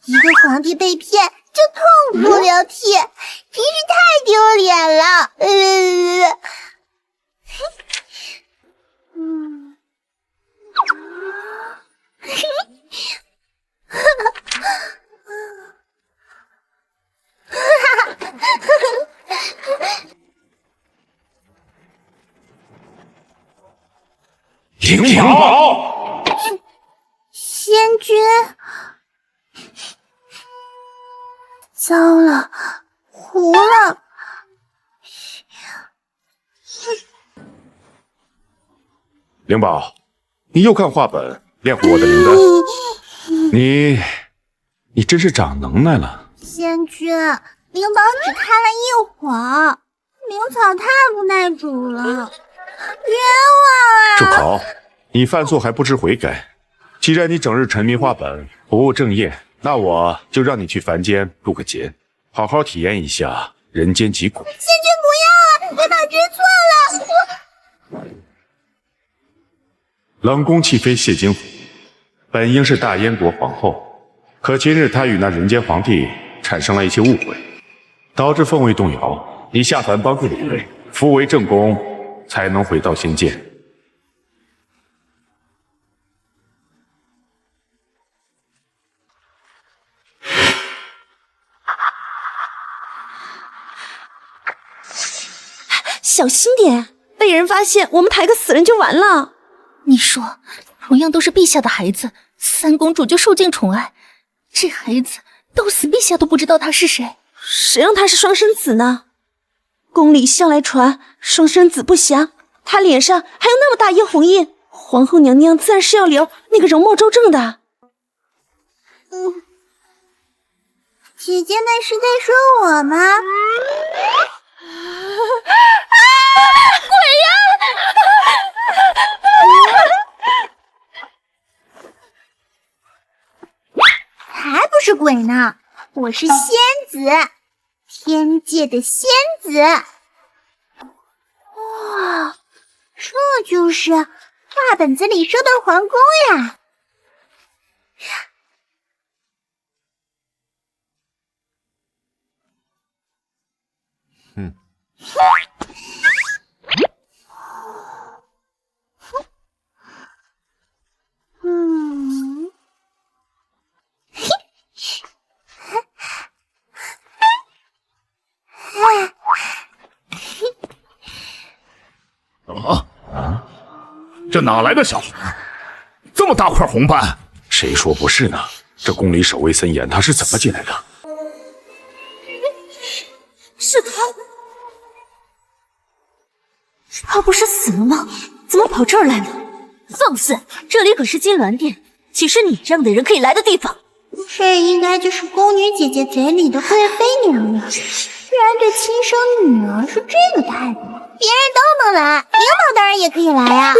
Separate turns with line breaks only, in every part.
一个皇帝被骗就痛哭流涕，真是太丢脸了。
灵宝，
仙君，糟了，糊了。
灵宝，你又看画本，练我的灵丹。你真是长能耐了。
仙君，灵宝只看了一会儿，灵草太不耐煮了，冤枉啊！
住口！你犯错还不知悔改。既然你整日沉迷画本，不务正业，那我就让你去凡间渡个劫，好好体验一下人间疾苦。
仙君不要啊！灵宝知错了，
冷宫弃妃谢金虎，本应是大燕国皇后，可今日她与那人间皇帝产生了一些误会，导致凤位动摇。你下凡帮助理会，扶为正宫，才能回到仙界。
小心点，被人发现我们抬个死人就完了。
你说，同样都是陛下的孩子，三公主就受尽宠爱，这孩子到死陛下都不知道他是谁，
谁让他是双生子呢？宫里向来传双生子不祥，他脸上还有那么大一红印，皇后娘娘自然是要留那个容貌周正的。
姐姐那是在说我吗？
鬼呀！
还不是鬼呢，我是仙子，天界的仙子。哇，这就是画本子里说的皇宫呀。
这哪来的小孩？这么大块红斑？
谁说不是呢？这宫里守卫森严，他是怎么进来的？
是他？他不是死了吗？怎么跑这儿来了？放肆！这里可是金銮殿，岂是你这样的人可以来的地方？
这应该就是宫女姐姐嘴里的贵妃娘娘，居然对亲生女儿是这个态度，别人都能来，灵宝当然也可以来啊！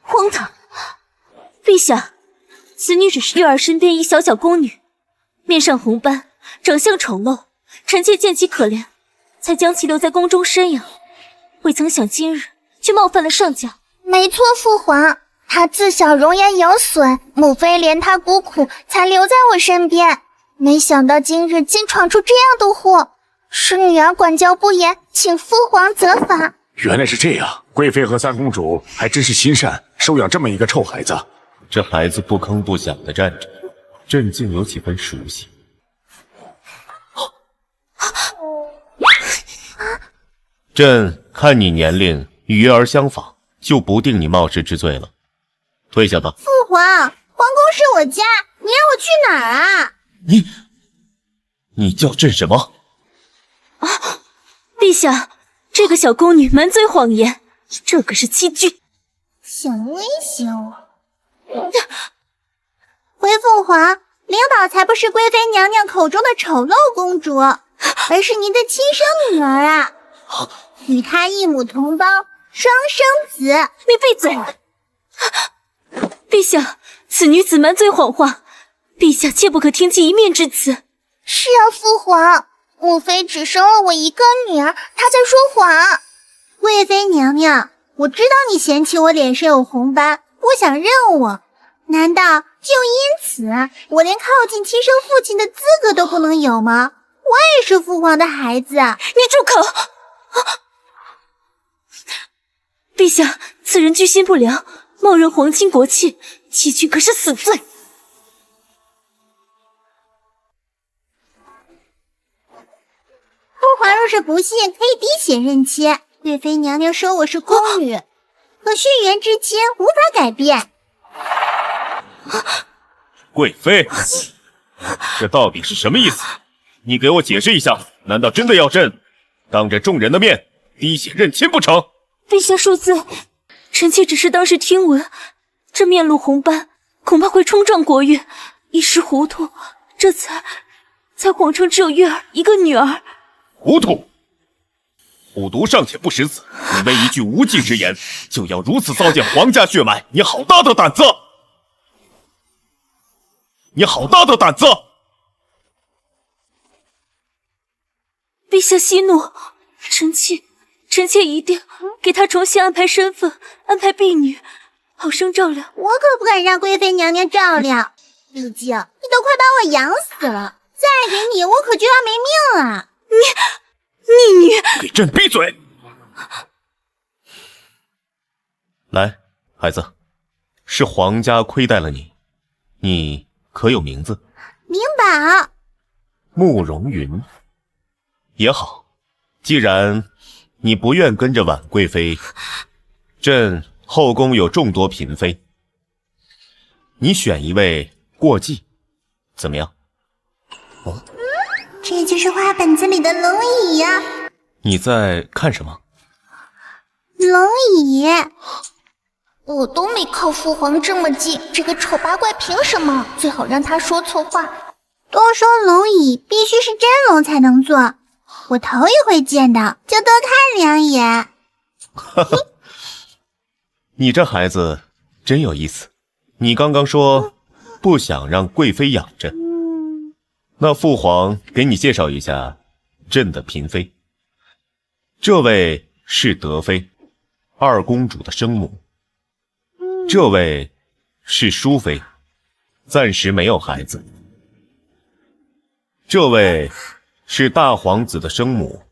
荒唐！陛下，此女只是月儿身边一小小宫女，面上红斑，长相丑陋，臣妾见其可怜，才将其留在宫中生养，未曾想今日却冒犯了上家。
没错，父皇，她自小容颜有损，母妃怜她孤苦，才留在我身边。没想到今日竟闯出这样的祸，是女儿管教不严，请父皇责罚。
原来是这样，贵妃和三公主还真是心善，收养这么一个臭孩子。
这孩子不吭不响地站着，朕竟有几分熟悉。朕看你年龄与月儿相仿，就不定你冒失之罪了。退下吧。
父皇，皇宫是我家，你让我去哪儿啊？
你叫朕什么？
陛下，这个小宫女满嘴谎言，这可是欺君，
想威胁我？回父皇，灵宝才不是贵妃娘娘口中的丑陋公主，而是您的亲生女儿啊！与她一母同胞，双生子。
你闭嘴！陛下，此女子满嘴谎话，陛下切不可听其一面之词。
是啊，父皇，母妃只生了我一个女儿，她在说谎。贵妃娘娘，我知道你嫌弃我脸上有红斑，不想认我，难道就因此我连靠近亲生父亲的资格都不能有吗？我也是父皇的孩子。
你住口！陛下，此人居心不良，冒认皇亲国戚，欺君可是死罪。
父皇若是不信，可以滴血认亲。贵妃娘娘说我是宫女，和血缘之亲无法改变。
贵妃，这到底是什么意思？你给我解释一下，难道真的要朕当着众人的面滴血认亲不成？
陛下恕罪，臣妾只是当时听闻这面露红斑，恐怕会冲撞国运，一时糊涂，这才谎称只有月儿一个女儿。
糊涂！虎毒尚且不食子，你为一句无稽之言，就要如此糟践皇家血脉，你好大的胆子！你好大的胆子！
陛下息怒，臣妾一定给她重新安排身份，安排婢女，好生照料。
我可不敢让贵妃娘娘照料，毕竟你都快把我养死了，再给你我可就要没命了。
逆女，
给朕闭嘴！来，孩子，是皇家亏待了你，你可有名字？
灵宝。
慕容云。也好，既然你不愿跟着婉贵妃，朕后宫有众多嫔妃，你选一位过继，怎么样？哦，
这就是画本子里的龙椅呀。
你在看什么？
龙椅。
我都没靠父皇这么近，这个丑八怪凭什么？最好让他说错话。
都说龙椅必须是真龙才能坐，我头一回见到，就多看两眼。
哈哈，你这孩子真有意思。你刚刚说不想让贵妃养着，那父皇给你介绍一下朕的嫔妃。这位是德妃，二公主的生母。这位是淑妃，暂时没有孩子。这位是大皇子的生母，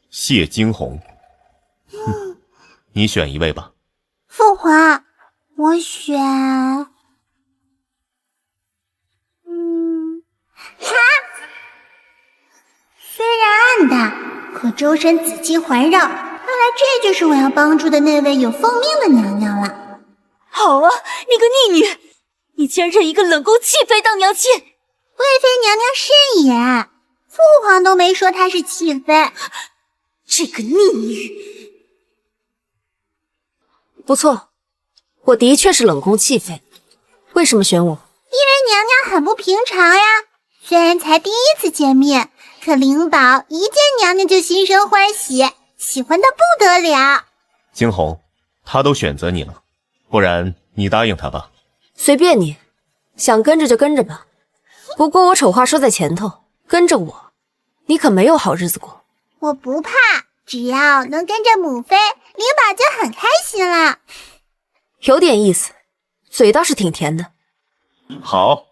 谢惊鸿。你选一位吧。
父皇，我选……虽然暗淡，可周身紫气环绕，看来这就是我要帮助的那位有凤命的娘娘了。
好啊，你个逆女，你竟然认一个冷宫弃妃当娘亲！
贵妃娘娘慎言，父皇都没说她是弃妃。
这个逆女，
不错，我的确是冷宫弃妃。为什么选我？
因为娘娘很不平常呀。虽然才第一次见面，可灵宝一见娘娘就心生欢喜，喜欢的不得了。
惊鸿，他都选择你了，不然你答应他吧。
随便你，想跟着就跟着吧。不过我丑话说在前头，跟着我，你可没有好日子过。
我不怕，只要能跟着母妃，灵宝就很开心了。
有点意思，嘴倒是挺甜的。
好，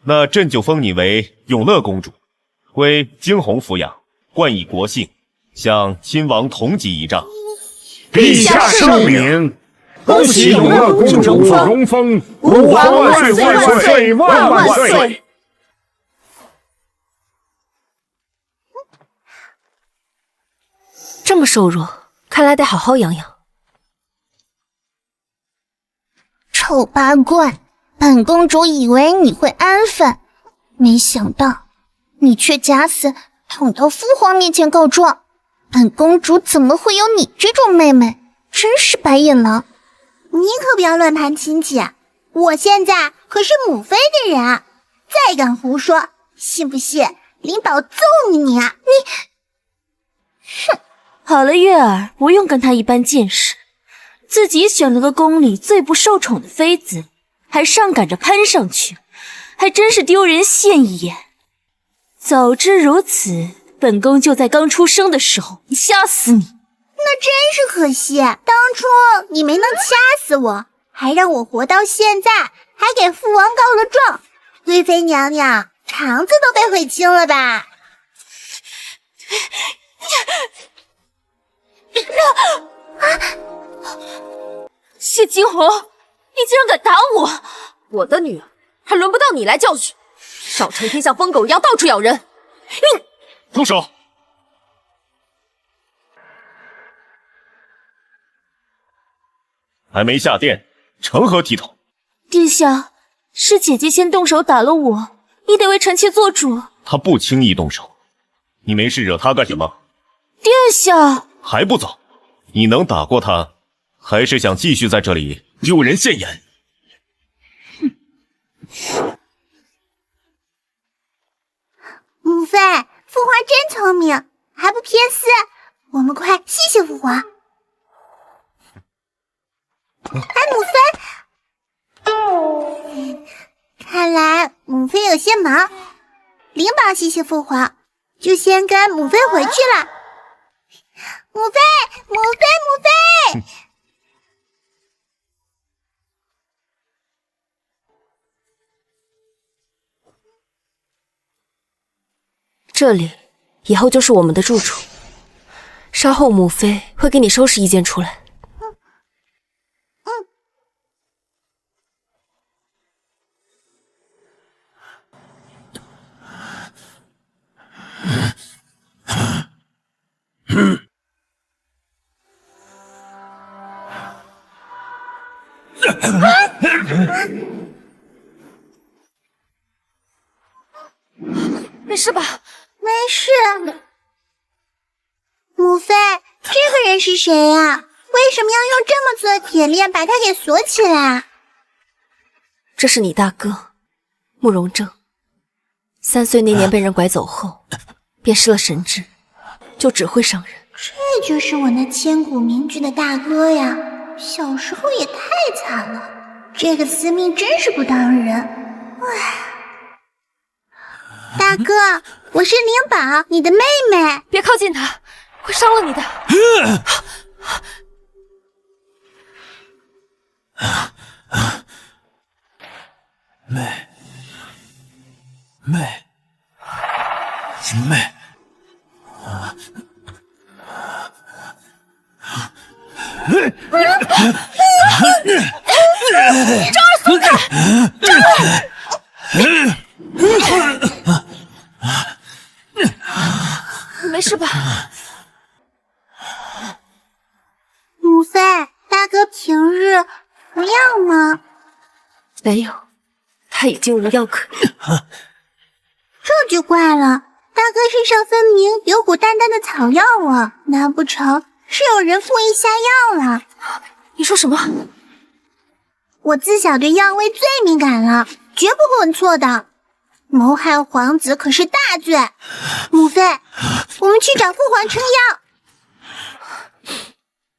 那朕就封你为永乐公主，归惊鸿抚养，冠以国姓，向亲王同级仪仗。
陛下圣明，恭喜永乐公主荣封，吾皇万岁万岁万万岁！
这么瘦弱，看来得好好养养。
丑八怪，本公主以为你会安分，没想到你却假死捅到父皇面前告状。本公主怎么会有你这种妹妹？真是白眼狼！
你可不要乱攀亲戚，我现在可是母妃的人，再敢胡说，信不信灵宝揍你啊！
哼！好了，月儿，不用跟他一般见识，自己选了个宫里最不受宠的妃子，还上赶着攀上去，还真是丢人现眼。早知如此，本宫就在刚出生的时候掐死你。
那真是可惜，当初你没能掐死我，还让我活到现在，还给父王告了状。贵妃娘娘肠子都被悔青了吧？
谢惊鸿，你竟然敢打我！
我的女儿还轮不到你来教训，少成天像疯狗一样到处咬人。
住手！还没下殿，成何体统？
殿下，是姐姐先动手打了我，你得为臣妾做主。
他不轻易动手，你没事惹他干什么？
殿下，
还不走？你能打过他，还是想继续在这里丢人现眼？
母妃，父皇真聪明，还不偏私。我们快谢谢父皇。母妃，看来母妃有些忙，灵宝谢谢父皇，就先跟母妃回去了。母妃，母妃，母妃！
这里以后就是我们的住处，稍后母妃会给你收拾一间出来。没事吧？
没事。母妃，这个人是谁呀？为什么要用这么粗的铁链把他给锁起来？
这是你大哥慕容正，3岁那年被人拐走后，便失了神智，就只会伤人。
这就是我那千古名句的大哥呀！小时候也太惨了，这个司命真是不当人。唉。大哥，我是灵宝，你的妹妹。
别靠近她，会伤了你的。
妹。
张儿松开！张儿！
你没事吧？
母妃，大哥平日服药吗？
没有，他已经无药可医。
这就怪了，大哥身上分明有股淡淡的草药味，难不成是有人故意下药了？
你说什么？
我自小对药味最敏感了，绝不会问错的。谋害皇子可是大罪。母妃，我们去找父皇撑腰。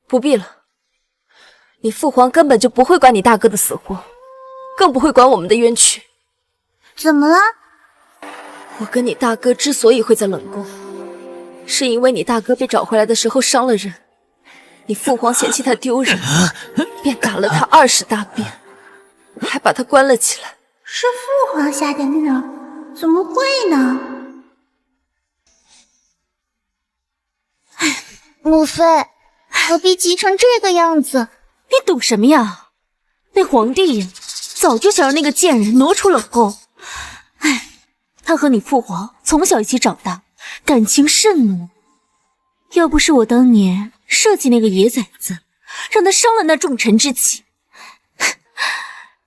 不必了，你父皇根本就不会管你大哥的死活，更不会管我们的冤屈。
怎么了？
我跟你大哥之所以会在冷宫，是因为你大哥被找回来的时候伤了人，你父皇嫌弃他丢人，便打了他20大鞭，还把他关了起来。
是父皇下的令，怎么会呢？母妃，何必急成这个样子？
你懂什么呀？那皇帝呀，早就想让那个贱人挪出冷宫。唉，他和你父皇从小一起长大，感情甚浓。要不是我当年设计那个野崽子，让他伤了那重臣之气，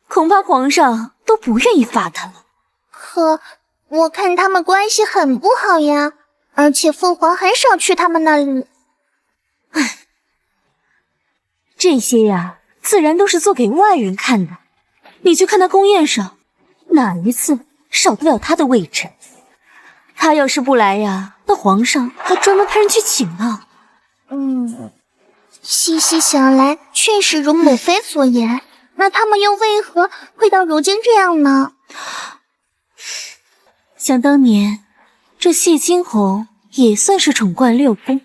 恐怕皇上都不愿意罚他了。
可我看他们关系很不好呀，而且父皇很少去他们那里。
唉，这些呀，自然都是做给外人看的。你去看他宫宴上，哪一次少得了他的位置？他要是不来呀，那皇上还专门派人去请呢。
细细想来，确实如母妃所言。那他们又为何会到如今这样呢？
想当年，这谢金红也算是宠冠6宫，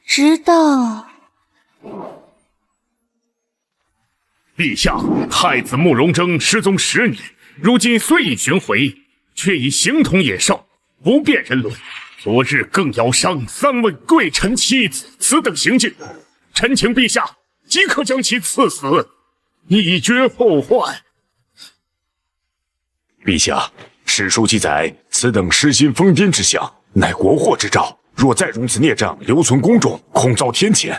直到……
陛陛下，太子慕容征失踪10年，如今虽已寻回，却已形同野兽，不辨人伦。昨日更咬伤3位贵臣妻子，此等行径，臣请陛下即刻将其赐死，以绝后患。
陛下，史书记载，此等失心疯癫之相，乃国祸之兆。若再容此孽障留存宫中，恐遭天谴，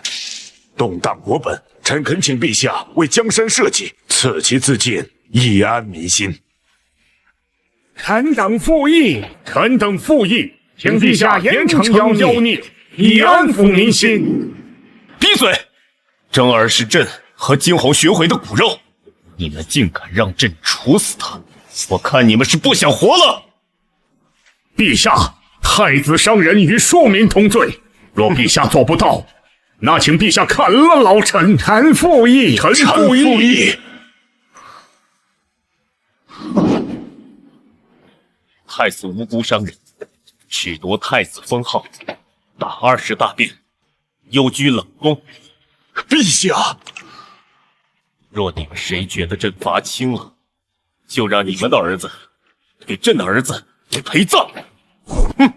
动荡国本。臣恳请陛下为江山社稷，赐其自尽，以安民心。
臣等附议，请陛下严惩妖孽，以安抚民心。
闭嘴！征儿是朕和惊鸿寻回的骨肉，你们竟敢让朕处死他！我看你们是不想活了。
陛下，太子伤人与庶民同罪，若陛下做不到，那请陛下砍了老臣。臣附议。
太子无辜伤人，褫夺太子封号，打20大便，幽居冷宫。
陛下，
若你们谁觉得朕罚轻了，就让你们的儿子给朕的儿子陪葬。哼！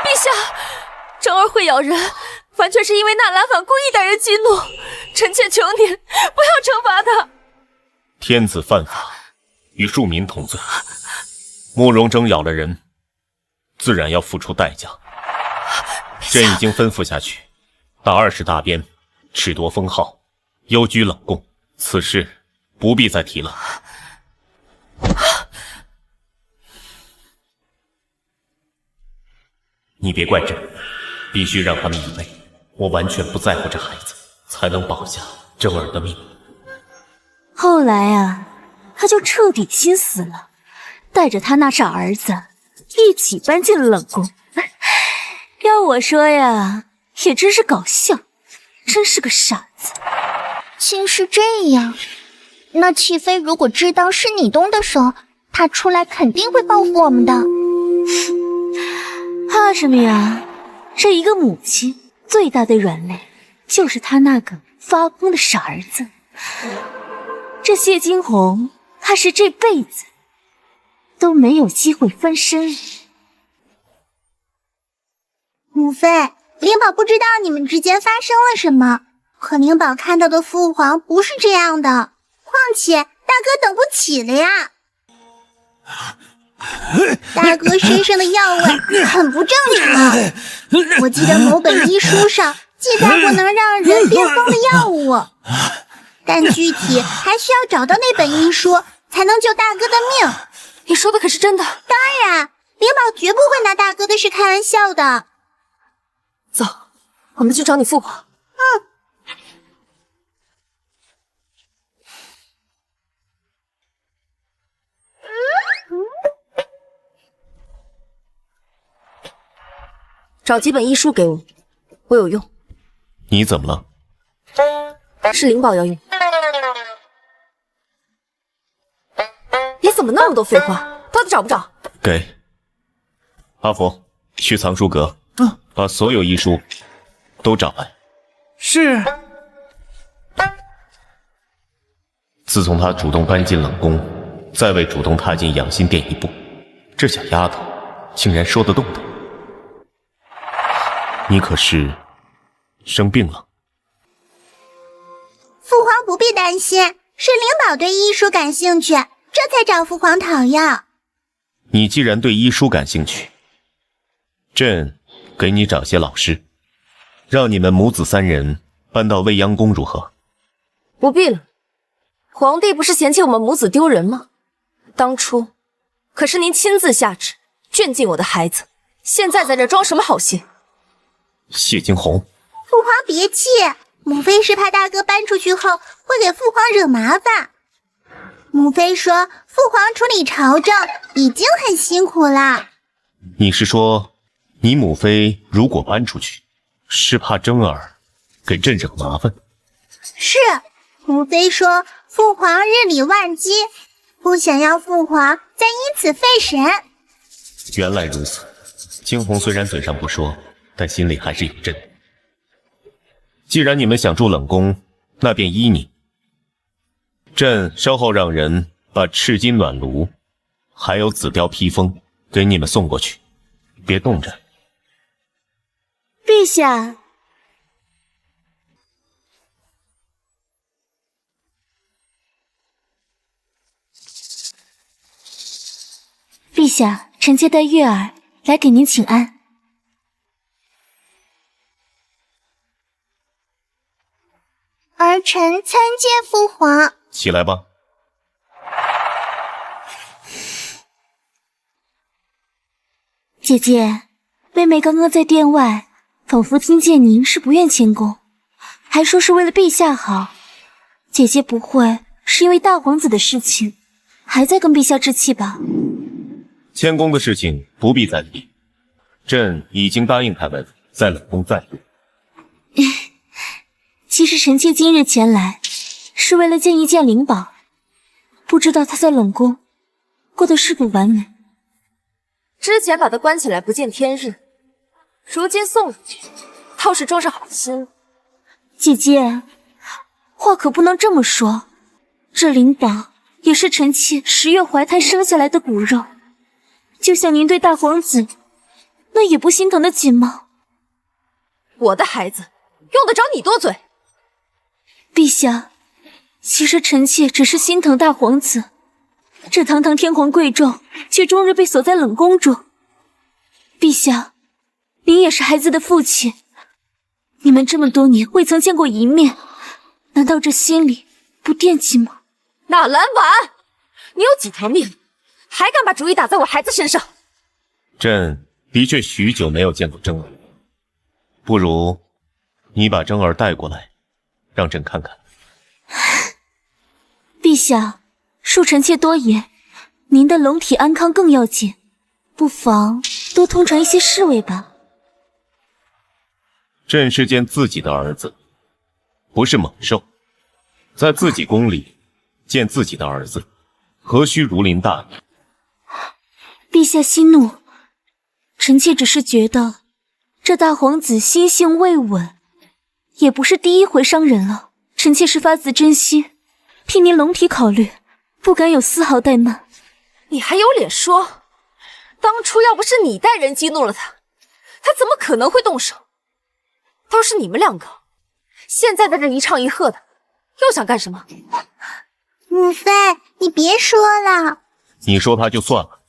陛下，征儿会咬人，完全是因为纳兰坊故意带人激怒，臣妾求您不要惩罚他。
天子犯法，与庶民同罪。慕容征咬了人，自然要付出代价。朕已经吩咐下去，打20大鞭，褫夺封号，幽居冷宫。此事不必再提了。你别怪朕，必须让他们以为我完全不在乎这孩子，才能保下征儿的命。
后来啊，他就彻底心死了，带着他那傻儿子一起搬进了冷宫。要我说呀，也真是搞笑，真是个傻子。
竟是这样，那齐飞如果知道是你动的手，他出来肯定会报复我们的。
怕什么呀？这一个母亲最大的软肋就是他那个发疯的傻儿子。这谢惊鸿怕是这辈子都没有机会翻身。
母妃，灵宝不知道你们之间发生了什么，可灵宝看到的父皇不是这样的，况且大哥等不起了呀。大哥身上的药味很不正常，我记得某本医书上记载过能让人变疯的药物，但具体还需要找到那本医书才能救大哥的命。
你说的可是真的？
当然，灵宝绝不会拿大哥的事开玩笑的。
走，我们去找你父皇。找几本医书给我，我有用。
你怎么了？
是灵宝要用。你怎么那么多废话？到底找不找？
给。阿福，去藏书阁，把所有医书都找来。
是。
自从他主动搬进冷宫，再未主动踏进养心殿一步，这小丫头竟然说得动的。你可是生病了？
父皇不必担心，是灵宝对医书感兴趣，这才找父皇讨药。
你既然对医书感兴趣，朕给你找些老师，让你们母子3人搬到未央宫如何？
不必了，皇帝不是嫌弃我们母子丢人吗？当初可是您亲自下旨圈禁我的孩子，现在在这装什么好心？
谢惊鸿，
父皇别气，母妃是怕大哥搬出去后会给父皇惹麻烦。母妃说父皇处理朝政已经很辛苦了。
你是说你母妃如果搬出去，是怕征儿给朕惹麻烦？
是，母妃说父皇日理万机，不想要父皇再因此费神。
原来如此，惊鸿虽然嘴上不说，但心里还是有朕。既然你们想住冷宫，那便依你。朕稍后让人把赤金暖炉，还有紫貂披风给你们送过去，别冻着。
陛下，陛下，臣妾带月儿来给您请安。
儿臣参见父皇。
起来吧。
姐姐，妹妹刚刚在殿外，仿佛听见您是不愿迁宫，还说是为了陛下好。姐姐不会是因为大皇子的事情，还在跟陛下置气吧？
迁宫的事情不必再提，朕已经答应他们在冷宫暂住。
其实臣妾今日前来，是为了见一见灵宝，不知道他在冷宫过得是否完美。
之前把他关起来不见天日，如今送出去，倒是装上好心了。
姐姐，话可不能这么说，这灵宝也是臣妾10月怀胎生下来的骨肉，就像您对大皇子，那也不心疼得起吗？
我的孩子，用得着你多嘴？
陛下，其实臣妾只是心疼大皇子，这堂堂天皇贵胄，却终日被锁在冷宫中。陛下，您也是孩子的父亲，你们这么多年未曾见过一面，难道这心里不惦记吗？
纳兰婉，你有几条命，还敢把主意打在我孩子身上？
朕的确许久没有见过征儿，不如你把征儿带过来，让朕看看。
陛下，恕臣妾多言，您的龙体安康更要紧，不妨多通传一些侍卫吧。
朕是见自己的儿子，不是猛兽，在自己宫里见自己的儿子，何须如临大敌？
陛下息怒，臣妾只是觉得这大皇子心性未稳，也不是第一回伤人了。臣妾是发自真心，替您龙体考虑，不敢有丝毫怠慢。
你还有脸说？当初要不是你带人激怒了他，他怎么可能会动手？倒是你们两个，现在在这一唱一和的，又想干什么？
母妃，你别说了。
你说他就算了，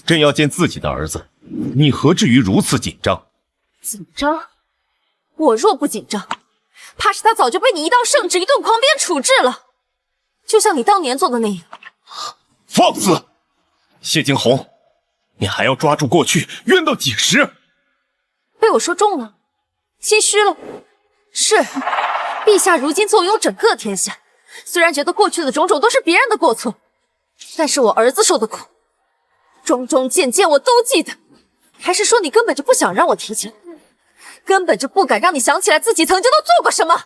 朕要见自己的儿子，你何至于如此紧张？
紧张？我若不紧张，怕是他早就被你一道圣旨，一顿狂鞭处置了，就像你当年做的那样。
放肆！谢惊鸿，你还要抓住过去，冤到几时？
被我说中了，心虚了。是，陛下如今坐拥整个天下，虽然觉得过去的种种都是别人的过错，但是我儿子受的苦，桩桩件件我都记得。还是说你根本就不想让我提起来，根本就不敢让你想起来自己曾经都做过什么？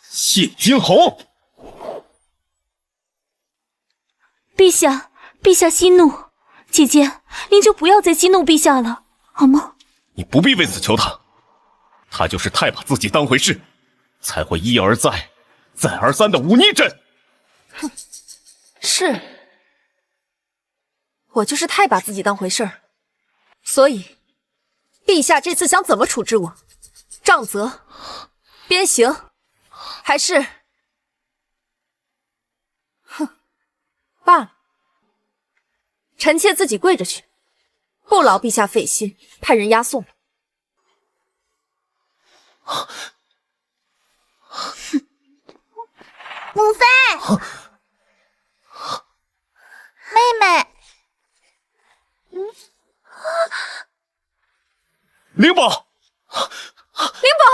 谢惊鸿，
陛下，陛下息怒，姐姐，您就不要再激怒陛下了，好吗？
你不必为此求他，他就是太把自己当回事，才会一而再，再而三的忤逆朕。
哼，是，我就是太把自己当回事儿，所以，陛下这次想怎么处置我？杖责、鞭刑，还是……哼，罢了，臣妾自己跪着去，不劳陛下费心，派人押送。
母妃，妹妹，
灵宝，
灵宝，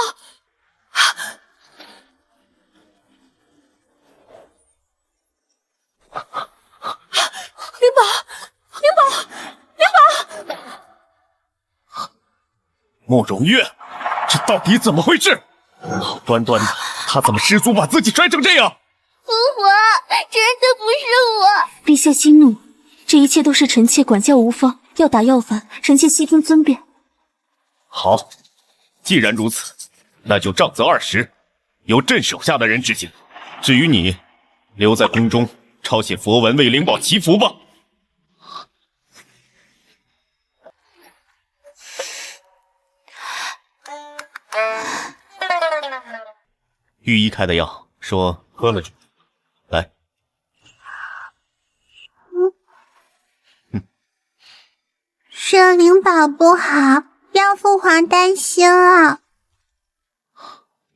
灵宝，灵宝，灵宝！
慕容月，这到底怎么回事？好端端的，他怎么失足把自己摔成这样？
父皇，真的不是我。
陛下息怒，这一切都是臣妾管教无方，要打要罚，臣妾悉听尊便。
好，既然如此，那就杖责20，由朕手下的人执行。至于你，留在宫中抄写佛文为灵宝祈福吧。御医开的药，说喝了就来。
圣灵宝不好，让父皇担心了。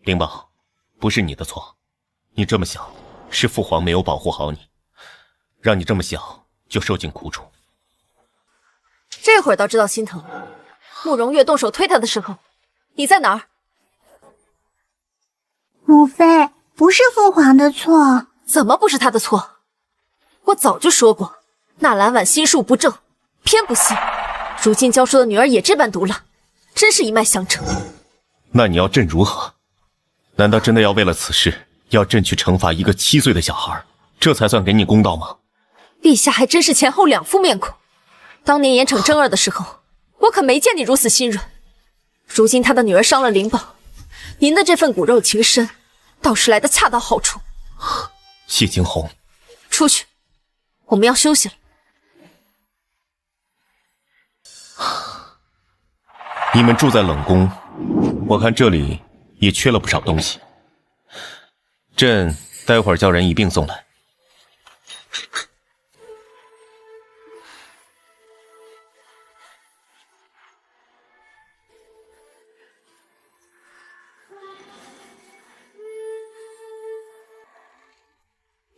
灵宝，不是你的错，你这么小，是父皇没有保护好你，让你这么小就受尽苦楚。
这会儿倒知道心疼。慕容月动手推他的时候，你在哪儿？
母妃，不是父皇的错。
怎么不是他的错？我早就说过，纳兰婉心术不正，偏不信。如今教出的女儿也这般毒辣，真是一脉相承。
那你要朕如何？难道真的要为了此事，要朕去惩罚一个7岁的小孩，这才算给你公道吗？
陛下还真是前后两副面孔。当年严惩真儿的时候，我可没见你如此心软。如今他的女儿伤了灵宝，您的这份骨肉情深，倒是来得恰到好处。
谢惊鸿，
出去，我们要休息了。
你们住在冷宫，我看这里也缺了不少东西。朕待会儿叫人一并送来。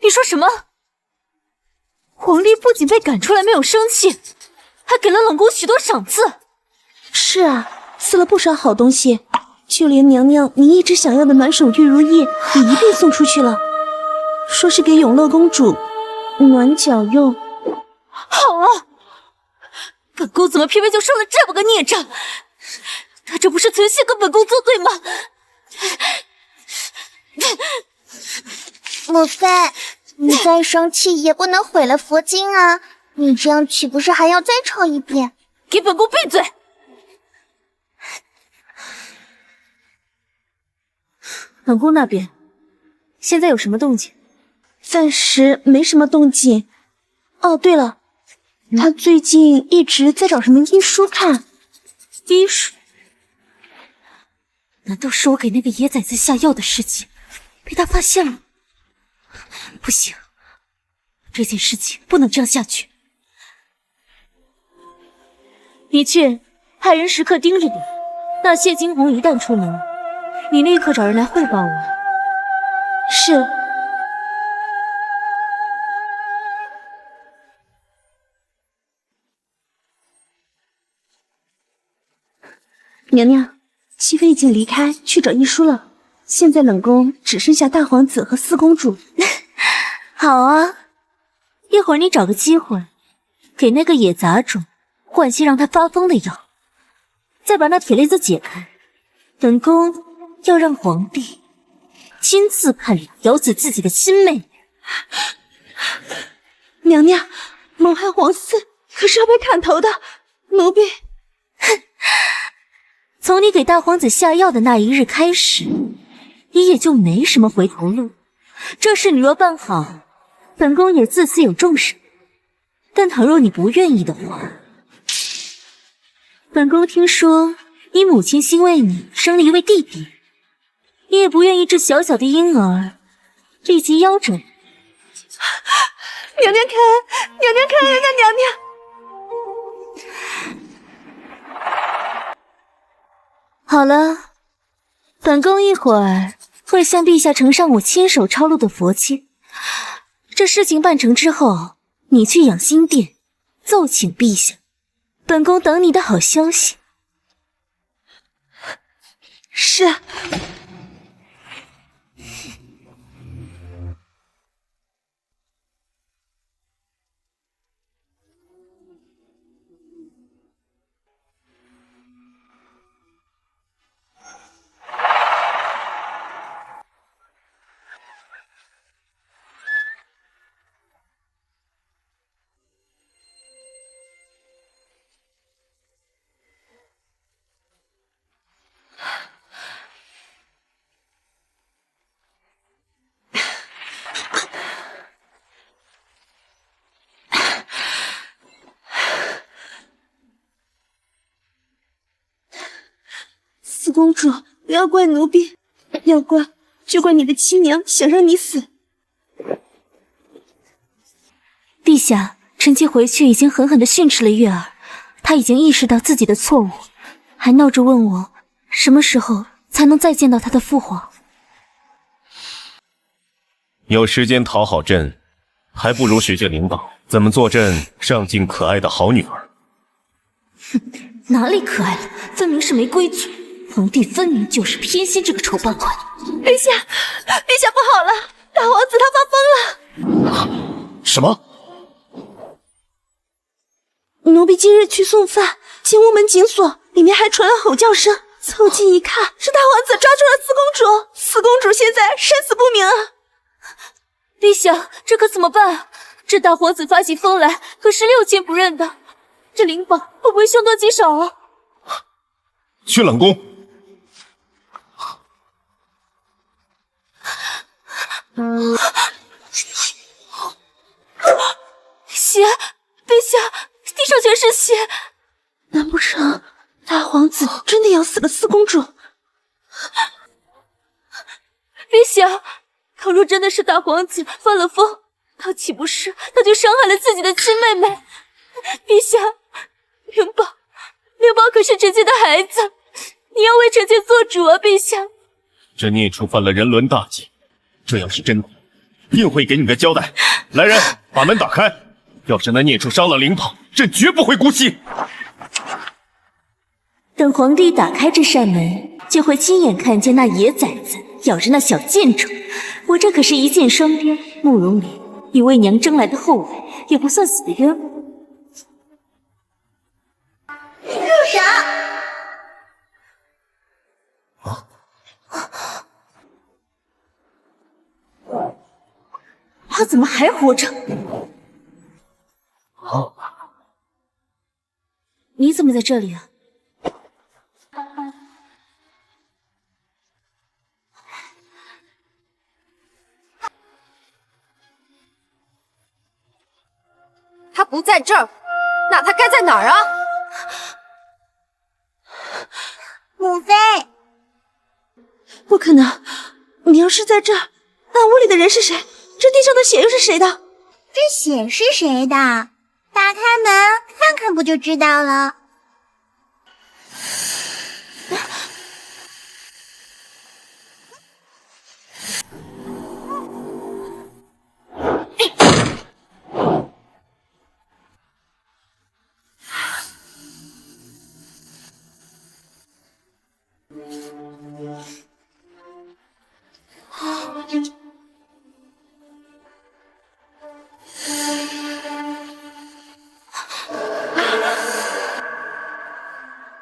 你说什么？皇帝不仅被赶出来没有生气，还给了冷宫许多赏赐。
是啊，赐了不少好东西，就连娘娘您一直想要的暖手玉如意也一并送出去了，说是给永乐公主暖脚用。
好啊，本宫怎么偏偏就受了这么个孽障？他这不是存心跟本宫作对吗？
母妃，你再生气也不能毁了佛经啊！你这样岂不是还要再抄一遍？
给本宫闭嘴！冷宫那边现在有什么动静？
暂时没什么动静。哦，对了，他最近一直在找什么医书看。
医书？难道是我给那个野崽子下药的事情被他发现了？不行，这件事情不能这样下去。你去派人时刻盯着点，那谢惊鸿一旦出门，你立刻找人来汇报我。
是。娘娘，祺妃已经离开去找医书了，现在冷宫只剩下大皇子和4公主。
好啊，一会儿你找个机会，给那个野杂种换些让他发疯的药，再把那铁链子解开。本宫要让皇帝亲自判了咬死自己的亲妹妹。
娘娘，谋害皇嗣可是要被砍头的，奴婢。
从你给大皇子下药的那一日开始，你也就没什么回头路。这事你若办好，本宫也自此有重赏。但倘若你不愿意的话，本宫听说你母亲新为你生了一位弟弟，你也不愿意这小小的婴儿立即夭折。娘
娘看，娘娘看，娘娘。
好了，本宫一会儿会向陛下呈上我亲手抄录的佛经。这事情办成之后，你去养心殿奏请陛下，本宫等你的好消息。
是。公主，不要怪奴婢，要怪就怪你的亲娘想让你死。
陛下，臣妾回去已经狠狠地训斥了月儿，她已经意识到自己的错误，还闹着问我什么时候才能再见到她的父皇。
有时间讨好朕，还不如学学灵宝怎么做朕上进可爱的好女儿。
哼，哪里可爱了，分明是没规矩。皇帝分明就是偏心这个丑八怪。
陛下，陛下不好了，大王子他发疯了。
什么？
奴婢今日去送饭，见屋门紧锁，里面还传来吼叫声。凑近一看，是大王子抓住了四公主，四公主现在生死不明啊！
陛下，这可怎么办啊？这大皇子发起疯来，可是六亲不认的，这灵宝会不会凶多吉少啊？
去冷宫。
血，陛下，地上全是血。
难不成大皇子真的要死了四公主？
陛下，倘若真的是大皇子发了疯，他岂不是他就伤害了自己的亲妹妹？陛下，灵宝可是臣妾的孩子，你要为臣妾做主啊，陛下。
这孽畜犯了人伦大忌，这要是真的，定会给你个交代。来人，把门打开！要是那孽畜伤了灵宝，朕绝不会姑息。
等皇帝打开这扇门，就会亲眼看见那野崽子咬着那小贱种。我这可是一箭双雕，慕容林，你为娘争来的后尾，也不算死的冤枉。
住手！
他怎么还活着？你怎么在这里啊？
他不在这儿，那他该在哪儿啊？
母妃，
不可能！你要是在这儿，那屋里的人是谁？这地上的血又是谁的？
这血是谁的？打开门看看不就知道了。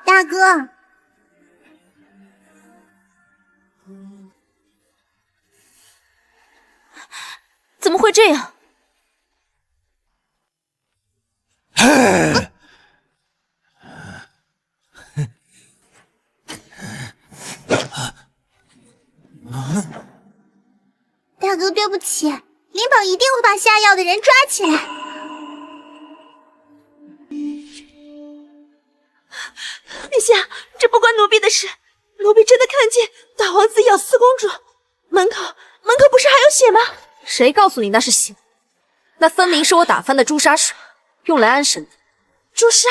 大哥，
怎么会这样？
大哥，对不起，灵宝一定会把下药的人抓起来。
陛下，这不关奴婢的事，奴婢真的看见大皇子咬四公主，门口不是还有血吗？
谁告诉你那是血？那分明是我打翻的朱砂水，用来安神的。
朱砂？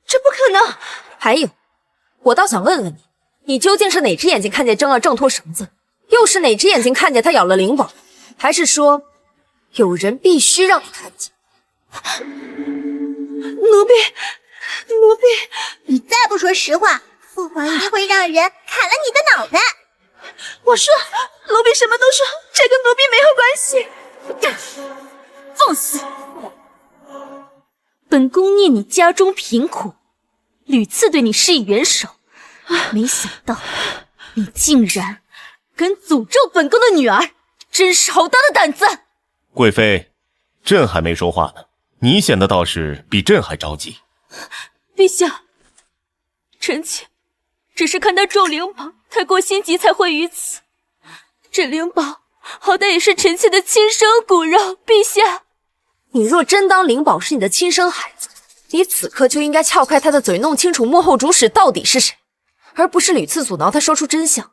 这不可能！
还有，我倒想问问你，你究竟是哪只眼睛看见正儿挣脱绳子，又是哪只眼睛看见他咬了灵宝？还是说，有人必须让你看见？
奴婢，
你再不说实话，父皇一定会让人砍了你的脑袋。
我说，奴婢什么都说，这跟奴婢没有关系。
放肆！本宫念你家中贫苦，屡次对你施以援手，没想到你竟然敢诅咒本宫的女儿，真是好大的胆子！
贵妃，朕还没说话呢，你显得倒是比朕还着急。
陛下，臣妾只是看他咒灵宝太过心急才会于此。这灵宝好歹也是臣妾的亲生骨肉，陛下。
你若真当灵宝是你的亲生孩子，你此刻就应该撬开他的嘴，弄清楚幕后主使到底是谁。而不是屡次阻挠他说出真相？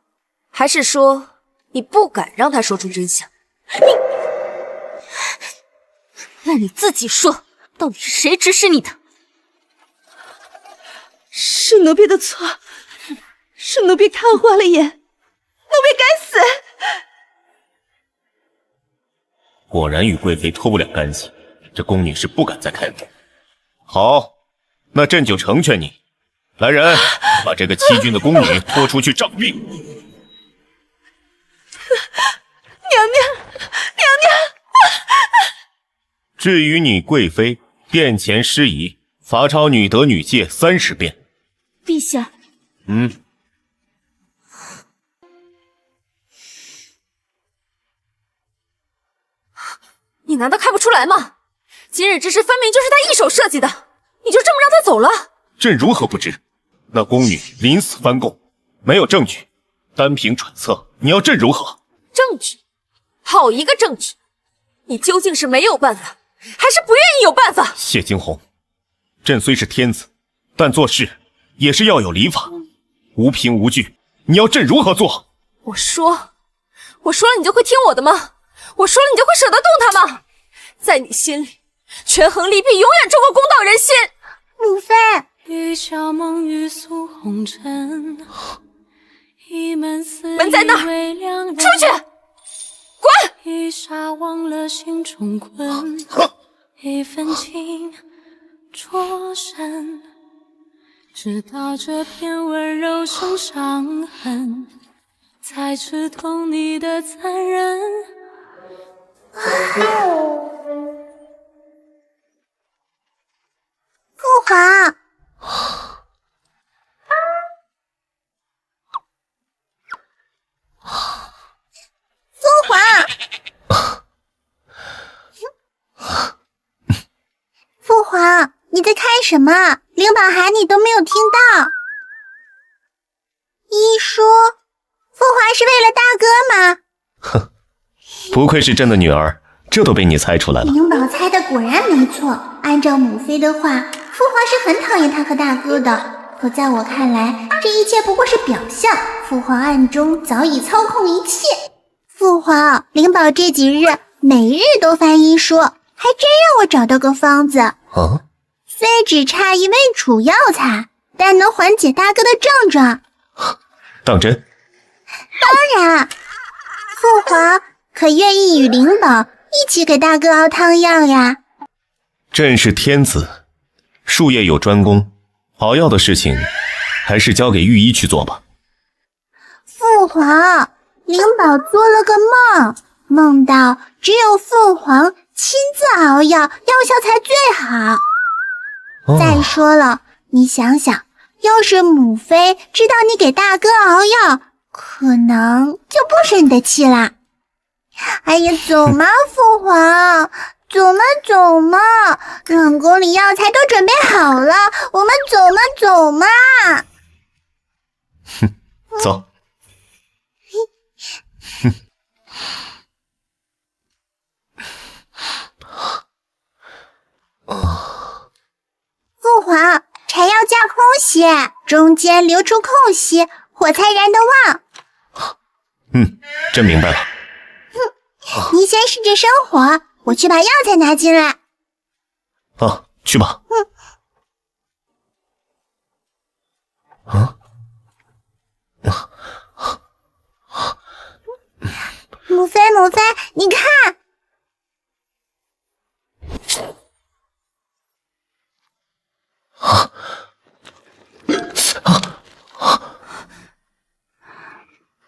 还是说你不敢让他说出真相？
那你自己说，到底是谁指使你的？
是奴婢的错，是奴婢看花了眼，奴婢该死。
果然与贵妃脱不了干系，这宫女是不敢再开口。好，那朕就成全你。来人，把这个欺君的宫女拖出去杖毙。
娘，
至于你贵妃，殿前失仪，罚抄女德女戒30遍。
陛下，
你难道看不出来吗？今日之事分明就是他一手设计的，你就这么让他走了？
朕如何不知？那宫女临死翻供，没有证据，单凭揣测，你要朕如何？
证据？好一个证据！你究竟是没有办法，还是不愿意有办法？
谢惊鸿，朕虽是天子，但做事也是要有礼法，无凭无据，你要朕如何做？
我说了你就会听我的吗？我说了你就会舍得动他吗？在你心里，权衡利弊永远重过公道人心。
母妃，
门在那儿，出去！滚！
直到这片温柔生伤痕，才吃透你的残忍。
父皇，父皇，父皇，你在看什么？灵宝喊你都没有听到。一说，父皇是为了大哥吗？
哼，不愧是朕的女儿，这都被你猜出来了。
灵宝猜的果然没错，按照母妃的话，父皇是很讨厌他和大哥的。可在我看来，这一切不过是表象，父皇暗中早已操控一切。父皇，灵宝这几日每日都翻医书，还真让我找到个方子。虽只差一味楚药材，但能缓解大哥的症状。
当真？
当然。父皇可愿意与灵宝一起给大哥熬汤药呀？
朕是天子，术业有专攻，熬药的事情还是交给御医去做吧。
父皇，灵宝做了个梦，梦到只有父皇亲自熬药，药效才最好。再说了，你想想，要是母妃知道你给大哥熬药，可能就不生你的气啦。哎呀，走嘛，父皇，走嘛，冷宫里药材都准备好了，我们走嘛。
哼，走。
父皇，柴要架空些，中间留出空隙，火才燃得旺。
朕明白了。
你先试着生火，我去把药材拿进来。
去吧。
母妃，你看。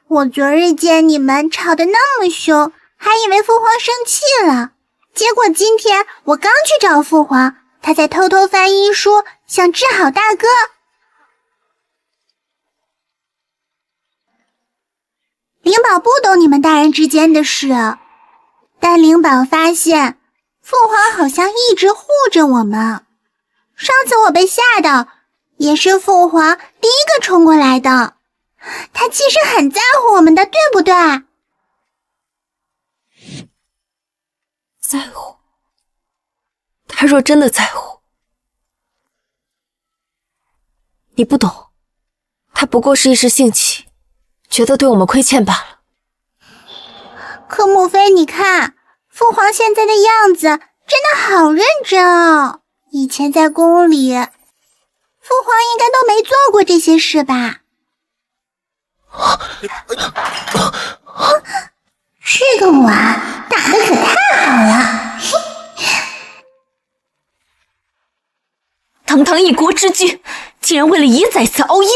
我昨日见你们吵得那么凶，还以为父皇生气了，结果今天我刚去找父皇，他在偷偷翻医书，想治好大哥。灵宝不懂你们大人之间的事，但灵宝发现父皇好像一直护着我们。上次我被吓到，也是父皇第一个冲过来的。他其实很在乎我们的，对不对？
在乎。他若真的在乎，你不懂，他不过是一时兴起，觉得对我们亏欠罢了。
可母妃，你看，父皇现在的样子真的好认真哦。以前在宫里，父皇应该都没做过这些事吧？这个娃打得可太好了！
堂堂一国之君，竟然为了一宰相熬药，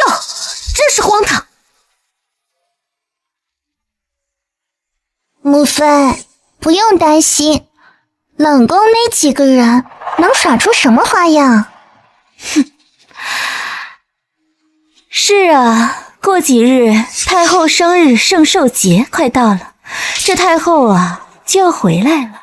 真是荒唐！
母妃，不用担心，冷宫那几个人能耍出什么花样？
哼，是啊，过几日太后生日圣寿节快到了，这太后啊就要回来了。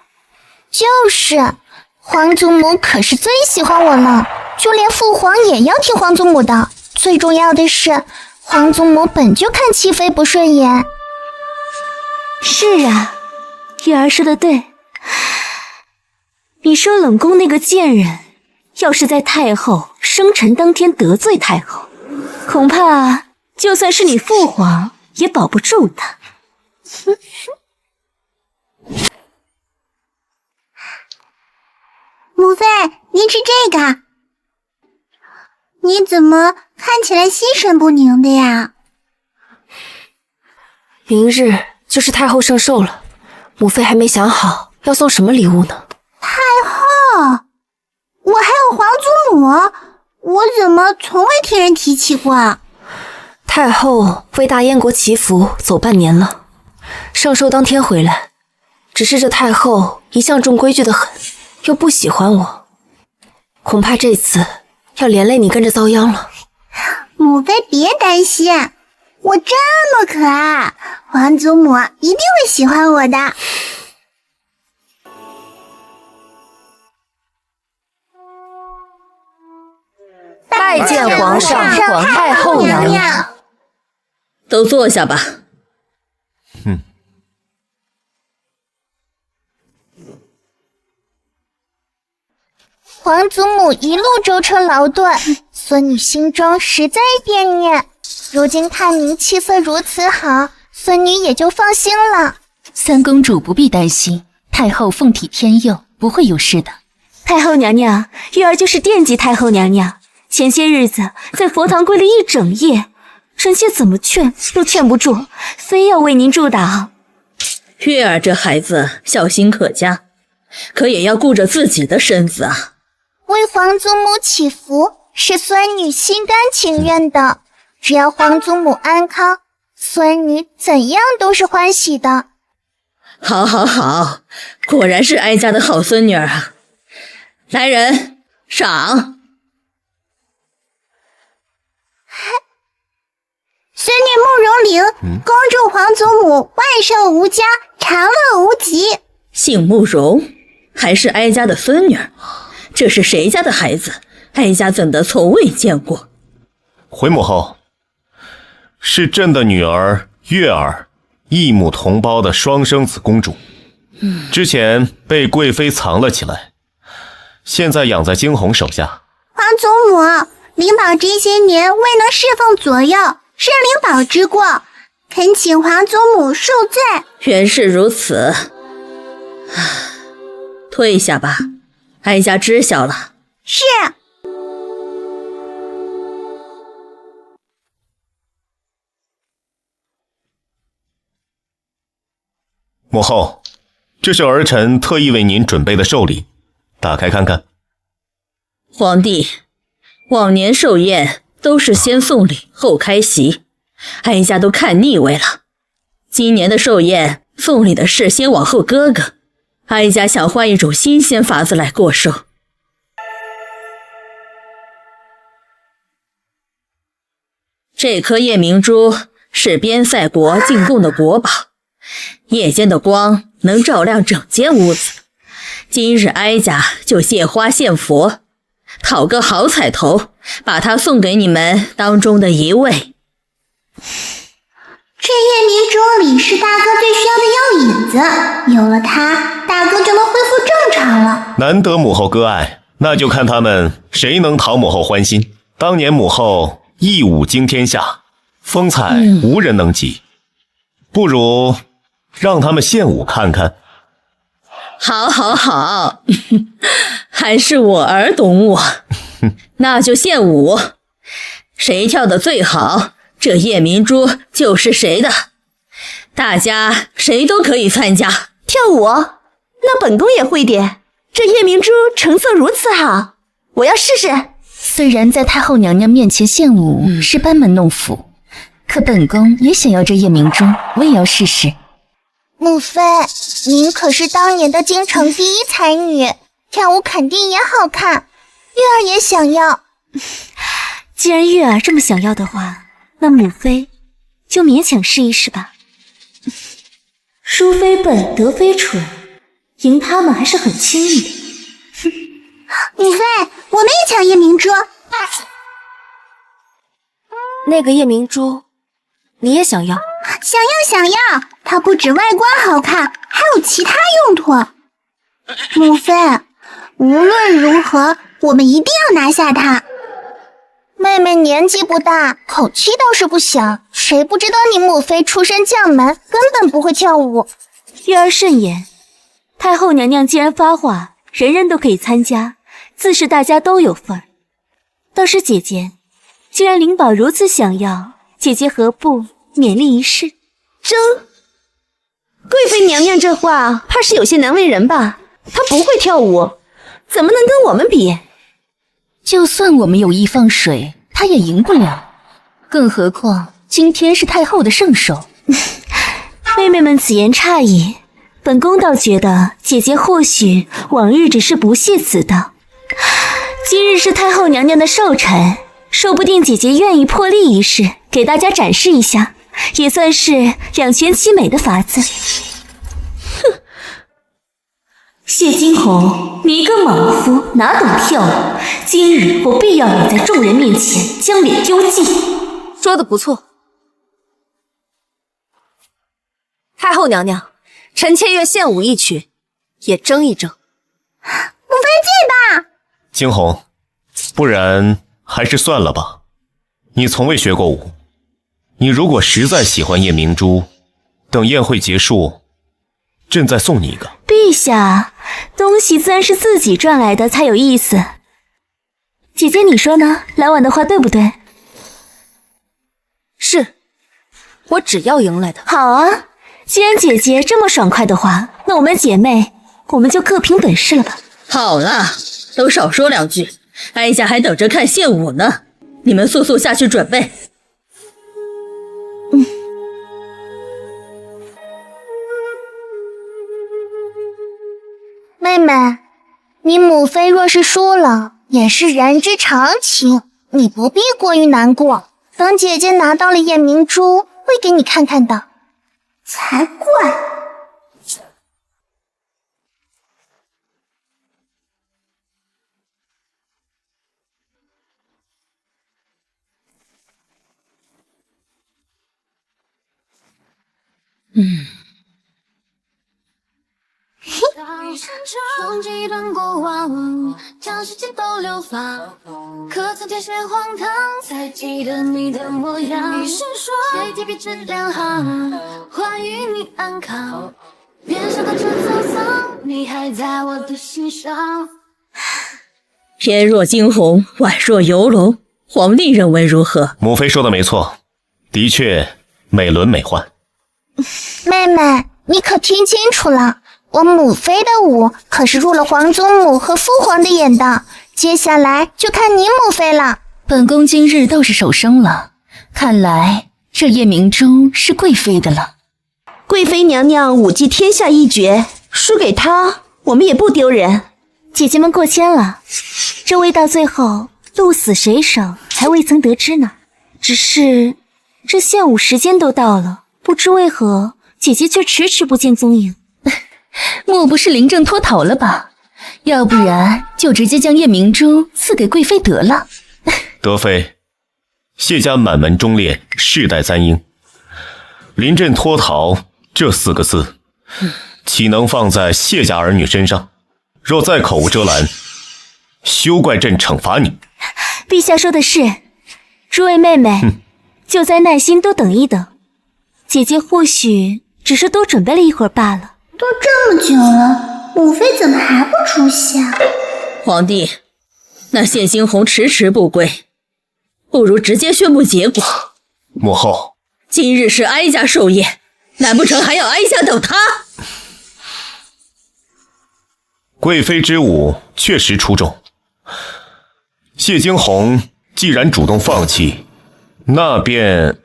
就是，皇祖母可是最喜欢我了，就连父皇也要听皇祖母的。最重要的是，皇祖母本就看齐妃不顺眼。
是啊，月儿说的对。你说冷宫那个贱人，要是在太后生辰当天得罪太后，恐怕就算是你父皇也保不住他。
母妃，您吃这个？你怎么看起来心神不宁的呀？
明日就是太后圣寿了，母妃还没想好要送什么礼物呢。
太后，我还有皇祖母，我怎么从未听人提起过？
太后为大燕国祈福走半年了，圣寿当天回来，只是这太后一向重规矩的很，又不喜欢我，恐怕这次要连累你跟着遭殃了。
母妃别担心，我这么可爱，皇祖母一定会喜欢我的。
拜见皇上、太后娘娘。
都坐下吧。
皇祖母一路舟车劳顿，孙女心中实在惦念。如今看您气色如此好，孙女也就放心了。
三公主不必担心，太后凤体天佑，不会有事的。
太后娘娘，月儿就是惦记太后娘娘。前些日子在佛堂跪了一整夜，臣妾怎么劝都劝不住，非要为您祝祷。
月儿这孩子孝心可嘉，可也要顾着自己的身子啊。
为皇祖母祈福是孙女心甘情愿的，只要皇祖母安康，孙女怎样都是欢喜的。
好好好，果然是哀家的好孙女儿啊！来人，赏！
孙女慕容玲，恭祝皇祖母万寿无疆，长乐无极。
姓慕容，还是哀家的孙女儿，这是谁家的孩子？哀家怎的从未见过？
回母后，是朕的女儿月儿，异母同胞的双生子公主，之前被贵妃藏了起来，现在养在惊鸿手下。
皇祖母，灵宝这些年未能侍奉左右，是灵宝之过，恳请皇祖母恕罪。
原是如此，退下吧，哀家知晓了。
是。
母后，这是儿臣特意为您准备的寿礼，打开看看。
皇帝，往年寿宴都是先送礼后开席，哀家都看腻味了。今年的寿宴送礼的事先往后搁搁，哀家想换一种新鲜法子来过寿。这颗夜明珠是边塞国进贡的国宝，夜间的光能照亮整间屋子。今日哀家就借花献佛，讨个好彩头，把它送给你们当中的一位。
这夜明珠里是大哥最需要的药引子，有了它，大哥就能恢复正常了。
难得母后割爱，那就看他们谁能讨母后欢心。当年母后一舞惊天下，风采无人能及，不如让他们献舞看看。
好，好，好，还是我儿懂我。那就献舞，谁跳得最好，这夜明珠就是谁的。大家谁都可以参加。
跳舞？那本宫也会点。这夜明珠成色如此好，我要试试。
虽然在太后娘娘面前献舞是班门弄斧，可本宫也想要这夜明珠，我也要试试。
母妃，您可是当年的京城第一才女，跳舞肯定也好看。月儿也想要。
既然月儿这么想要的话，那母妃就勉强试一试吧。淑妃笨，德妃蠢，赢他们还是很轻易的。
母妃，我们也抢夜明珠。
那个夜明珠，你也想要？
想要，它不止外观好看，还有其他用途。母妃，无论如何，我们一定要拿下它。妹妹年纪不大，口气倒是不小，谁不知道你母妃出身将门，根本不会跳舞。
月儿慎言，太后娘娘既然发话，人人都可以参加，自是大家都有份儿。倒是姐姐，既然灵宝如此想要，姐姐何不勉力一试？
贵妃娘娘这话怕是有些难为人吧？她不会跳舞，怎么能跟我们比？
就算我们有意放水，她也赢不了。更何况今天是太后的圣手。
妹妹们此言差矣，本宫倒觉得姐姐或许往日只是不屑此道，今日是太后娘娘的寿辰，说不定姐姐愿意破例一试，给大家展示一下，也算是两全其美的法子。哼，谢惊鸿，你一个莽夫，哪懂跳舞？今日我必要你在众人面前将脸丢尽。
说得不错。太后娘娘，臣妾愿献舞一曲，也争一争。
母妃进吧。
惊鸿，不然还是算了吧。你从未学过舞，你如果实在喜欢夜明珠，等宴会结束，朕再送你一个。
陛下，东西自然是自己赚来的才有意思。姐姐你说呢？来晚的话对不对？
是，我只要赢来的。
好啊，既然姐姐这么爽快的话，那我们姐妹就各凭本事了吧。
好了，都少说两句，哀家还等着看献舞呢。你们速速下去准备。
妹妹，你母妃若是输了，也是人之常情，你不必过于难过。等姐姐拿到了夜明珠，会给你看看的。才怪！
从几段过往，将世界都流放，可曾填写荒唐，才记得你的模样。你是说谁提笔直两行，欢迎你安康，面上的这沧桑，你还在我的心上。
天若惊鸿，宛若游龙，皇帝认为如何？
母妃说的没错，的确美轮美奂。
妹妹，你可听清楚了，我母妃的舞可是入了皇祖母和父皇的眼的，接下来就看你母妃了。
本宫今日倒是手生了，看来这夜明珠是贵妃的了。
贵妃娘娘舞技天下一绝，输给她我们也不丢人。
姐姐们过谦了，这位到最后鹿死谁手还未曾得知呢。只是这献舞时间都到了，不知为何姐姐却迟迟不见踪影。
莫不是临阵脱逃了吧？要不然就直接将夜明珠赐给贵妃得了。
德妃，谢家满门忠烈，世代簪缨，临阵脱逃这4个字，岂能放在谢家儿女身上？若再口无遮拦，休怪朕惩罚你。
陛下说的是，诸位妹妹，就再耐心多等一等，姐姐或许只是多准备了一会儿罢了。
都这么久了，母妃怎么还不出现？
皇帝，那谢惊鸿迟迟不归，不如直接宣布结果。
母后，
今日是哀家寿宴，难不成还要哀家等他？
贵妃之舞确实出众，谢惊鸿既然主动放弃，那便……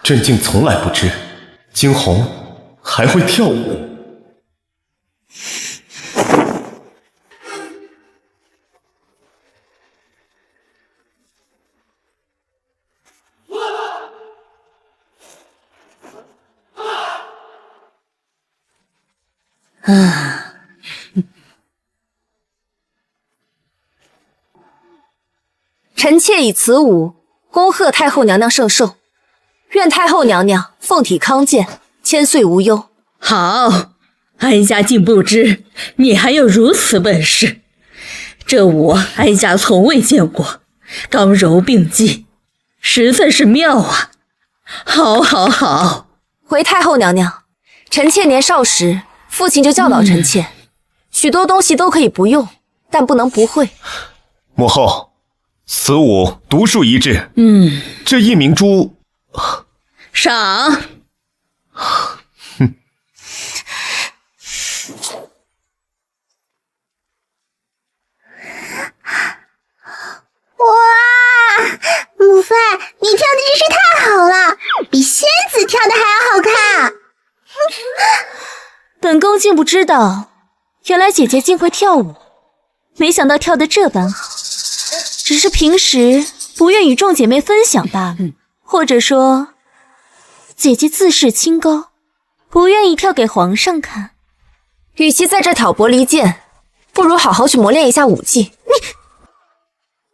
朕竟从来不知，惊鸿还会跳舞。
臣妾以此舞恭贺太后娘娘圣寿，愿太后娘娘凤体康健，千岁无忧。
好，哀家竟不知你还有如此本事。这舞哀家从未见过，刚柔并济，实在是妙啊！好，好，好。
回太后娘娘，臣妾年少时，父亲就教导臣妾，许多东西都可以不用，但不能不会。
母后，此舞独树一帜。这夜明珠，
赏。
哇，母妃，你跳的真是太好了，比仙子跳的还要好看。
本宫竟不知道，原来姐姐竟会跳舞，没想到跳得这般好。只是平时不愿与众姐妹分享罢了，或者说，姐姐自视清高，不愿意跳给皇上看。
与其在这挑拨离间，不如好好去磨练一下武技。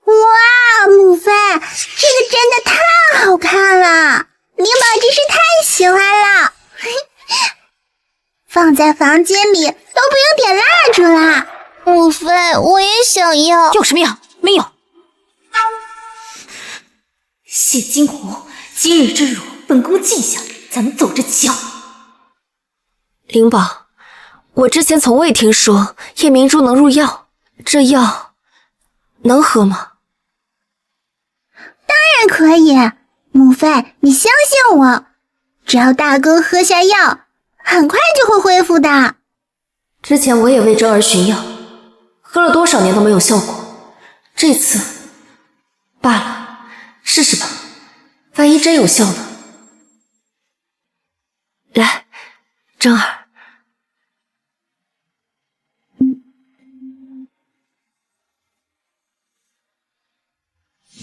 哇，母妃，这个真的太好看了，灵宝真是太喜欢了。放在房间里都不用点蜡烛啦。
母妃，我也想要。
有什么要？没有。谢惊鸿，今日之辱，本宫记下，咱们走着瞧。
灵宝，我之前从未听说夜明珠能入药，这药能喝吗？
当然可以，母妃，你相信我，只要大哥喝下药，很快就会恢复的。
之前我也为真儿寻药，喝了多少年都没有效果，这次罢了，试试吧，万一真有效呢？来，真儿。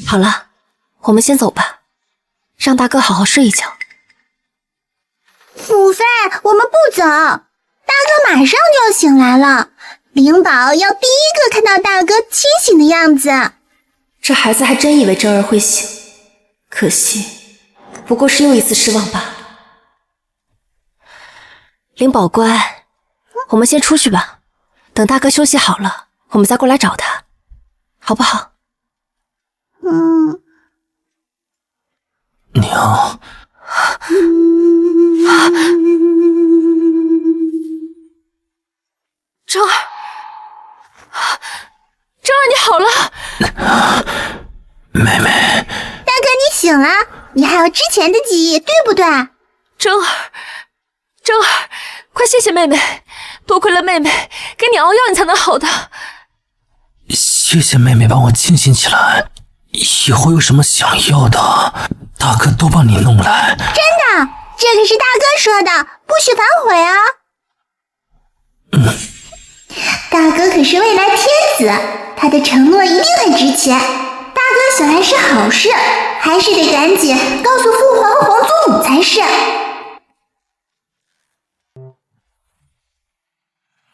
好了，我们先走吧，让大哥好好睡一觉。
母妃，我们不走，大哥马上就要醒来了，灵宝要第一个看到大哥清醒的样子。
这孩子还真以为真儿会醒，可惜不过是又一次失望罢了。灵宝乖，我们先出去吧，等大哥休息好了，我们再过来找他，好不好？
娘，
真儿，真儿，你好了！
妹妹，
大哥你醒了，你还有之前的记忆，对不对？
真儿，真儿，快谢谢妹妹，多亏了妹妹给你熬药，你才能好的。
谢谢妹妹帮我清醒起来，以后有什么想要的，大哥都帮你弄来。
真的，这可是大哥说的，不许反悔啊！大哥可是未来天子，他的承诺一定很值钱。大哥醒来是好事，还是得赶紧告诉父皇和皇祖母才是。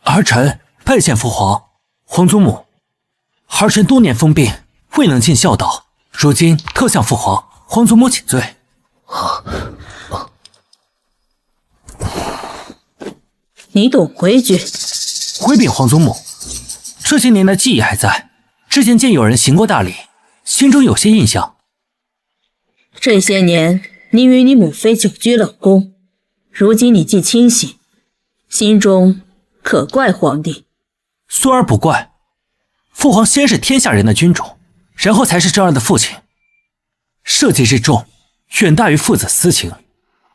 儿儿臣拜见父皇、皇祖母。儿臣多年封病，未能尽孝道，如今特向父皇、皇祖母请罪。
你懂规矩。
回禀皇祖母，这些年的记忆还在，之前见有人行过大礼，心中有些印象。
这些年你与你母妃久居冷宫，如今你既清醒，心中可怪皇帝？
孙儿不怪，父皇先是天下人的君主，然后才是这儿的父亲，社稷之重远大于父子私情。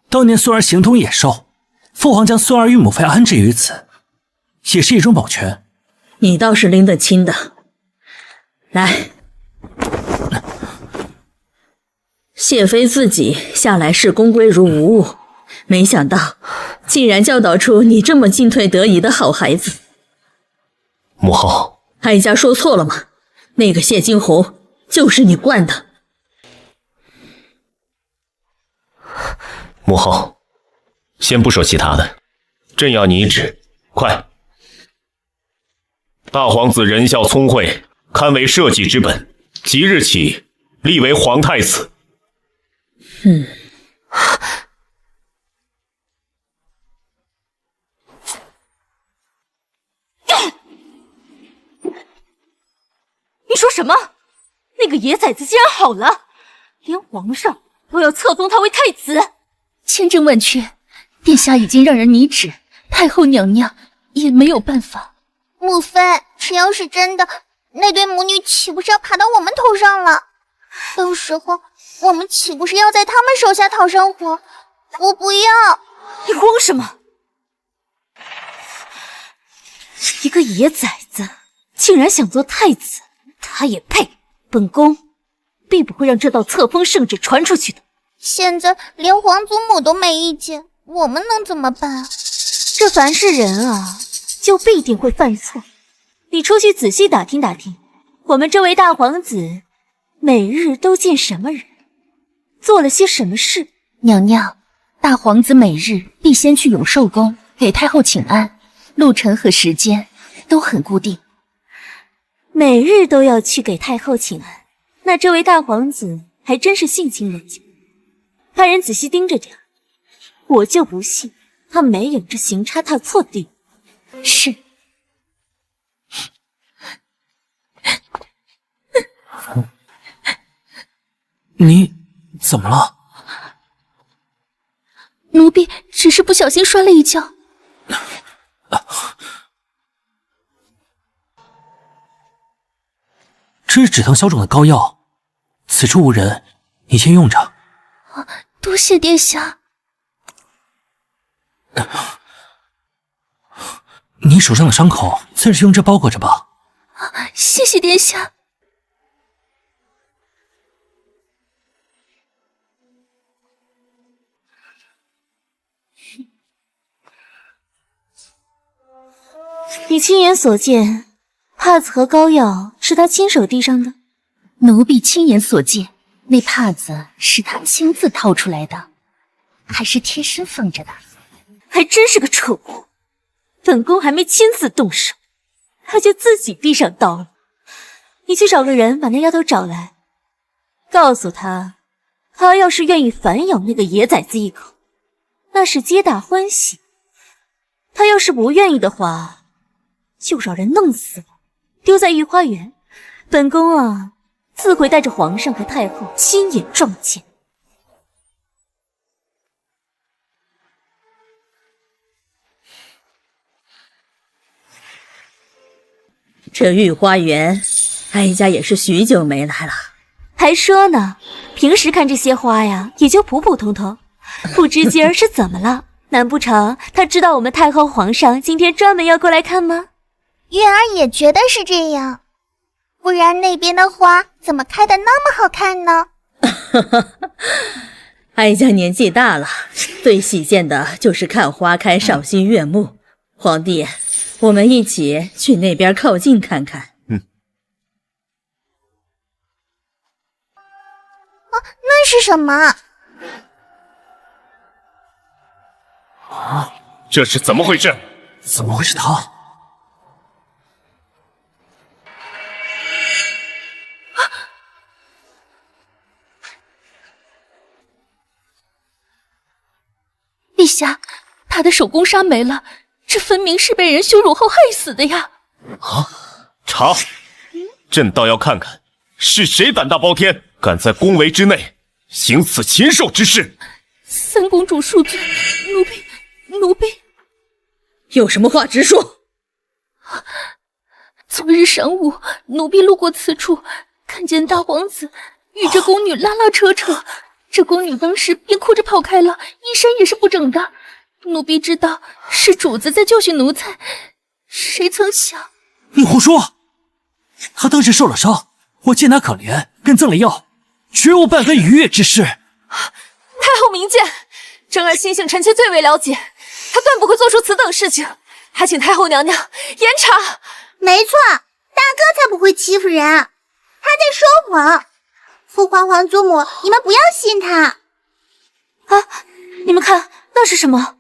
当年孙儿形同野兽，父皇将孙儿与母妃安置于此，也是一种保全。
你倒是拎得清的。来，谢妃自己向来视宫规如无物，没想到竟然教导出你这么进退得宜的好孩子。
母后，
哀家说错了吗？那个谢金红就是你惯的。
母后，先不说其他的，朕要你旨，快！大皇子仁孝聪慧，堪为社稷之本，即日起立为皇太子。
你说什么？那个野崽子竟然好了，连皇上都要册封他为太子。
千真万确，殿下已经让人拟旨，太后娘娘也没有办法。
母妃，这要是真的，那对母女岂不是要爬到我们头上了？到时候我们岂不是要在他们手下讨生活？我不要！
你慌什么？一个野崽子竟然想做太子，他也配？本宫必不会让这道册封圣旨传出去的。
现在连皇祖母都没意见，我们能怎么办？
这凡是人啊，就必定会犯错。你出去仔细打听打听，我们这位大皇子每日都见什么人，做了些什么事？
娘娘，大皇子每日必先去永寿宫给太后请安，路程和时间都很固定。
每日都要去给太后请安，那这位大皇子还真是性情冷静。派人仔细盯着点，我就不信他没有这行差踏错地。
是。
你怎么了？
奴婢只是不小心摔了一跤。
这是止疼消肿的膏药，此处无人，你先用着。
多谢殿下。
你手上的伤口自然是用这包裹着吧？
谢谢殿下。
你亲眼所见，帕子和膏药是他亲手递上的？
奴婢亲眼所见，那帕子是他亲自掏出来的，还是贴身放着的。
还真是个蠢货，本宫还没亲自动手，他就自己递上刀了。你去找个人把那丫头找来，告诉他，他要是愿意反咬那个野崽子一口，那是皆大欢喜；他要是不愿意的话，就让人弄死了，丢在御花园。本宫啊，自会带着皇上和太后亲眼撞见。
这御花园，哀家也是许久没来了。
还说呢，平时看这些花呀，也就普普通通，不知今儿是怎么了？难不成他知道我们太后皇上今天专门要过来看吗？
月儿也觉得是这样，不然那边的花怎么开得那么好看呢？
哀家年纪大了，最喜见的就是看花开，赏心悦目。皇帝，我们一起去那边靠近看看。
那是什么？
这是怎么回事？
怎么会是他？
陛下，他的手工纱没了，这分明是被人羞辱后害死的呀！
啊！查！朕倒要看看是谁胆大包天，敢在宫闱之内行此禽兽之事！
三公主恕罪，奴婢
有什么话直说。
昨日晌午，奴婢路过此处，看见大皇子与这宫女拉扯，这宫女当时便哭着跑开了，衣衫也是不整的。奴婢知道是主子在教训奴才，谁曾想……
你胡说！他当时受了伤，我见他可怜，便赠了药，绝无半分逾越之事。
太后明鉴，珍儿心性，臣妾最为了解，她断不会做出此等事情，还请太后娘娘严查。
没错，大哥才不会欺负人，他在说谎。父皇皇祖母，你们不要信他。
啊，你们看，那是什么？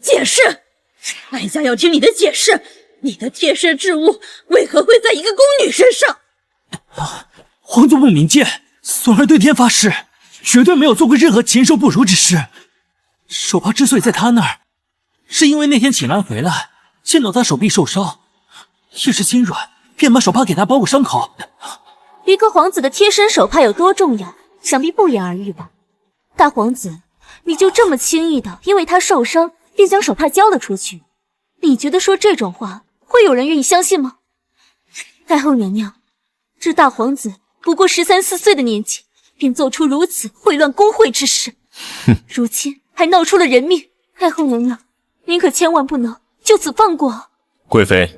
解释！哀家要听你的解释。你的贴身之物为何会在一个宫女身上？
皇祖母明鉴，孙儿对天发誓，绝对没有做过任何禽兽不如之事。手帕之所以在他那儿，是因为那天锦兰回来，见到他手臂受伤，一时心软，便把手帕给他包裹伤口。
一个皇子的贴身手帕有多重要，想必不言而喻吧。大皇子，你就这么轻易的因为他受伤便将手帕交了出去？你觉得说这种话会有人愿意相信吗？太后娘娘，这大皇子不过13、14岁的年纪，便做出如此秽乱宫会之事，如今还闹出了人命。太后娘娘，您可千万不能就此放过。
贵妃，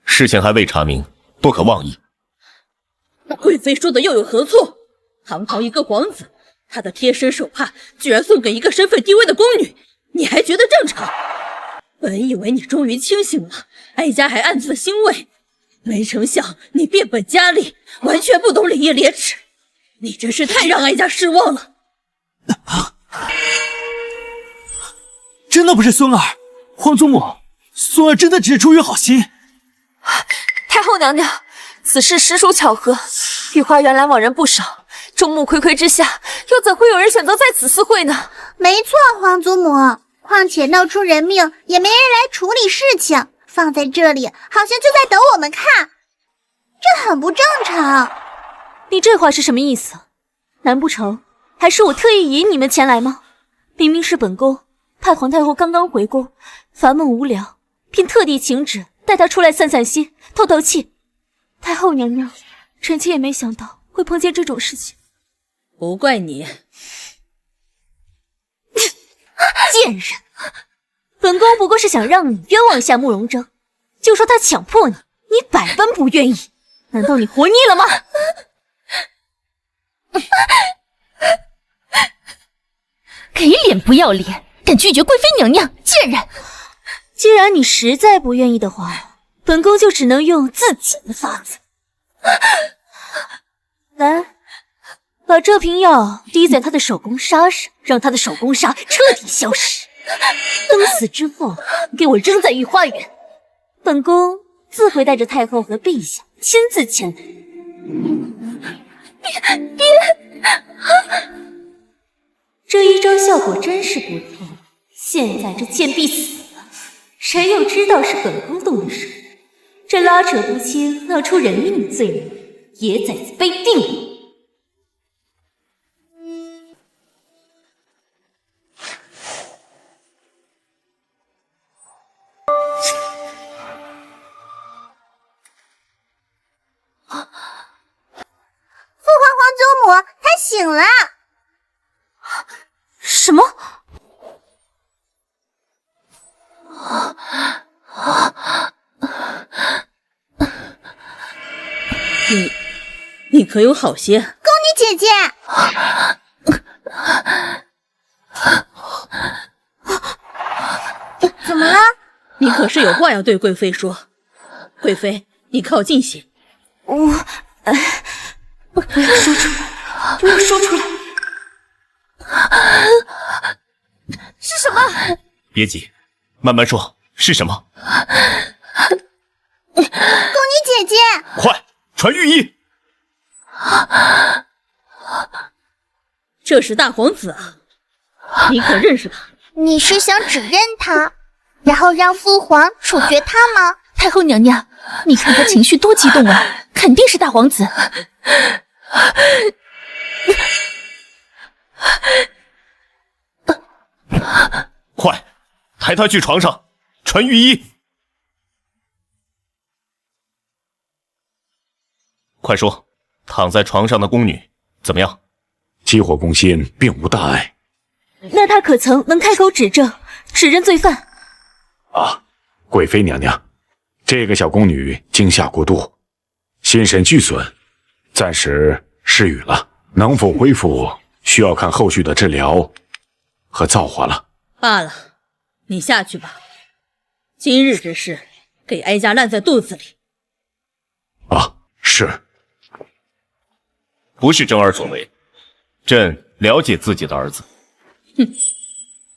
事情还未查明，不可妄议。
那贵妃说的又有何错？堂堂一个皇子，他的贴身手帕居然送给一个身份低微的宫女，你还觉得正常？本以为你终于清醒了，哀家还暗自欣慰，没成想你变本加厉，完全不懂礼义廉耻，你真是太让哀家失望了。
真的不是孙儿，皇祖母，孙儿真的只是出于好心。
太后娘娘，此事实属巧合，御花园来往人不少，众目睽睽之下，又怎会有人选择在此私会呢？
没错，皇祖母。况且闹出人命，也没人来处理事情，放在这里，好像就在等我们看，这很不正常。
你这话是什么意思？难不成还是我特意引你们前来吗？明明是本宫派皇太后刚刚回宫，烦闷无聊，便特地请旨带她出来散散心，透透气。太后娘娘，臣妾也没想到会碰见这种事情。
不怪你。
贱人！本宫不过是想让你冤枉一下慕容峥，就说他强迫你，你百般不愿意，难道你活腻了吗？
给脸不要脸，敢拒绝贵妃娘娘，贱人！
既然你实在不愿意的话，本宫就只能用自己的法子。来，把这瓶药滴在他的手工纱上，让他的手工纱彻底消失。等死之后，给我扔在御花园。本宫自会带着太后和陛下亲自前来。这一招效果真是不错。现在这贱婢死了，谁又知道是本宫动的手？这拉扯不清、闹出人命的罪名，也在此被定了。
父皇皇祖母，他醒了。
什么？
你可有好些？
宫女姐姐，怎么了？
你可是有话要对贵妃说。贵妃，你靠近些。
不要说出来，不要说出来。
是什么？
别急，慢慢说，是什么？
宫女姐姐，
快传御医！
这是大皇子啊，你可认识他？
你是想指认他，然后让父皇处决他吗？
太后娘娘，你看他情绪多激动啊，肯定是大皇子。
快，抬他去床上，传御医。快说，躺在床上的宫女怎么样？
急火攻心，并无大碍。
那他可曾能开口指证，指认罪犯？
啊，贵妃娘娘，这个小宫女惊吓过度，心神俱损，暂时失语了。能否恢复，需要看后续的治疗和造化了。
罢了，你下去吧。今日之事，给哀家烂在肚子里。
啊，是。
不是真儿所为，朕了解自己的儿子。
哼，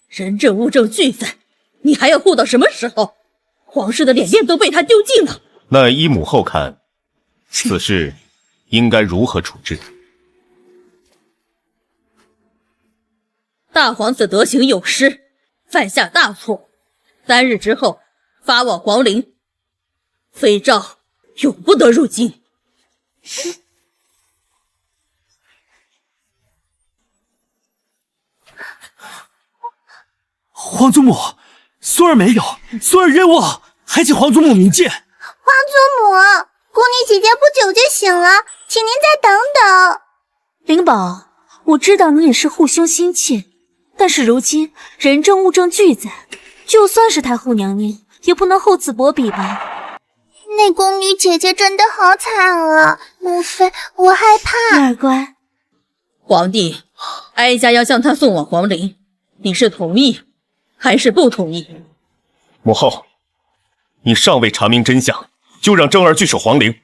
人证物证俱在，你还要护到什么时候？皇室的脸面都被他丢尽了。
那依母后看，此事应该如何处置？
大皇子德行有失，犯下大错，3日之后发往皇陵，妃诏永不得入京。
皇祖母，孙儿没有，孙儿冤枉，还请皇祖母明鉴。
皇祖母，宫女姐姐不久就醒了，请您再等等。
灵宝，我知道你也是护兄心切，但是如今人证物证俱在，就算是太后娘娘，也不能厚此薄彼吧？
那宫女姐姐真的好惨啊，母妃，我害怕。
女儿乖。
皇帝，哀家要将他送往皇陵，你是同意还是不同意？
母后，你尚未查明真相，就让正儿去守皇陵，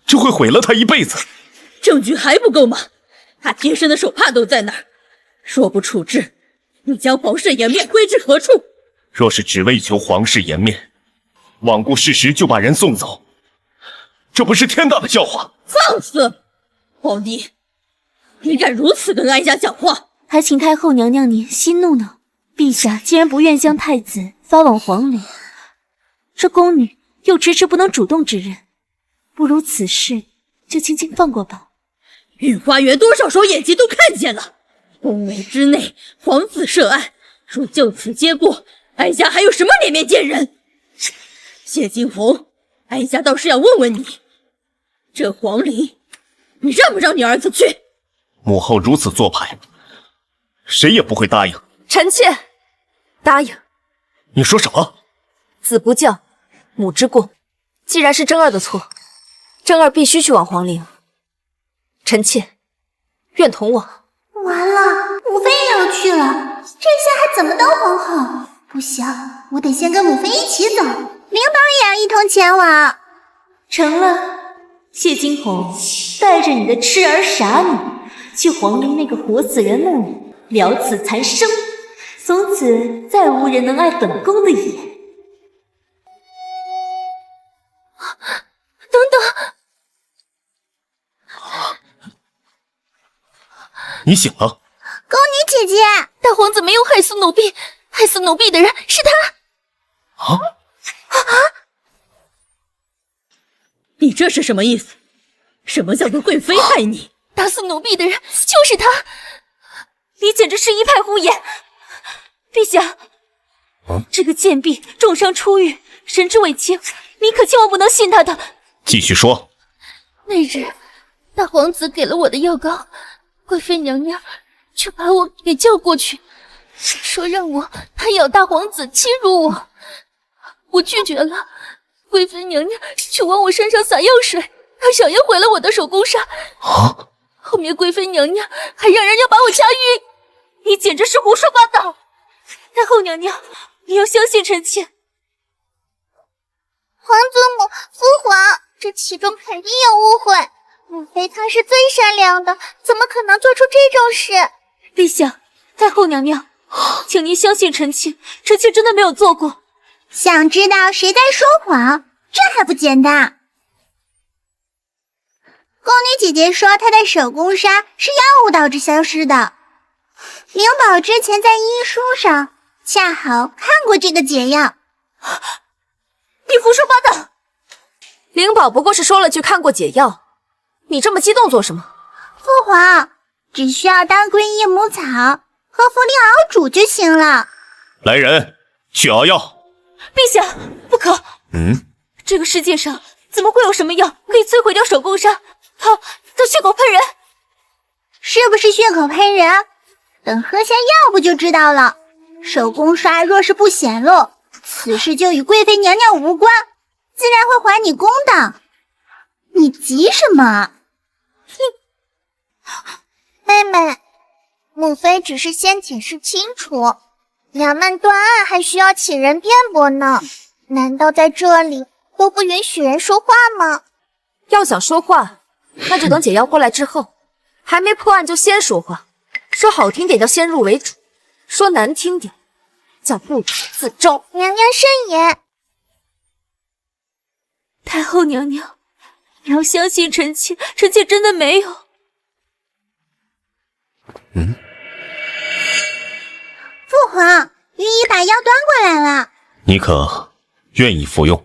这会毁了他一辈子。
证据还不够吗？他贴身的手帕都在那儿，若不处置，你将皇室颜面归至何处？
若是只为求皇室颜面，罔顾事实就把人送走，这不是天大的笑话！
放肆！皇帝，你敢如此跟哀家讲话？
还请太后娘娘您息怒呢。陛下既然不愿将太子发往皇陵，这宫女又迟迟不能主动指认，不如此事就轻轻放过吧。
御花园多少手眼睛都看见了，宫闱之内皇子涉案，若就此结过，哀家还有什么脸面见人？谢金红，哀家倒是要问问你，这皇陵你让不让你儿子去？
母后如此做派，谁也不会答应。
臣妾答应。
你说什么？
子不教，母之过。既然是真儿的错，真儿必须去往皇陵。臣妾愿同往。
完了，母妃也要去了，这下还怎么当皇后？不行，我得先跟母妃一起走，领导也要一同前往。
成了，谢金红，带着你的痴儿傻女去皇陵那个活死人墓里了此残生，从此再无人能碍本宫的眼。
等等，
你醒了。
宫女姐姐，
大皇子没有害死奴婢，害死奴婢的人是他。
啊！
你这是什么意思？什么叫做贵妃害你？
打死奴婢的人就是他。
你简直是一派胡言！陛下，这个贱婢重伤初愈，神志未清，你可千万不能信他的。
继续说。
那日，大皇子给了我的药膏，贵妃娘娘就把我给叫过去，说让我拍咬大皇子，欺辱我。我拒绝了，贵妃娘娘却往我身上洒药水，她想要毁了我的手工纱。
啊！
后面贵妃娘娘还让人要把我掐晕。
你简直是胡说八道！太后娘娘，你要相信臣妾。
皇祖母、父皇，这其中肯定有误会。母妃她是最善良的，怎么可能做出这种事？
陛下，太后娘娘，请您相信臣妾，臣妾真的没有做过。
想知道谁在说谎？这还不简单。宫女姐姐说她的手工纱是药物导致消失的。灵宝之前在医书上恰好看过这个解药。
你胡说八道！
灵宝不过是说了句看过解药，你这么激动做什么？
父皇，只需要当归益母草和茯苓熬煮就行了。
来人，去熬药。
陛下，不可！这个世界上怎么会有什么药可以摧毁掉手工纱？他血口喷人，
是不是血口喷人？等喝下药不就知道了。手工纱若是不显露，此事就与贵妃娘娘无关，自然会还你公道。你急什么？
妹妹，母妃只是先解释清楚，两难断案还需要请人辩驳呢。难道在这里都不允许人说话吗？
要想说话，那就等解药过来之后，还没破案就先说话。说好听点叫先入为主，说难听点叫不可自招。
娘娘慎言。
太后娘娘，你要相信臣妾，臣妾真的没有。
父皇，御医把药端过来了。
你可愿意服用？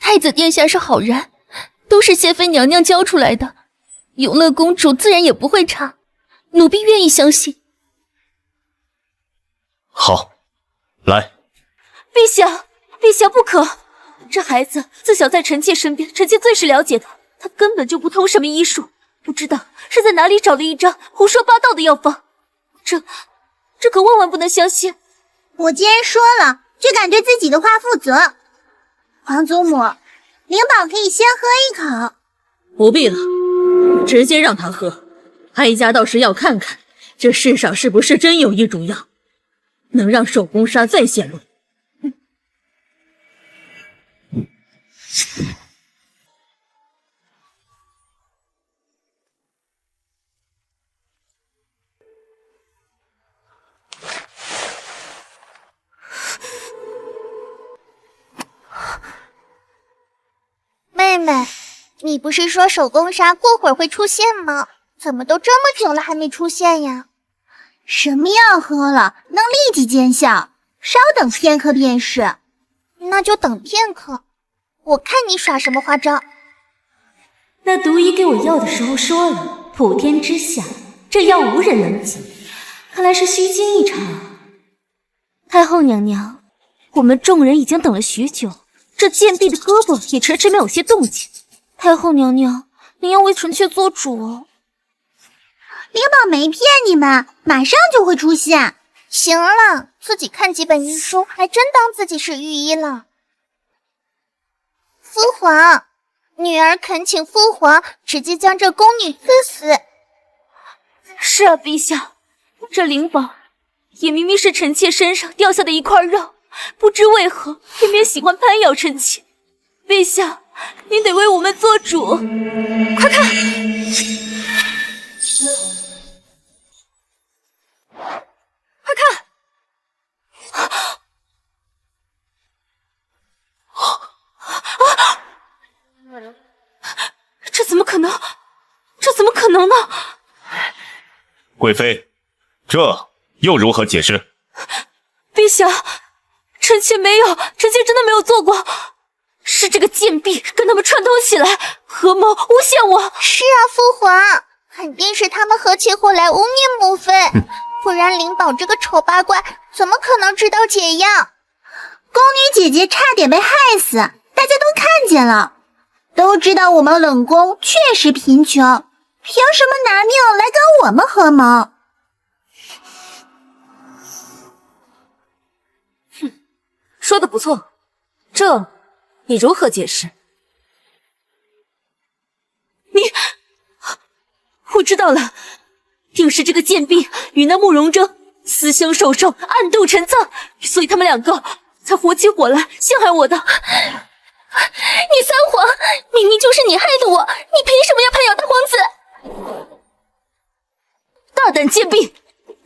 太子殿下是好人，都是谢妃娘娘教出来的，永乐公主自然也不会差，奴婢愿意相信。
好，来。
陛下，陛下不可！这孩子自小在臣妾身边，臣妾最是了解他，他根本就不通什么医术，不知道是在哪里找了一张胡说八道的药方，这可万万不能相信。
我既然说了，就敢对自己的话负责。皇祖母，灵宝可以先喝一口。
不必了，直接让他喝。哀家倒是要看看，这世上是不是真有一种药，能让手工纱再显露。
妹妹，你不是说手工纱过会儿会出现吗？怎么都这么久了还没出现呀？
什么药喝了能立即见效？稍等片刻便是。
那就等片刻，我看你耍什么花招。
那毒医给我药的时候说了，普天之下，这药无人能及，看来是虚惊一场。太后娘娘，我们众人已经等了许久，这贱婢的胳膊也迟迟没有些动静。太后娘娘，您要为臣妾做主哦。
灵宝没骗你们，马上就会出现。
行了，自己看几本医书，还真当自己是御医了。父皇，女儿恳请父皇直接将这宫女赐死。
是啊，陛下，这灵宝也明明是臣妾身上掉下的一块肉，不知为何偏偏喜欢攀咬臣妾。陛下，您得为我们做主，快看！快看！这怎么可能？这怎么可能呢？
贵妃，这又如何解释？
陛下，臣妾没有，臣妾真的没有做过，是这个贱婢跟他们串通起来，合谋诬陷我。
是啊，父皇，肯定是他们合起伙来污蔑母妃，不然灵宝这个丑八怪怎么可能知道解药？
宫女姐姐差点被害死，大家都看见了，都知道我们冷宫确实贫穷，凭什么拿命来跟我们合谋？
说的不错，这你如何解释？
我知道了，定是这个贱婢与那慕容征私相授受，暗度陈仓，所以他们两个才火起火来陷害我的。
你撒谎，明明就是你害的我，你凭什么要攀咬大皇子？
大胆贱婢，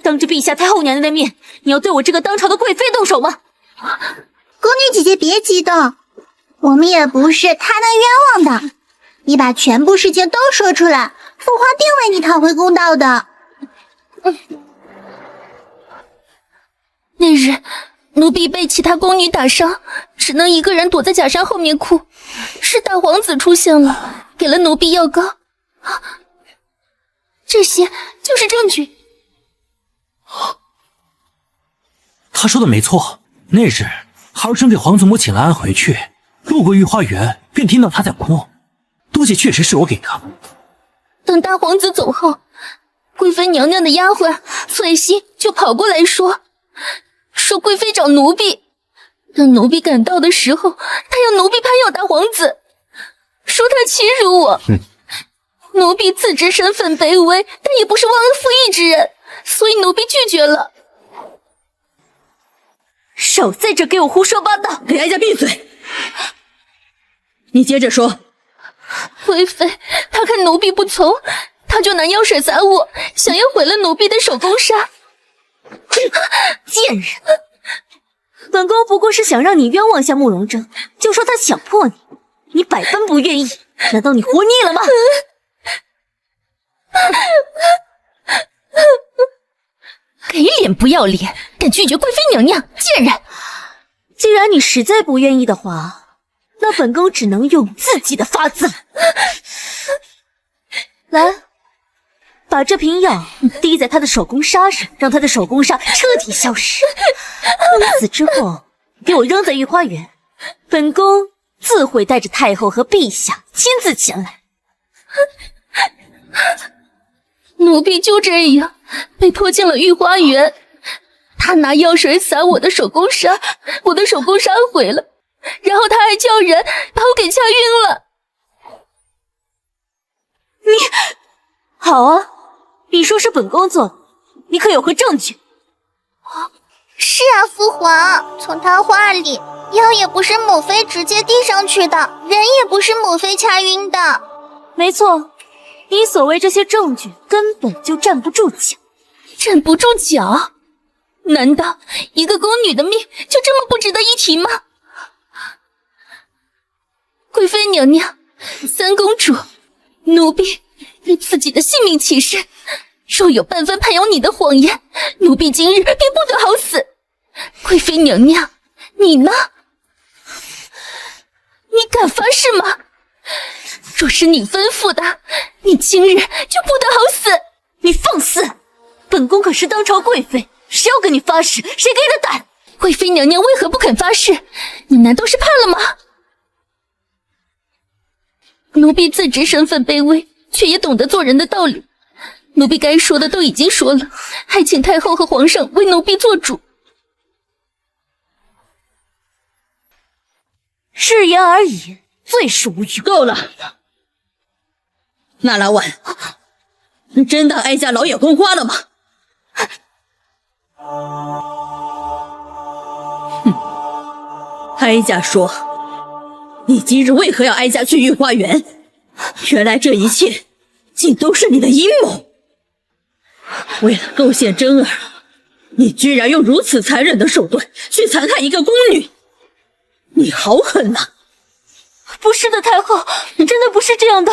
当着陛下太后娘娘的面，你要对我这个当朝的贵妃动手吗？
宫女姐姐别激动，我们也不是他能冤枉的。你把全部事情都说出来，父皇定为你讨回公道的。
那日奴婢被其他宫女打伤，只能一个人躲在假山后面哭。是大皇子出现了，给了奴婢药膏。这些就是证据。
他说的没错，那日孩儿生给皇祖母请了安回去，路过御花园便听到他在哭，东西确实是我给的。
等大皇子走后，贵妃娘娘的丫鬟翠溪就跑过来说贵妃找奴婢。等奴婢赶到的时候，她要奴婢攀咬大皇子，说他欺辱我。奴婢自知身份卑微，但也不是忘恩负义之人，所以奴婢拒绝了。
少在这给我胡说八道，给哀家闭嘴！你接着说。
贵妃，她看奴婢不从，她就拿药水洒我，想要毁了奴婢的手工纱。
贱人！本宫不过是想让你冤枉下慕容征，就说他强迫你，你百般不愿意，难道你活腻了吗？
给脸不要脸，敢拒绝贵妃娘娘，贱人！
既然你实在不愿意的话，那本宫只能用自己的法子。来，把这瓶药滴在他的手工纱上，让他的手工纱彻底消失。从此之后，给我扔在御花园，本宫自会带着太后和陛下亲自前来。
奴婢就这样被拖进了御花园，他拿药水洒我的手工纱，我的手工纱毁了，然后他还叫人把我给掐晕了。
你好啊，你说是本宫做的，你可有何证据？
是啊，父皇，从他话里，药也不是母妃直接递上去的，人也不是母妃掐晕的。
没错，你所谓这些证据根本就站不住脚。
站不住脚？难道一个宫女的命就这么不值得一提吗？贵妃娘娘，三公主，奴婢以自己的性命起誓，若有半分攀咬你的谎言，奴婢今日便不得好死。贵妃娘娘，你呢？你敢发誓吗？若是你吩咐的，你今日就不得好死。
你放肆！本宫可是当朝贵妃，谁要跟你发誓，谁给你的胆？
贵妃娘娘为何不肯发誓？你难道是怕了吗？奴婢自知身份卑微，却也懂得做人的道理。奴婢该说的都已经说了，还请太后和皇上为奴婢做主。
是言而已，最是无语。
够了，纳兰婉，你真当哀家老眼昏花了吗？哀家说，你今日为何要哀家去御花园？原来这一切竟都是你的阴谋。为了构陷真儿，你居然用如此残忍的手段去残害一个宫女，你好狠呐！
不是的，太后，真的不是这样的。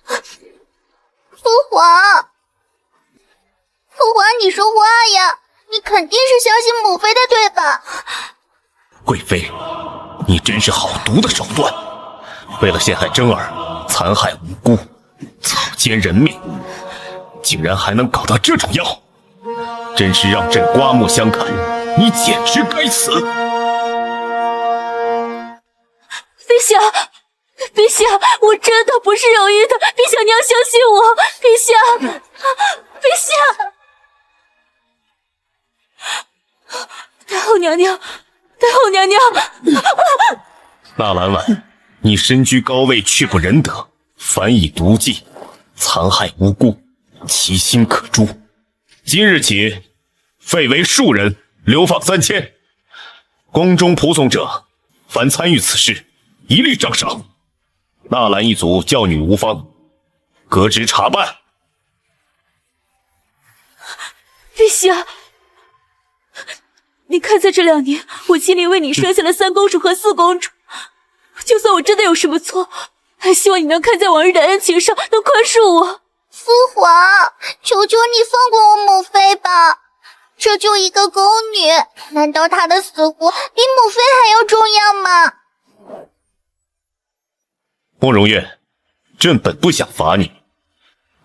父皇，父皇，你说话呀！你肯定是相信母妃的，对吧？
贵妃，你真是好毒的手段！为了陷害真儿，残害无辜，草菅人命，竟然还能搞到这种药，真是让朕刮目相看！你简直该死！
陛下，陛下，我真的不是有意的，陛下你要相信我，陛下，陛下。太后娘娘，太后娘娘！
纳兰婉，你身居高位，却不仁德，反以毒计，残害无辜，其心可诛。今日起，废为庶人，流放3000。宫中仆从者，凡参与此事，一律杖赏。纳兰一族教女无方，革职查办。
陛下，你看在这2年，我尽力为你生下了3公主和4公主，就算我真的有什么错，还希望你能看在往日的恩情上，能宽恕我。
父皇，求求你放过我母妃吧！这就一个宫女，难道她的死活比母妃还要重要吗？
慕容月，朕本不想罚你，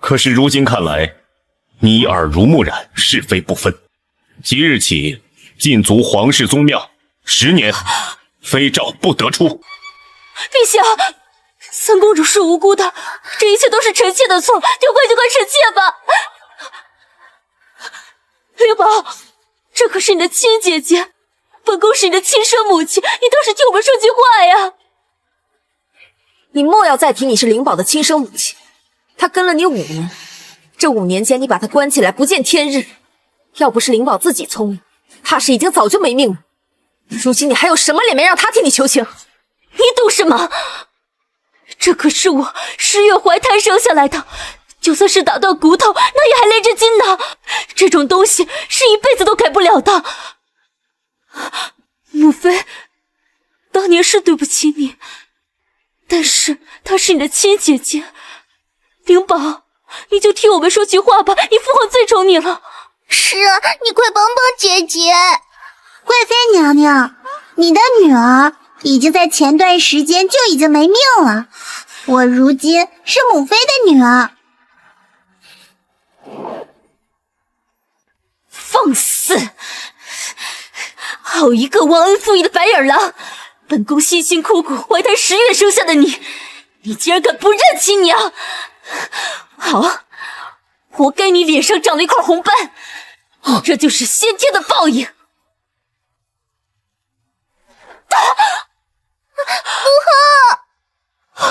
可是如今看来，你耳濡目染，是非不分。即日起，禁足皇室宗庙10年，妃诏不得出。
陛下，3公主是无辜的，这一切都是臣妾的错，就怪臣妾吧。灵宝，这可是你的亲姐姐，本宫是你的亲生母亲，你倒是替我们说句话呀！
你莫要再提你是灵宝的亲生母亲，她跟了你5年，这5年间你把她关起来不见天日，要不是灵宝自己聪明，怕是已经早就没命了。如今你还有什么脸面让她替你求情？
你懂什么？这可是我10月怀胎生下来的，就算是打断骨头，那也还连着筋呢。这种东西是一辈子都改不了的。母妃，当年是对不起你，但是她是你的亲姐姐。灵宝，你就替我们说句话吧，你父皇最宠你了。
是啊，你快帮帮姐姐。
贵妃娘娘，你的女儿已经在前段时间就已经没命了，我如今是母妃的女儿。
放肆！好一个忘恩负义的白眼狼！本宫辛辛苦苦怀胎10月生下的你，你竟然敢不认亲娘！好，活该你脸上长了一块红斑，这就是先天的报应。
母后，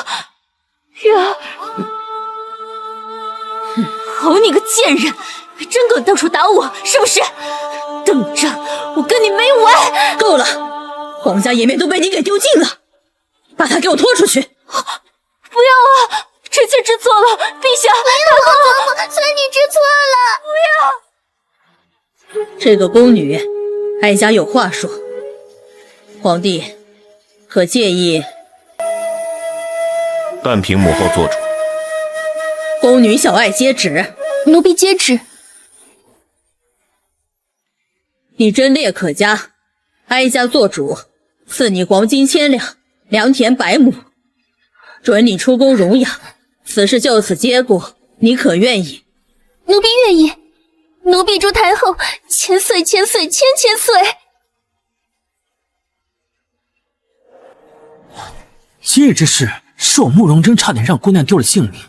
月儿，好你个贱人，还真敢到处打我，是不是？等着，我跟你没完！
够了，皇家颜面都被你给丢尽了，把他给我拖出去！
不要啊！臣妾知错了，陛下，
大公主，算你知错了。
不要！
这个宫女，哀家有话说。皇帝，可介意？
但凭母后做主。
宫女小爱接旨。
奴婢接旨。
你贞烈可嘉，哀家做主，赐你黄金1000两，良田100亩，准你出宫荣养。此事就此结果，你可愿意？
奴婢愿意。奴婢祝太后千岁千岁千千岁。
今日之事，是我慕容征差点让姑娘丢了性命。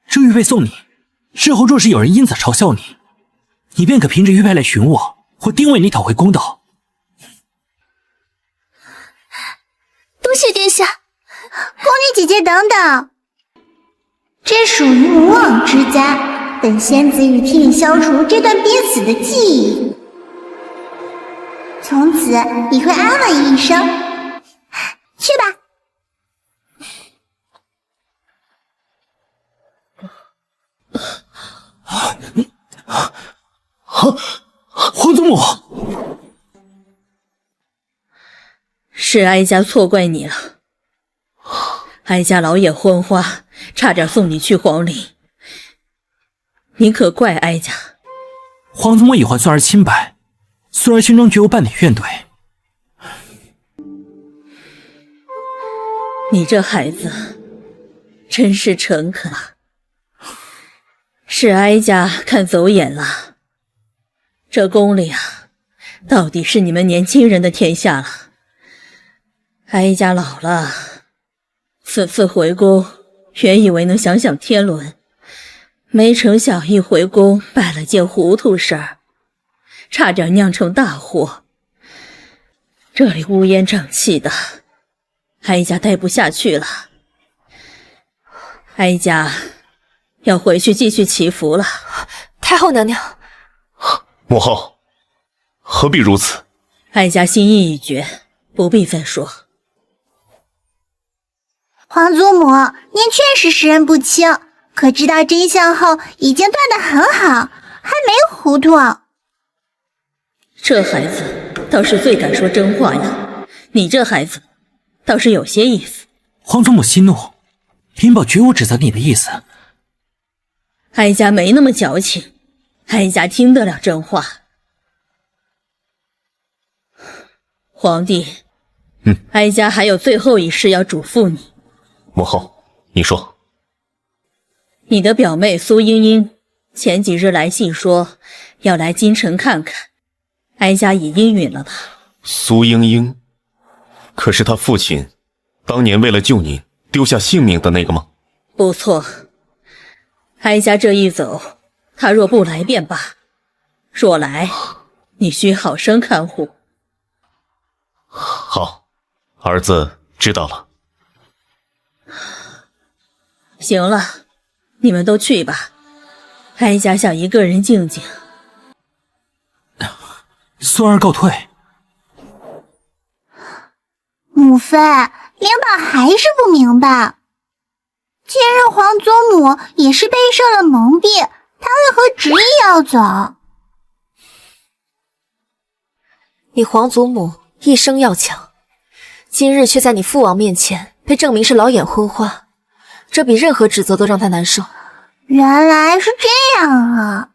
这玉佩送你，日后若是有人因此嘲笑你，你便可凭着玉佩来寻我，或定为你讨回公道。
多谢殿下。
宫女姐姐等等，这属于无妄之灾，本仙子已替你消除这段濒死的记忆，从此你会安稳一生。去吧。
皇祖母，
是哀家错怪你了。哀家老眼昏花，差点送你去皇陵，你可怪哀家。
皇祖母已还孙儿清白，孙儿心中绝无半点怨怼。
你这孩子真是诚恳啊！是哀家看走眼了，这宫里啊，到底是你们年轻人的天下了。哀家老了，此次回宫，原以为能享享天伦，没成想一回宫办了件糊涂事儿，差点酿成大祸。这里乌烟瘴气的，哀家待不下去了。哀家要回去继续祈福了。
太后娘娘，
母后，何必如此？
哀家心意已决，不必再说。
皇祖母，您确实识人不清，
可知道真相后已经断得很好，还没糊涂。
这孩子倒是最敢说真话呀，你这孩子倒是有些意思。
皇祖母息怒，灵宝绝无指责你的意思。
哀家没那么矫情，哀家听得了真话。皇帝，哀家还有最后一事要嘱咐你。
母后，你说。
你的表妹苏茵茵前几日来信说要来京城看看，哀家已应允了她。
苏茵茵，可是她父亲当年为了救您丢下性命的那个吗？
不错，哀家这一走，她若不来便罢，若来，你需好生看护。
好，儿子知道了。
行了，你们都去吧，哀家想一个人静静。
孙儿告退。
母妃，灵宝还是不明白，今日皇祖母也是被设了蒙蔽，她为何执意要走？
你皇祖母一生要强，今日却在你父王面前被证明是老眼昏花，这比任何指责都让他难受。
原来是这样啊！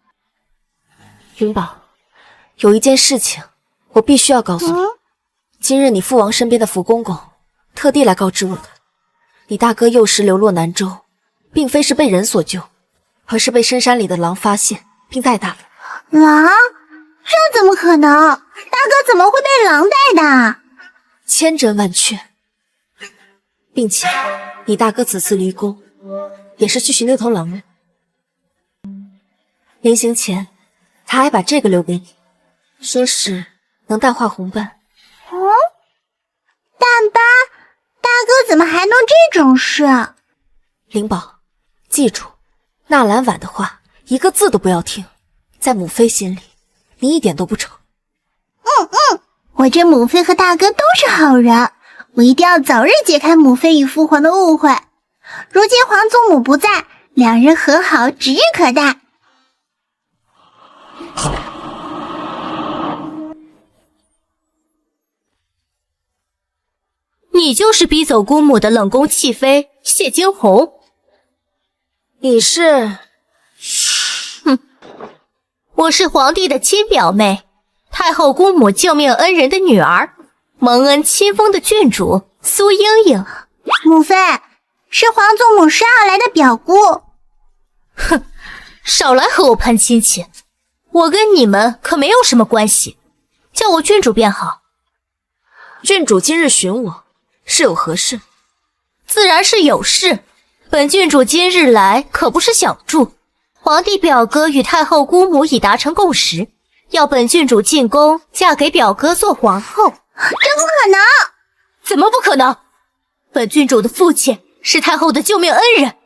云宝，有一件事情我必须要告诉你。今日你父王身边的福公公特地来告知我的，你大哥幼时流落南州，并非是被人所救，而是被深山里的狼发现并带大的。
狼？这怎么可能？大哥怎么会被狼带的？
千真万确，并且你大哥此次离宫也是去寻那头狼的。临行前他还把这个留给你，说是能淡化红斑。
淡斑？大哥怎么还能这种事？
灵宝，记住，纳兰婉的话一个字都不要听，在母妃心里你一点都不丑。
我这母妃和大哥都是好人，我一定要早日解开母妃与父皇的误会。如今皇祖母不在，两人和好指日可待。
你就是逼走姑母的冷宫弃妃谢惊鸿。
你是？
我是皇帝的亲表妹，太后姑母救命恩人的女儿，蒙恩亲封的郡主苏茵茵。
母妃，是皇祖母捎而来的表姑。
哼，少来和我攀亲戚，我跟你们可没有什么关系，叫我郡主便好。
郡主今日寻我，是有何事？
自然是有事。本郡主今日来可不是小住，皇帝表哥与太后姑母已达成共识，要本郡主进宫嫁给表哥做皇后。
这不可能！
怎么不可能？本郡主的父亲是太后的救命恩人，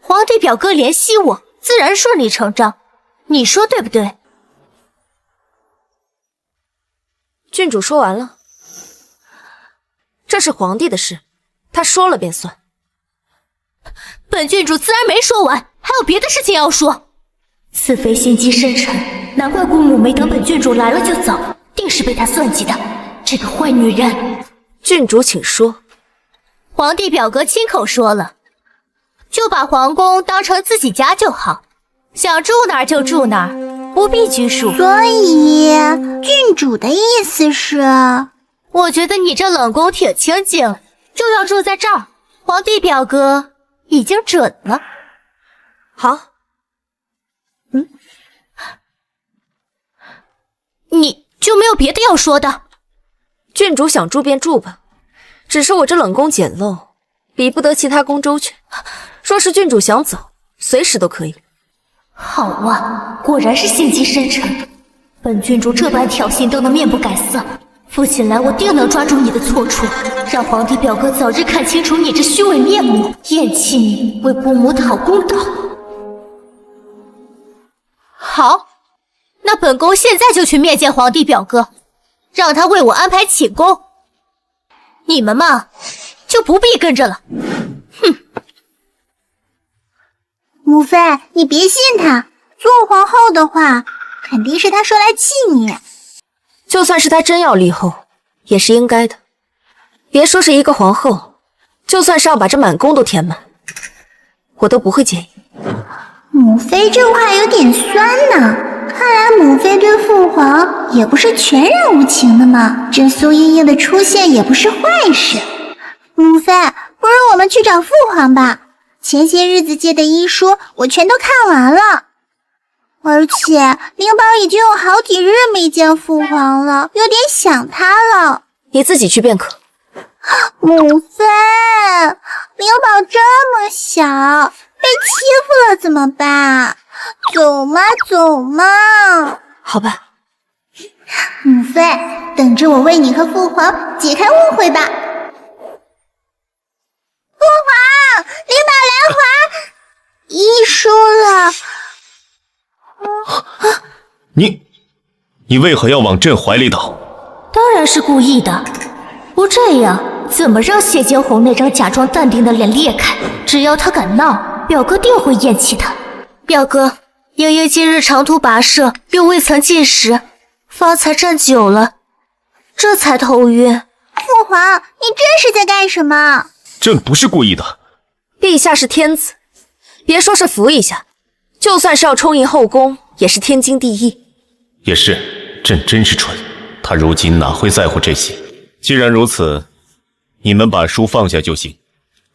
皇帝表哥怜惜我，自然顺理成章。你说对不对？
郡主说完了，这是皇帝的事，他说了便算。
本郡主自然没说完，还有别的事情要说。此妃心机深沉，难怪姑母没等本郡主来了就走，定是被她算计的。这个坏女人！
郡主请说。
皇帝表哥亲口说了，就把皇宫当成自己家就好，想住哪儿就住哪儿，不必拘束。
所以郡主的意思是，
我觉得你这冷宫挺清静，就要住在这儿。皇帝表哥已经准了。
好。
你就没有别的要说的？
郡主想住便住吧，只是我这冷宫简陋，比不得其他宫周全。若是郡主想走，随时都可以。
好啊，果然是心机深沉。本郡主这般挑衅都能面不改色，父亲来我定能抓住你的错处，让皇帝表哥早日看清楚你这虚伪面目，厌弃你，为姑母讨公道。好，那本宫现在就去面见皇帝表哥，让他为我安排寝宫。你们嘛，就不必跟着了。哼！
母妃，你别信他，做皇后的话，肯定是他说来气你。
就算是他真要立后，也是应该的。别说是一个皇后，就算是要把这满宫都填满，我都不会介意。
母妃这话有点酸呢，看来母妃对父皇也不是全然无情的嘛。这苏茵茵的出现也不是坏事。母妃，不如我们去找父皇吧。前些日子借的医书我全都看完了，而且灵宝已经有好几日没见父皇了，有点想他了。
你自己去便可。
母妃，灵宝这么小，被欺负了怎么办？走嘛走嘛。
好吧。
母妃，等着我为你和父皇解开误会吧。父皇，灵宝来还医书了。
你为何要往朕怀里倒？
当然是故意的，不这样怎么让谢惊鸿那张假装淡定的脸裂开？只要他敢闹，表哥定会厌弃他。表哥，英英今日长途跋涉，又未曾进食，方才站久了，这才头晕。
父皇，你这是在干什么？
朕不是故意的。
陛下是天子，别说是扶一下，就算是要充盈后宫，也是天经地义。
也是，朕真是蠢，他如今哪会在乎这些？既然如此，你们把书放下就行。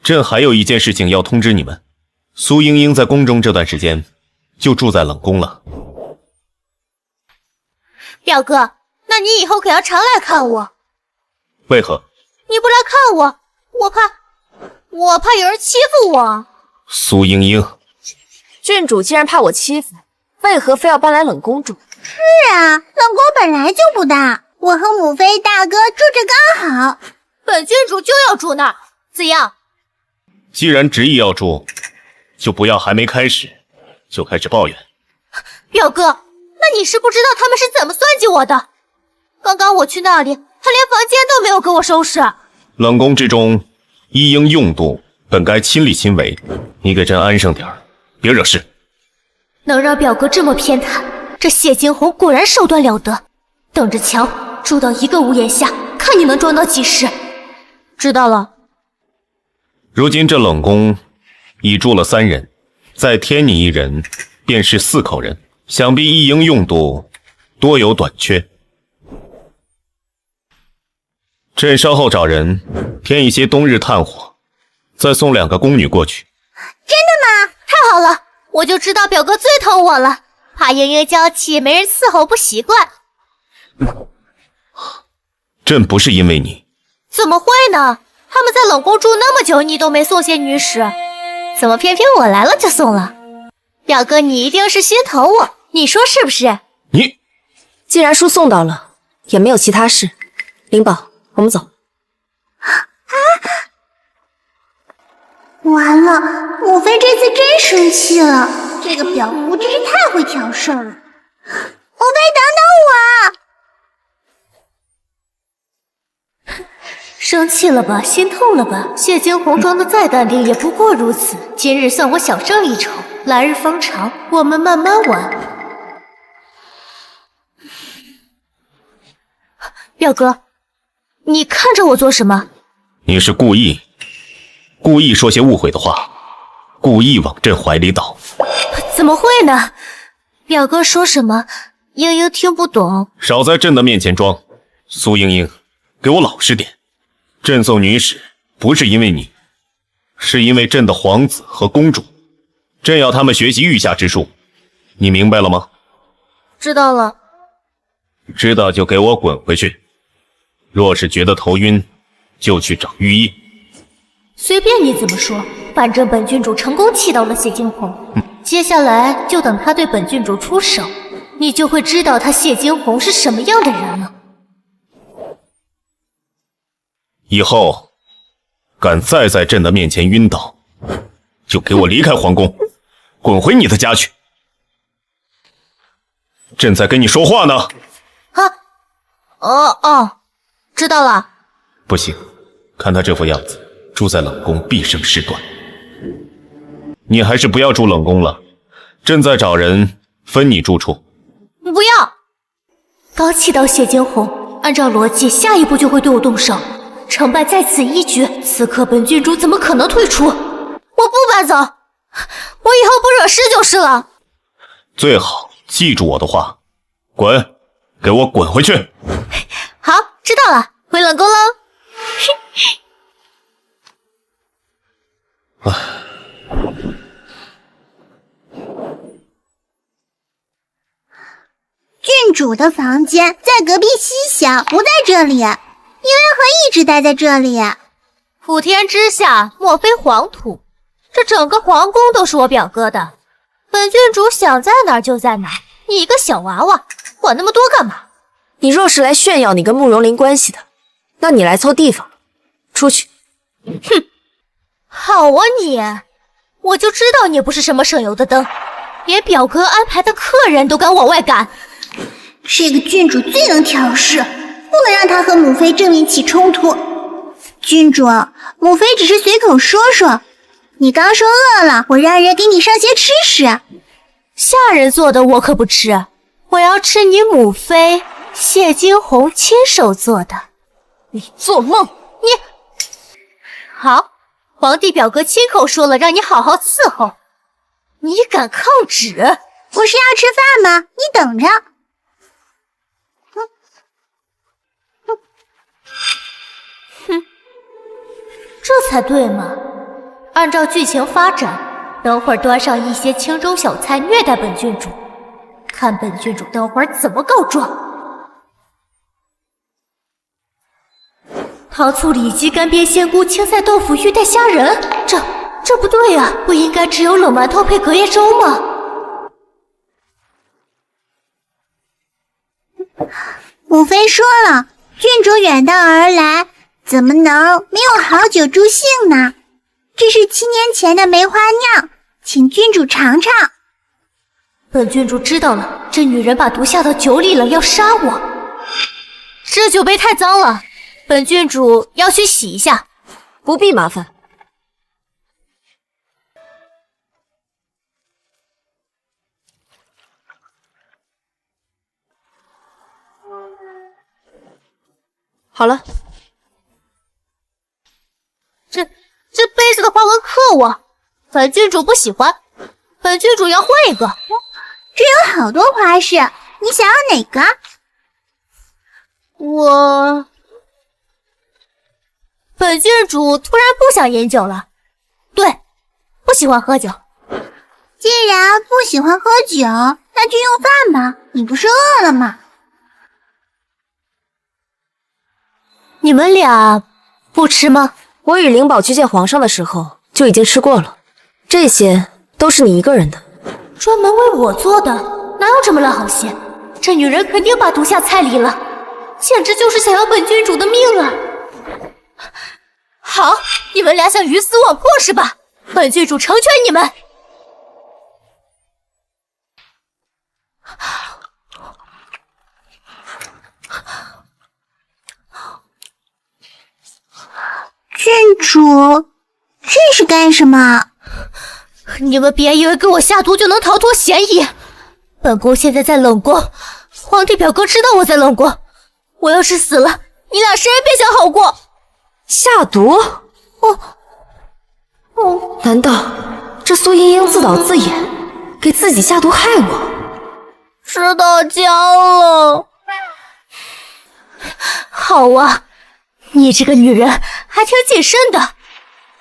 朕还有一件事情要通知你们，苏茵茵在宫中这段时间就住在冷宫了。
表哥，那你以后可要常来看我。
为何？
你不来看我，我怕有人欺负我。
苏茵茵，
郡主既然怕我欺负，为何非要搬来冷宫住？
是啊，冷宫本来就不大，我和母妃大哥住着刚好。
本郡主就要住那儿，怎样？
既然执意要住，就不要还没开始就开始抱怨。
表哥，那你是不知道他们是怎么算计我的。刚刚我去那里，他连房间都没有给我收拾。
冷宫之中，一应用度本该亲力亲为，你给朕安上点儿，别惹事。
能让表哥这么偏袒，这谢惊鸿果然手段了得。等着瞧，住到一个屋檐下，看你能装到几时。知道了。
如今这冷宫已住了3人，再添你1人，便是4口人，想必一应用度多有短缺。朕稍后找人添一些冬日炭火，再送2个宫女过去。
真的吗？
太好了，我就知道表哥最疼我了，怕英英娇气没人伺候不习惯。
朕不是因为你。
怎么会呢？他们在冷宫住那么久，你都没送些女使，怎么偏偏我来了就送了？表哥，你一定是心疼我，你说是不是？
你
既然书送到了，也没有其他事。灵宝，我们走。
完了，母妃这次真生气了，这个表姑真是太会挑事儿了。母妃，等等我！
生气了吧，心痛了吧？谢惊鸿装的再淡定，也不过如此。今日算我小胜一筹，来日方长，我们慢慢玩。表哥，你看着我做什么？
你是故意说些误会的话，故意往朕怀里倒。
怎么会呢？表哥说什么，英英听不懂。
少在朕的面前装，苏茵茵，给我老实点。朕送女使不是因为你，是因为朕的皇子和公主，朕要他们学习御下之术，你明白了吗？
知道了。
知道就给我滚回去。若是觉得头晕，就去找御医。
随便你怎么说，反正本郡主成功气到了谢惊鸿，接下来就等他对本郡主出手，你就会知道他谢惊鸿是什么样的人了。
以后敢再在朕的面前晕倒，就给我离开皇宫，滚回你的家去。朕在跟你说话呢。
知道了。
不行，看他这副样子，住在冷宫必生事端。你还是不要住冷宫了，朕在找人分你住处。
不要！刚气到谢惊鸿，按照逻辑，下一步就会对我动手。成败在此一举，此刻本郡主怎么可能退出？我不搬走，我以后不惹事就是了。
最好记住我的话，滚，给我滚回去！
好，知道了，回冷宫喽。
郡主的房间在隔壁西厢，不在这里。你为何一直待在这里？
普天之下，莫非黄土。这整个皇宫都是我表哥的，本郡主想在哪儿就在哪儿。你一个小娃娃，管那么多干嘛？
你若是来炫耀你跟慕容林关系的，那你来凑地方，出去。
哼，好啊你，我就知道你不是什么省油的灯，连表哥安排的客人都敢往外赶。
这个郡主最能挑事，不能让她和母妃正面起冲突。郡主，母妃只是随口说说。你刚说饿了，我让人给你上些吃食。
下人做的我可不吃，我要吃你母妃谢惊鸿亲手做的。
你做梦！
你好，皇帝表哥亲口说了，让你好好伺候。你敢抗旨？
不是要吃饭吗？你等着。
哼，这才对嘛！按照剧情发展，等会儿端上一些清粥小菜虐待本郡主，看本郡主等会儿怎么告状。糖醋里脊、干煸鲜菇、青菜豆腐、玉带虾仁，这不对呀！不应该只有冷馒头配隔夜粥吗？
母妃说了，郡主远道而来，怎么能没有好酒助兴呢？这是7年前的梅花酿，请郡主尝尝。
本郡主知道了，这女人把毒下到酒里了，要杀我。这酒杯太脏了，本郡主要去洗一下。
不必麻烦。好了，
这杯子的花纹克我，本郡主不喜欢，本郡主要换一个。
这有好多花式，你想要哪个？
本郡主突然不想饮酒了，对，不喜欢喝酒。
既然不喜欢喝酒，那就用饭吧，你不是饿了吗？
你们俩不吃吗？
我与灵宝去见皇上的时候就已经吃过了，这些都是你一个人的。
专门为我做的，哪有这么烂好戏？这女人肯定把毒下菜里了，简直就是想要本郡主的命啊！好，你们俩想鱼死网破是吧？本郡主成全你们。
郡主，这是干什么？
你们别以为给我下毒就能逃脱嫌疑。本宫现在在冷宫，皇帝表哥知道我在冷宫，我要是死了，你俩谁也别想好过。
下毒？难道这苏茵茵自导自演，给自己下毒害我？
知道家了。好啊，你这个女人还挺谨慎的，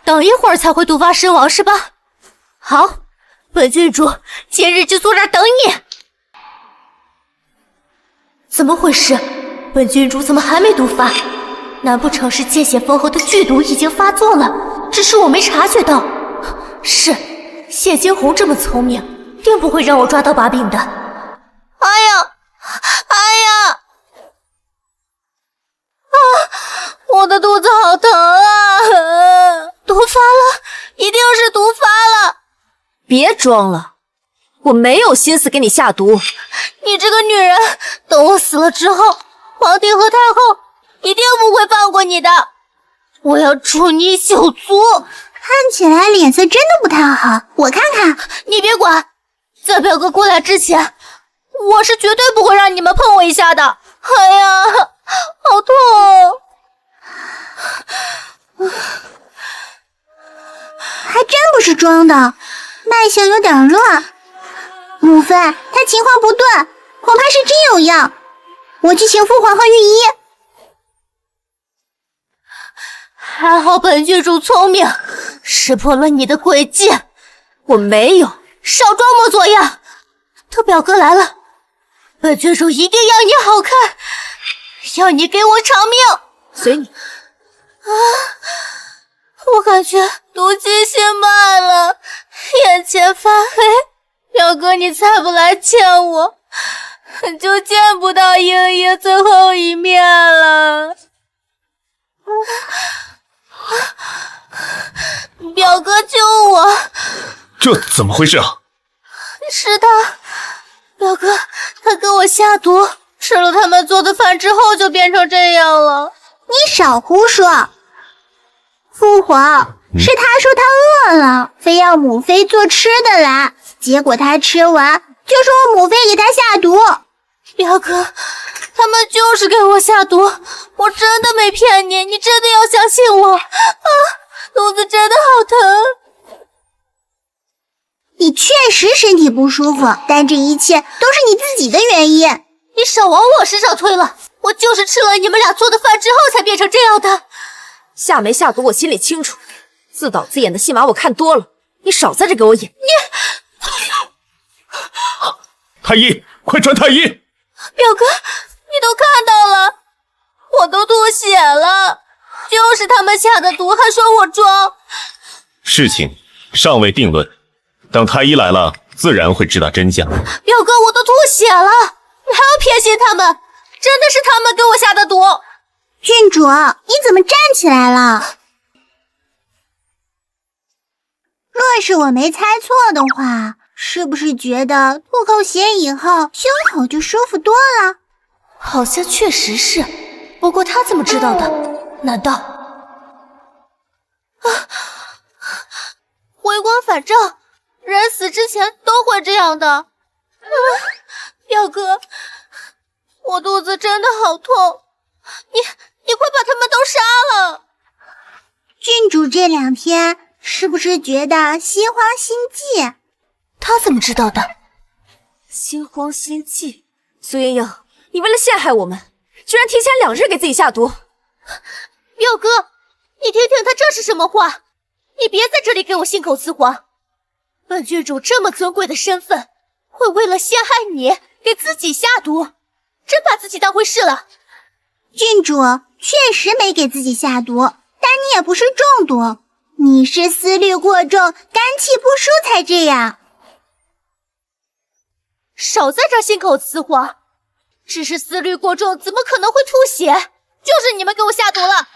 等一会儿才会毒发身亡是吧？好，本郡主今日就坐这儿等你。怎么回事？本郡主怎么还没毒发？难不成是见血封喉的剧毒已经发作了，只是我没察觉到？是，谢惊鸿这么聪明，定不会让我抓到把柄的。哎呀！我的肚子好疼啊！毒发了，一定是毒发了！
别装了，我没有心思给你下毒。
你这个女人，等我死了之后，皇帝和太后一定不会放过你的。我要诛你九族！
起来脸色真的不太好，我看看。
你别管，在表哥过来之前，我是绝对不会让你们碰我一下的。哎呀，好痛！
还真不是装的，脉象有点乱。母妃，他情况不对，恐怕是真有恙。我去请父皇和御医。
还好本郡主聪明，识破了你的诡计。
我没有，
少装模作样。等表哥来了，本郡主一定要你好看，要你给我偿命。
随你。
我感觉毒气心脉了，眼前发黑。表哥，你再不来见我，就见不到英英最后一面了。表哥救我！
这怎么回事啊？
是他，表哥，他给我下毒，吃了他们做的饭之后就变成这样了。
你少胡说！父皇，是他说他饿了，非要母妃做吃的来，结果他吃完就说我母妃给他下毒。
表哥，他们就是给我下毒，我真的没骗你，你真的要相信我啊！肚子真的好疼。
你确实身体不舒服，但这一切都是你自己的原因。
你少往我身上推了，我就是吃了你们俩做的饭之后才变成这样的。
下没下毒我心里清楚，自导自演的戏码我看多了，你少在这给我演。你
太医，快传太医！
表哥，你都看到了，我都吐血了，就是他们下的毒，还说我装。
事情尚未定论，等太医来了，自然会知道真相。
表哥，我都吐血了，你还要偏心他们？真的是他们给我下的毒。
郡主，你怎么站起来了？若是我没猜错的话，是不是觉得吐口血以后胸口就舒服多了？
好像确实是，不过他怎么知道的？难道回光返照，人死之前都会这样的？表哥，我肚子真的好痛，你快把他们都杀了！
郡主这2天是不是觉得心慌心悸？
他怎么知道的？
心慌心悸，苏莹莹，你为了陷害我们，居然提前2日给自己下毒。
表哥，你听听他这是什么话？你别在这里给我信口雌黄。本郡主这么尊贵的身份，会为了陷害你给自己下毒，真把自己当回事了。
郡主确实没给自己下毒，但你也不是中毒，你是思虑过重，肝气不舒才这样。
少在这信口雌黄，只是思虑过重，怎么可能会吐血？就是你们给我下毒了。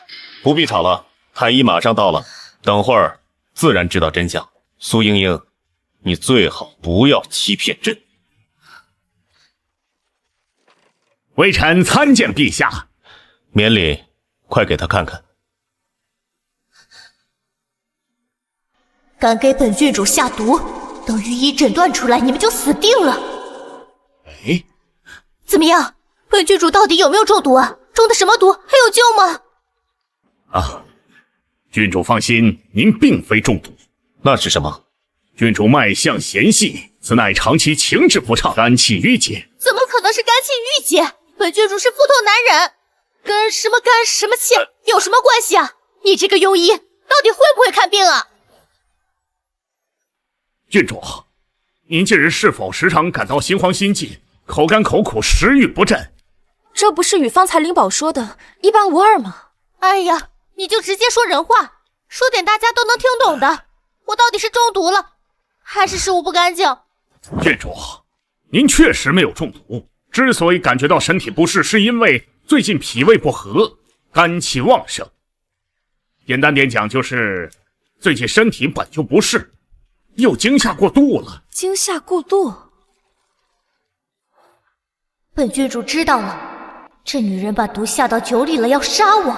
不必吵了，太医马上到了，等会儿自然知道真相。苏莹莹，你最好不要欺骗朕。
微臣参见陛下。
免礼，快给他看看。
敢给本郡主下毒，等御医诊断出来，你们就死定了。
哎，
怎么样？本郡主到底有没有中毒啊？中的什么毒？还有救吗？
啊，郡主放心，您并非中毒。
那是什么？
郡主脉象弦细，此乃长期情志不畅，肝气郁结。
怎么可能是肝气郁结？本郡主是腹痛难忍，跟什么肝什么气有什么关系啊？你这个庸医到底会不会看病啊？
郡主，您近日是否时常感到心慌心悸、口干口苦、食欲不振？
这不是与方才灵宝说的一般无二吗？
哎呀，你就直接说人话，说点大家都能听懂的。我到底是中毒了，还是食物不干净？
郡主，您确实没有中毒，之所以感觉到身体不适，是因为最近脾胃不和，肝气旺盛。简单点讲，就是最近身体本就不适，又惊吓过度了。
惊吓过度？
本郡主知道了，这女人把毒下到酒里了，要杀我，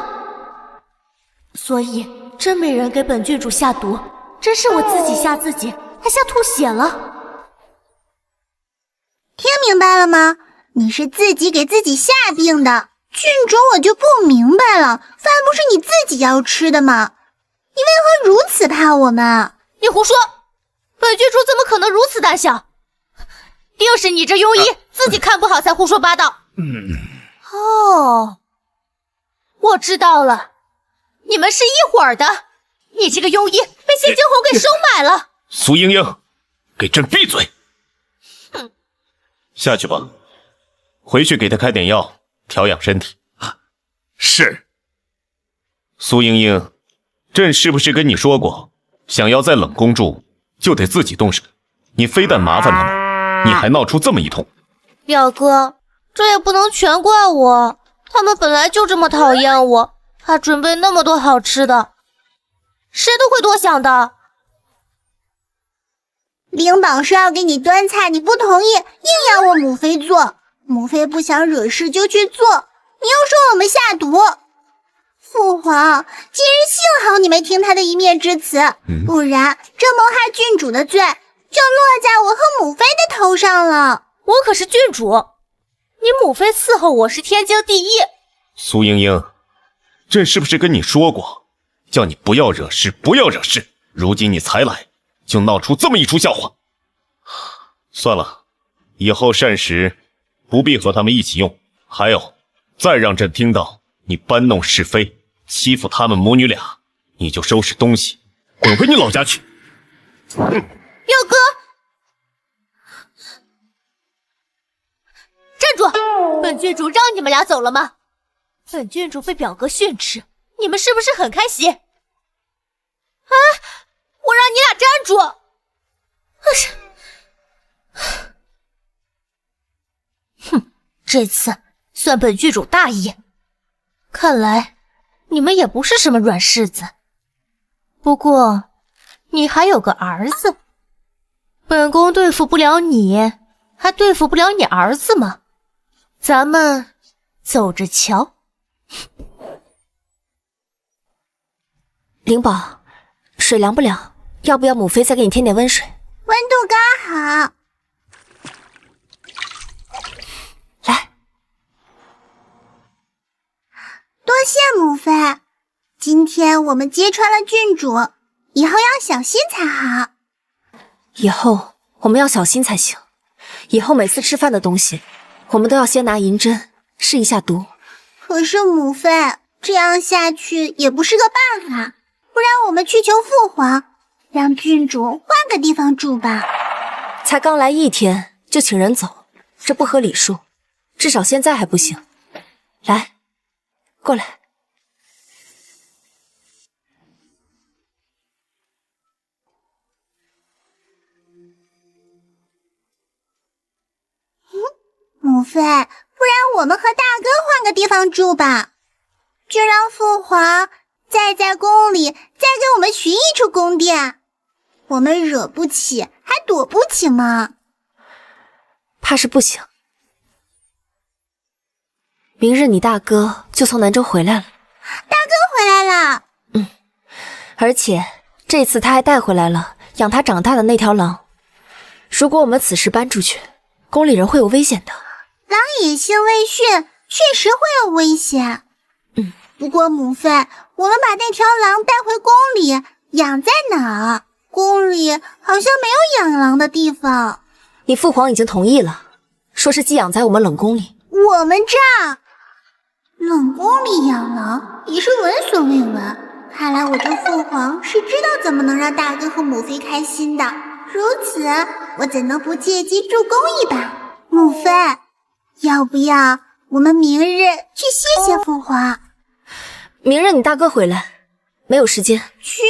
所以
真没人给本郡主下毒，真是我自己吓自己，还吓吐血了。
听明白了吗？你是自己给自己下病的。郡主，我就不明白了，饭不是你自己要吃的吗？你为何如此怕我们？
你胡说！本郡主怎么可能如此胆小？定是你这庸医自己看不好才胡说八道。哦，我知道了，你们是一伙儿的。你这个庸医被谢惊鸿给收买了。
苏英英，给朕闭嘴！
哼，
下去吧，回去给他开点药，调养身体。
是。
苏英英，朕是不是跟你说过，想要在冷宫住，就得自己动手？你非但麻烦他们，你还闹出这么一通。
表哥，这也不能全怪我，他们本来就这么讨厌我，还准备那么多好吃的，谁都会多想的。
灵宝说要给你端菜，你不同意，硬要我母妃做。母妃不想惹事就去做，你又说我们下毒。父皇，今日幸好你没听他的一面之词，不然这谋害郡主的罪就落在我和母妃的头上了。
我可是郡主，你母妃伺候我是天经地义。
苏英英，朕是不是跟你说过，叫你不要惹事，不要惹事？如今你才来，就闹出这么一出笑话。算了，以后膳食不必和他们一起用。还有，再让朕听到你搬弄是非，欺负他们母女俩，你就收拾东西，滚回你老家去。
表哥，站住！本郡主让你们俩走了吗？本郡主被表哥训斥，你们是不是很开心？啊！我让你俩站住！哼，这次算本郡主大意。看来你们也不是什么软柿子。不过你还有个儿子，本宫对付不了你，还对付不了你儿子吗？咱们走着瞧。
灵宝，水凉不凉？要不要母妃再给你添点温水？
温度刚好。
来，
多谢母妃。今天我们揭穿了郡主，以后要小心才好。
以后我们要小心才行。以后每次吃饭的东西，我们都要先拿银针试一下毒。
可是母妃，这样下去也不是个办法，不然我们去求父皇，让郡主换个地方住吧。
才刚来1天就请人走，这不合礼数，至少现在还不行。来，过来。
母妃，不然我们和大哥换个地方住吧，就让父皇再在宫里再给我们寻一处宫殿，我们惹不起还躲不起吗？
怕是不行。明日你大哥就从南州回来了。
大哥回来了。
而且这次他还带回来了养他长大的那条狼。如果我们此时搬出去，宫里人会有危险的。
狼野性未驯，确实会有危险。不过母妃，我们把那条狼带回宫里，养在哪儿？宫里好像没有养狼的地方。
你父皇已经同意了，说是寄养在我们冷宫里。
我们这儿冷宫里养狼也是闻所未闻，看来我这父皇是知道怎么能让大哥和母妃开心的。如此，我怎能不借机助攻一把？母妃，要不要我们明日去谢谢父皇？
明日你大哥回来，没有时间。
去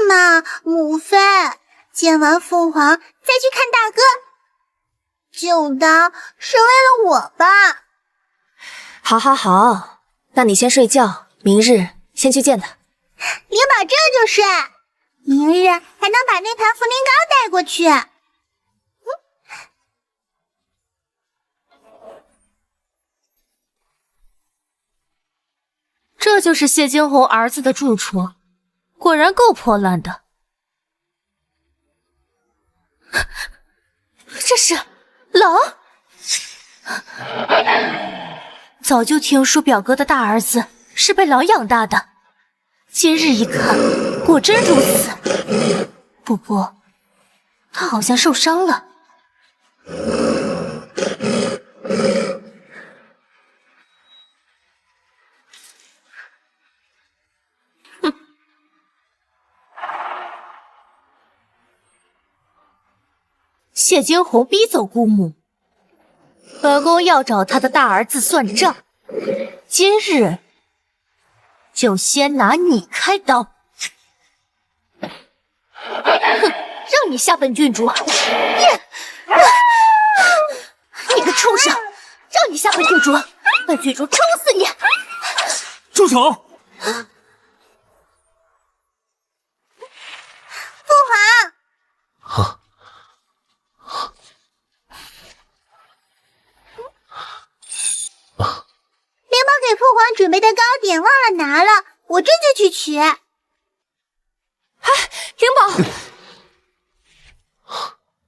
嘛，母妃，见完父皇再去看大哥，就当是为了我吧。
好，那你先睡觉，明日先去见他。
灵宝这就睡，明日还能把那盘茯苓糕带过去。
这就是谢惊鸿儿子的住处，果然够破烂的。这是狼？早就听说表哥的大儿子是被狼养大的，今日一看，果真如此。不过，他好像受伤了。哼！谢惊鸿逼走姑母，本宫要找他的大儿子算账，今日就先拿你开刀。哼，让你下本郡主！你个畜生，让你下本郡主，本郡主抽死你！
住手！
父皇，灵宝给父皇准备的糕点忘了拿了，我这就去取。
灵宝，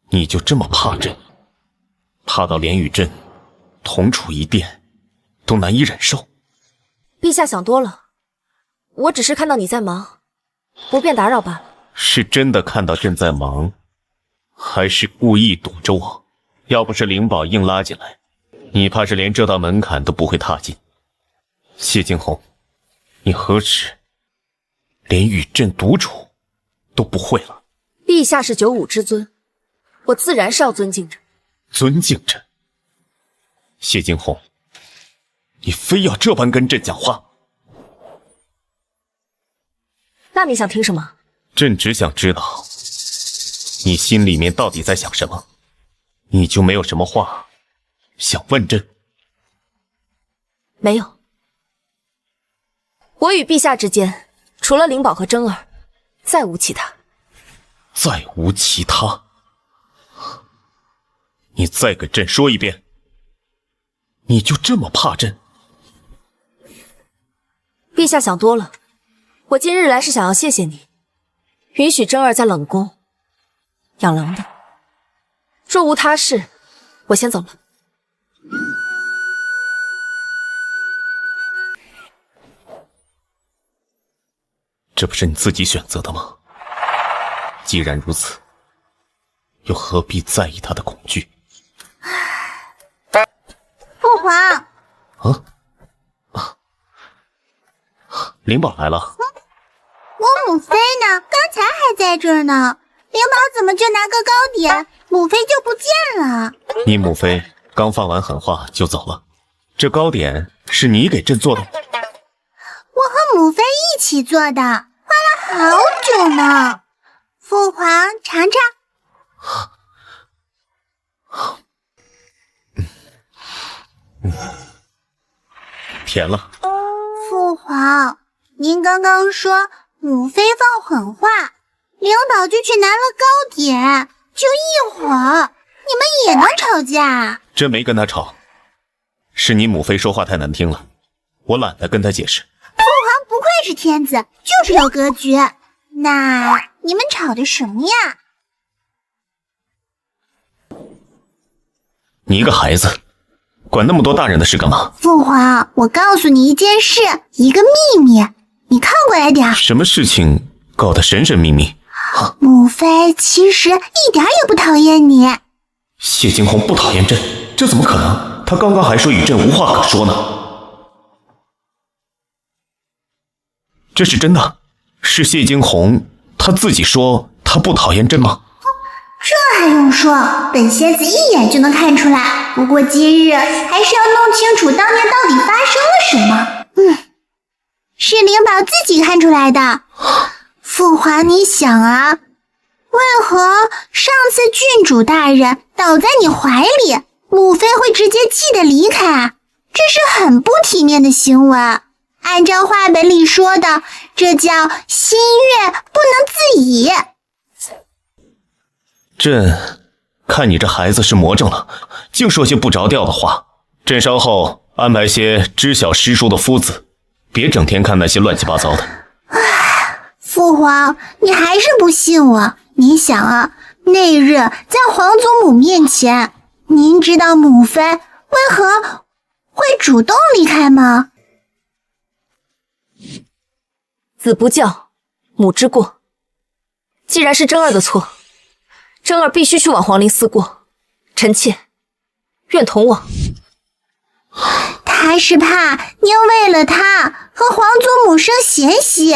你就这么怕朕？怕到连与朕同处一殿都难以忍受？
陛下想多了，我只是看到你在忙，不便打扰罢了。
是真的看到朕在忙，还是故意躲着我？要不是灵宝硬拉进来，你怕是连这道门槛都不会踏进。谢惊鸿，你何止连与朕独处都不会了？
陛下是九五之尊，我自然是要尊敬着。
尊敬朕？谢惊鸿，你非要这般跟朕讲话？
那你想听什么？
朕只想知道你心里面到底在想什么。你就没有什么话想问朕？
没有。我与陛下之间，除了灵宝和真儿，再无其他。
再无其他？你再给朕说一遍，你就这么怕朕？
陛下想多了，我今日来是想要谢谢你，允许真儿在冷宫养狼的。若无他事，我先走了。
这不是你自己选择的吗？既然如此，又何必在意他的恐惧？
父皇，
灵宝来了。
我母妃呢？刚才还在这儿呢。灵宝怎么就拿个糕点，母妃就不见了？
你母妃刚放完狠话就走了，这糕点是你给朕做的？
我和母妃一起做的，花了好久呢。父皇尝尝。
甜了。
父皇，您刚刚说母妃放狠话，灵宝就去拿了糕点，就一会儿，你们也能吵架？
朕没跟他吵，是你母妃说话太难听了，我懒得跟他解释。
父皇不愧是天子，就是有格局。那你们吵的什么呀？
你一个孩子，管那么多大人的事干嘛？
父皇，我告诉你一件事，一个秘密，你靠过来点。
什么事情搞得神神秘秘？
母妃其实一点也不讨厌你。
谢惊鸿不讨厌朕，这怎么可能？他刚刚还说与朕无话可说呢。这是真的？是谢惊鸿他自己说他不讨厌朕吗？
这还用说，本仙子一眼就能看出来。不过今日还是要弄清楚当年到底发生了什么。是灵宝自己看出来的。父皇，你想啊，为何上次郡主大人倒在你怀里，母妃会直接气得离开？这是很不体面的行为。按照话本里说的，这叫心悦不能自已。
朕看你这孩子是魔怔了，净说些不着调的话。朕稍后安排些知晓诗书的夫子，别整天看那些乱七八糟的。
父皇，你还是不信我。你想啊，那日在皇祖母面前，您知道母妃为何会主动离开吗？
子不教，母之过。既然是真儿的错，真儿必须去往皇陵思过。臣妾愿同往。
他是怕您为了他和皇祖母生嫌隙，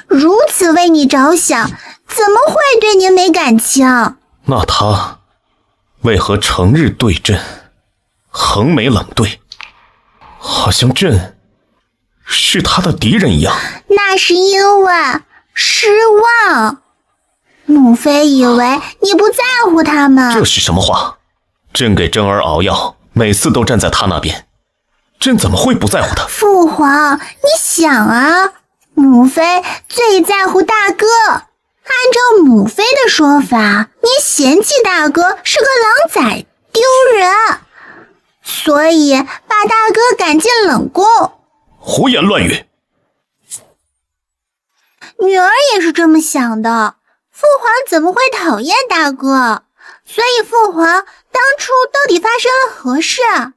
如此为你着想，怎么会对您没感情？
那他为何成日对朕横眉冷对，好像朕是他的敌人一样？
那是因为失望。母妃以为你不在乎他们。
这是什么话？朕给真儿熬药，每次都站在他那边，朕怎么会不在乎他？
父皇，你想啊，母妃最在乎大哥。按照母妃的说法，你嫌弃大哥是个狼崽，丢人，所以把大哥赶进冷宫。
胡言乱语！
女儿也是这么想的。父皇怎么会讨厌大哥？所以父皇当初到底发生了何事啊？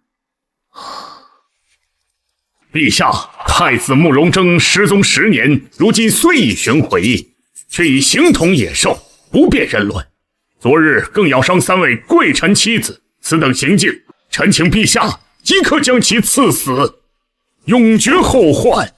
陛下，太子慕容征失踪10年，如今虽已寻回，却已形同野兽，不辨人伦。昨日更咬伤3位贵臣妻子，此等行径，臣请陛下即刻将其赐死，永绝后患。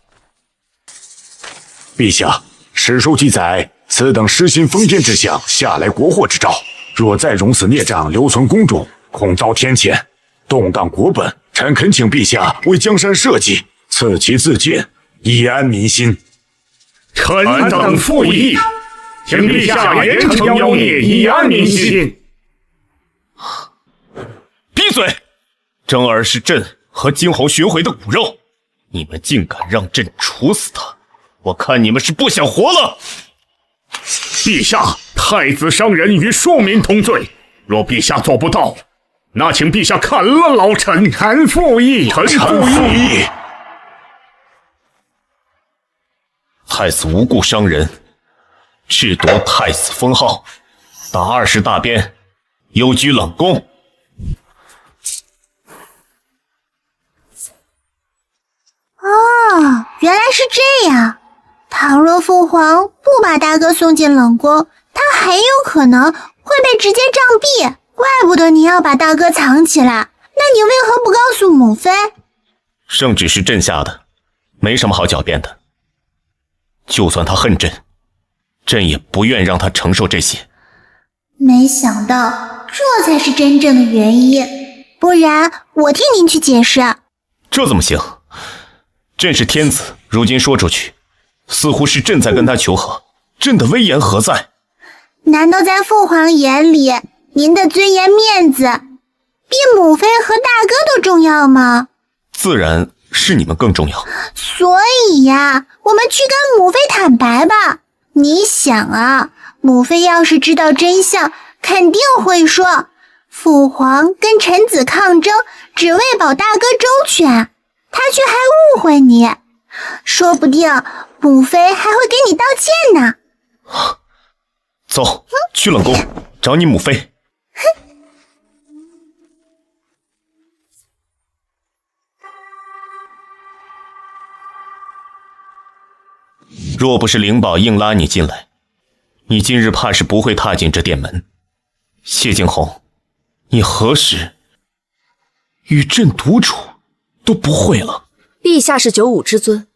陛下，史书记载，此等失心疯癫之相，下来国祸之兆。若再容此孽障留存宫中，恐遭天谴，动荡国本。臣恳请陛下为江山社稷，赐其自尽，以安民心。
臣等附议，请陛下严惩妖孽，以安民心。
闭嘴！真儿是朕和惊鸿寻回的骨肉，你们竟敢让朕处死他，我看你们是不想活了。
陛下，太子伤人与庶民同罪，若陛下做不到，那请陛下砍了老臣。臣附议，臣附议。
太子无故伤人，智夺太子封号，打20大鞭，幽居冷宫。
哦，原来是这样。倘若父皇不把大哥送进冷宫，他很有可能会被直接杖毙。怪不得你要把大哥藏起来，那你为何不告诉母妃？
圣旨是朕下的，没什么好狡辩的。就算他恨朕，朕也不愿让他承受这些。
没想到这才是真正的原因，不然我替您去解释。
这怎么行？朕是天子，如今说出去，似乎是朕在跟他求和，朕的威严何在？
难道在父皇眼里，您的尊严面子比母妃和大哥都重要吗？
自然是你们更重要。
所以呀，我们去跟母妃坦白吧。你想啊，母妃要是知道真相，肯定会说父皇跟臣子抗争，只为保大哥周全，他却还误会你，说不定母妃还会给你道歉呢。
走，去冷宫找你母妃。若不是灵宝硬拉你进来，你今日怕是不会踏进这殿门。谢惊鸿，你何时与朕独处都不会了？
陛下是95之尊，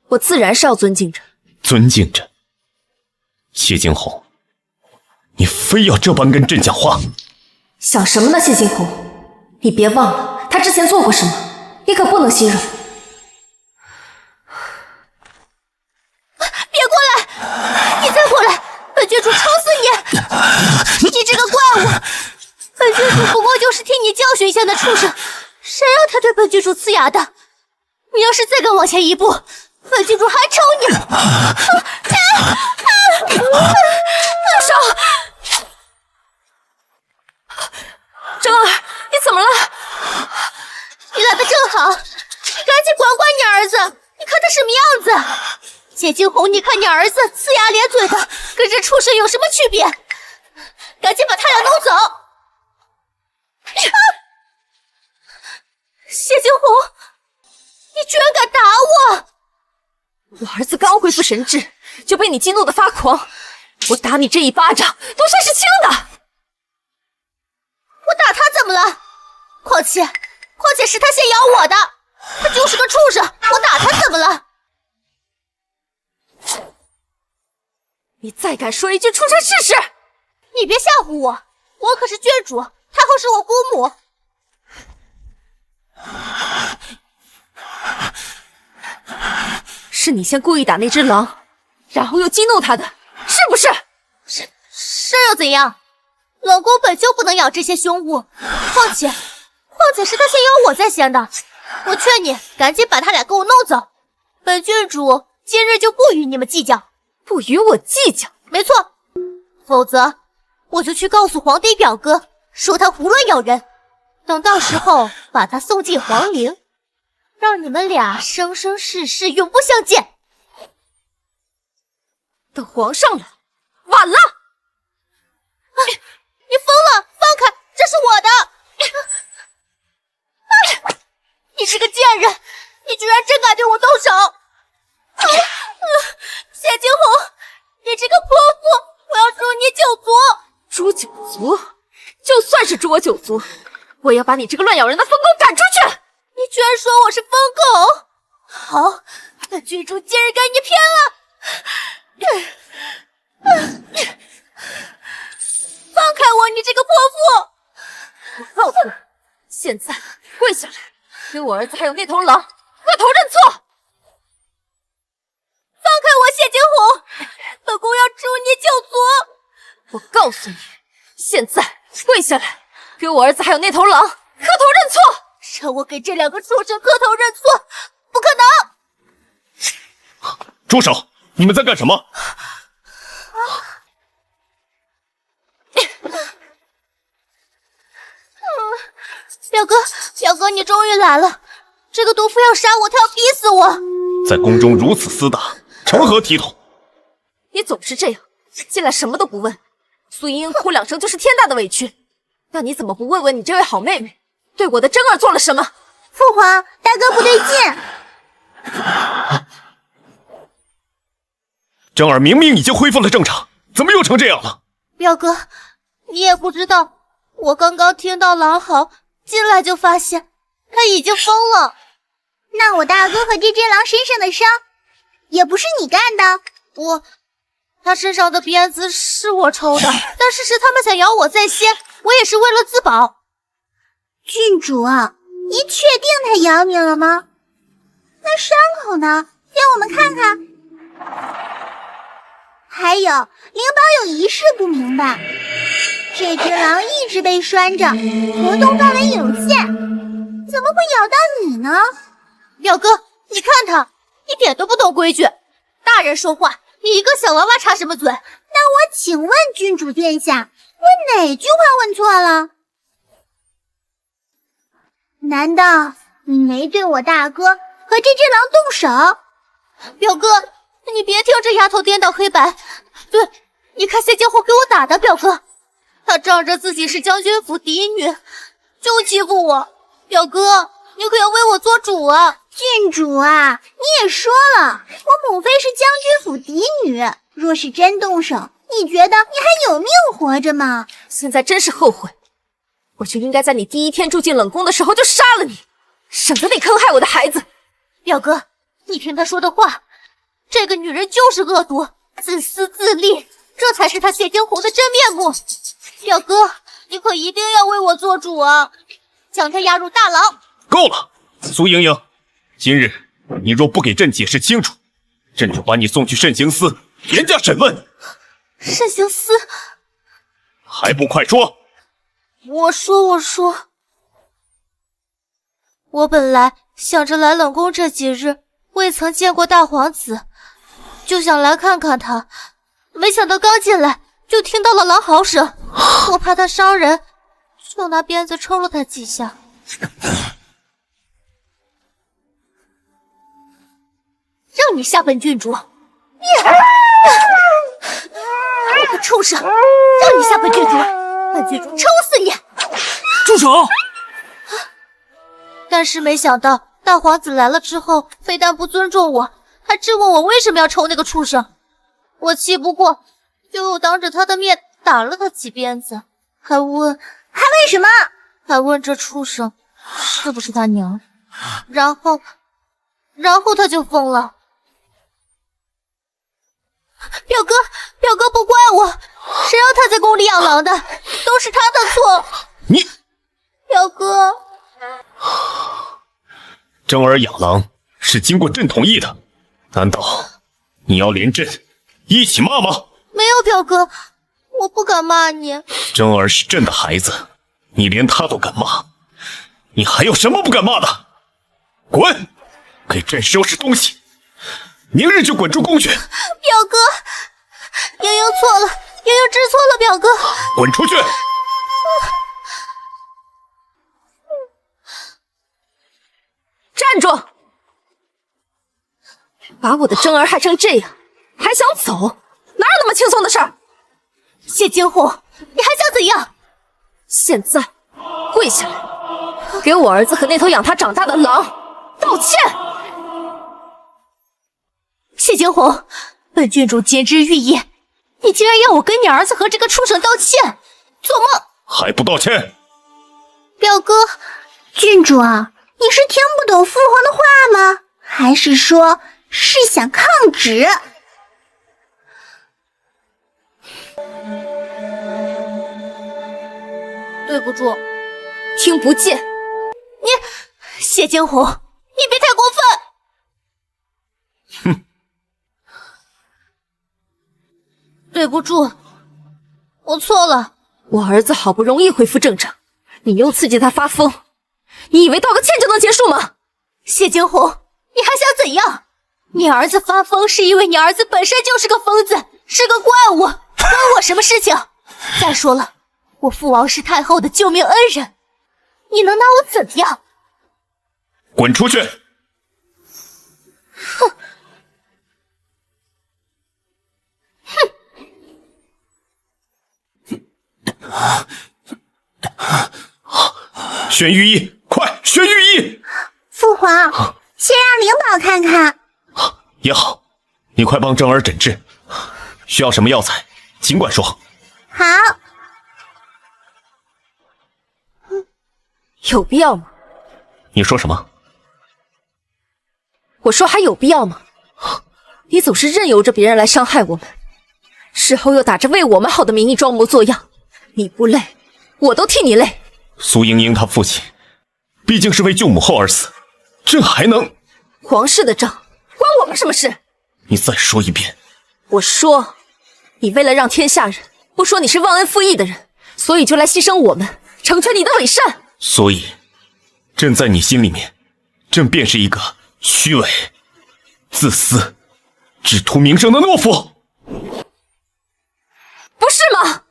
我自然是要尊敬着。
尊敬着。谢惊鸿，你非要这般跟朕讲话？
想什么呢，谢惊鸿？你别忘了他之前做过什么，你可不能心软。
别过来！你再过来，本郡主抽死你！你这个怪物！本郡主不过就是替你教训一下那畜生，谁让他对本郡主呲牙的？你要是再敢往前一步，本郡主还抽你！
住手！真儿，你怎么了？
你来的正好，赶紧管管你儿子，你看他什么样子？谢惊鸿，你看你儿子呲牙咧嘴的，跟这畜生有什么区别？赶紧把他俩弄走！谢惊鸿，你居然敢打我！
我儿子刚恢复神智，就被你激怒的发狂，我打你这一巴掌都算是轻的。
我打他怎么了？况且是他先咬我的，他就是个畜生，我打他怎么了？
你再敢说一句畜生试试！
你别吓唬我，我可是郡主，太后是我姑母。
是你先故意打那只狼，然后又激怒他的，是不是？
是又怎样？冷宫本就不能养这些凶物，况且是他先咬我在先的。我劝你赶紧把他俩给我弄走，本郡主今日就不与你们计较。
不与我计较？
没错，否则我就去告诉皇帝表哥，说他胡乱咬人，等到时候把他送进皇陵，让你们俩生生世世永不相见。
等皇上来，晚了！
你疯了！放开，这是我的！你是个贱人，你居然真敢对我动手！谢惊鸿，你这个泼妇，我要诛你九族！
诛九族？就算是诛我九族，我也要把你这个乱咬人的疯狗赶出去！
你居然说我是疯狗！好，本郡主今日跟你拼了！放开我，你这个泼妇！
我告诉你，现在跪下来，给我儿子还有那头狼磕头认错！
放开我，谢惊鸿！本宫要诛你九族！
我告诉你，现在跪下来，给我儿子还有那头狼磕头认错！
让我给这两个畜生磕头认错，不可能！
住手！你们在干什么？
表哥，你终于来了！这个毒妇要杀我，他要逼死我！
在宫中如此厮打，成何体统？
你总是这样，进来什么都不问。苏莹莹哭两声就是天大的委屈，那你怎么不问问你这位好妹妹，对我的真儿做了什么？
父皇，大哥不对劲。
真儿明明已经恢复了正常，怎么又成这样了？
表哥，你也不知道，我刚刚听到狼嚎，进来就发现他已经疯了。
那我大哥和这只狼身上的伤，也不是你干的。
他身上的鞭子是我抽的，但是他们想咬我在先，我也是为了自保。
郡主啊，你确定他咬你了吗？那伤口呢？让我们看看。还有，灵宝有一事不明白，这只狼一直被拴着，活动范围有限，怎么会咬到你呢？
表哥，你看他，一点都不懂规矩。大人说话，你一个小娃娃插什么嘴？
那我请问郡主殿下，我哪句话问错了？难道你没对我大哥和这只狼动手？
表哥，你别听这丫头颠倒黑白。对，你看谢惊鸿给我打的，表哥，他仗着自己是将军府嫡女，就欺负我。表哥，你可要为我做主啊！
郡主啊，你也说了，我母妃是将军府嫡女，若是真动手，你觉得你还有命活着吗？
现在真是后悔，我就应该在你第一天住进冷宫的时候就杀了你，省得你坑害我的孩子。
表哥，你听他说的话，这个女人就是恶毒，自私自利，这才是她谢惊鸿的真面目。表哥，你可一定要为我做主啊，将她押入大牢。
够了，苏莹莹，今日你若不给朕解释清楚，朕就把你送去慎刑司严加审问。
慎刑司？
还不快说！
我说，我本来想着来冷宫这几日未曾见过大皇子，就想来看看他，没想到刚进来就听到了狼嚎声，我怕他伤人，就拿鞭子抽了他几下。让你吓本郡主，你个畜生，让你下本郡主，本郡主抽死你！
住手！
但是没想到大皇子来了之后，非但不尊重我，还质问我为什么要抽那个畜生。我气不过，就当着他的面打了他几鞭子，还问什么？还问这畜生是不是他娘？然后他就疯了。表哥不怪我，谁让他在宫里养狼的，都是他的错。
你，
表哥，
真儿养狼是经过朕同意的，难道你要连朕一起骂吗？
没有表哥，我不敢骂你。
真儿是朕的孩子，你连他都敢骂，你还有什么不敢骂的？滚！给朕收拾东西，明日就滚出宫去。
表哥，莹莹错了，莹莹知错了，表哥。
滚出去！
站住！把我的真儿害成这样，还想走？哪有那么轻松的事儿？
谢惊鸿，你还想怎样？
现在跪下来，给我儿子和那头养他长大的狼道歉！
谢惊鸿，本郡主监之御意，你竟然要我跟你儿子和这个畜生道歉，做梦！
还不道歉？
表哥，
郡主啊，你是听不懂父皇的话吗？还是说是想抗旨？
对不住，
听不见。
你谢惊鸿，你别太过分！
哼，
对不住，我错了。
我儿子好不容易恢复正常，你又刺激他发疯，你以为道个歉就能结束吗？
谢惊鸿，你还想怎样？你儿子发疯是因为你儿子本身就是个疯子，是个怪物，关我什么事情？再说了，我父王是太后的救命恩人，你能拿我怎样？
滚出去！
哼！
宣御医，快宣御医！
父皇，先让灵宝看看。
也好，你快帮真儿诊治，需要什么药材，尽管说。
好。
有必要吗？
你说什么？
我说还有必要吗？你总是任由着别人来伤害我们，事后又打着为我们好的名义装模作样，你不累，我都替你累。
苏莹莹她父亲毕竟是为救母后而死，朕还能……
皇室的账关我们什么事？
你再说一遍。
我说，你为了让天下人不说你是忘恩负义的人，所以就来牺牲我们，成全你的伪善。
所以，朕在你心里面，朕便是一个虚伪、自私、只图名声的懦夫，
不是吗？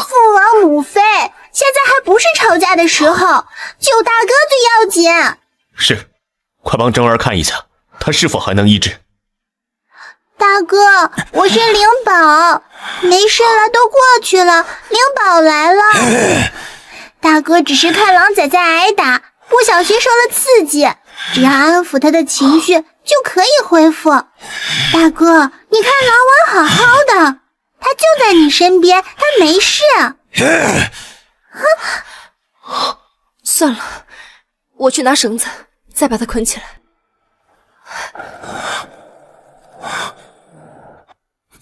父王母妃，现在还不是吵架的时候，救大哥最要紧。
是，快帮真儿看一下，他是否还能医治。
大哥，我是灵宝，没事了，都过去了，灵宝来了。大哥只是看狼崽在挨打，不小心受了刺激，只要安抚他的情绪就可以恢复。大哥，你看狼王好好的，他就在你身边，他没事。
算了，我去拿绳子，再把他捆起来。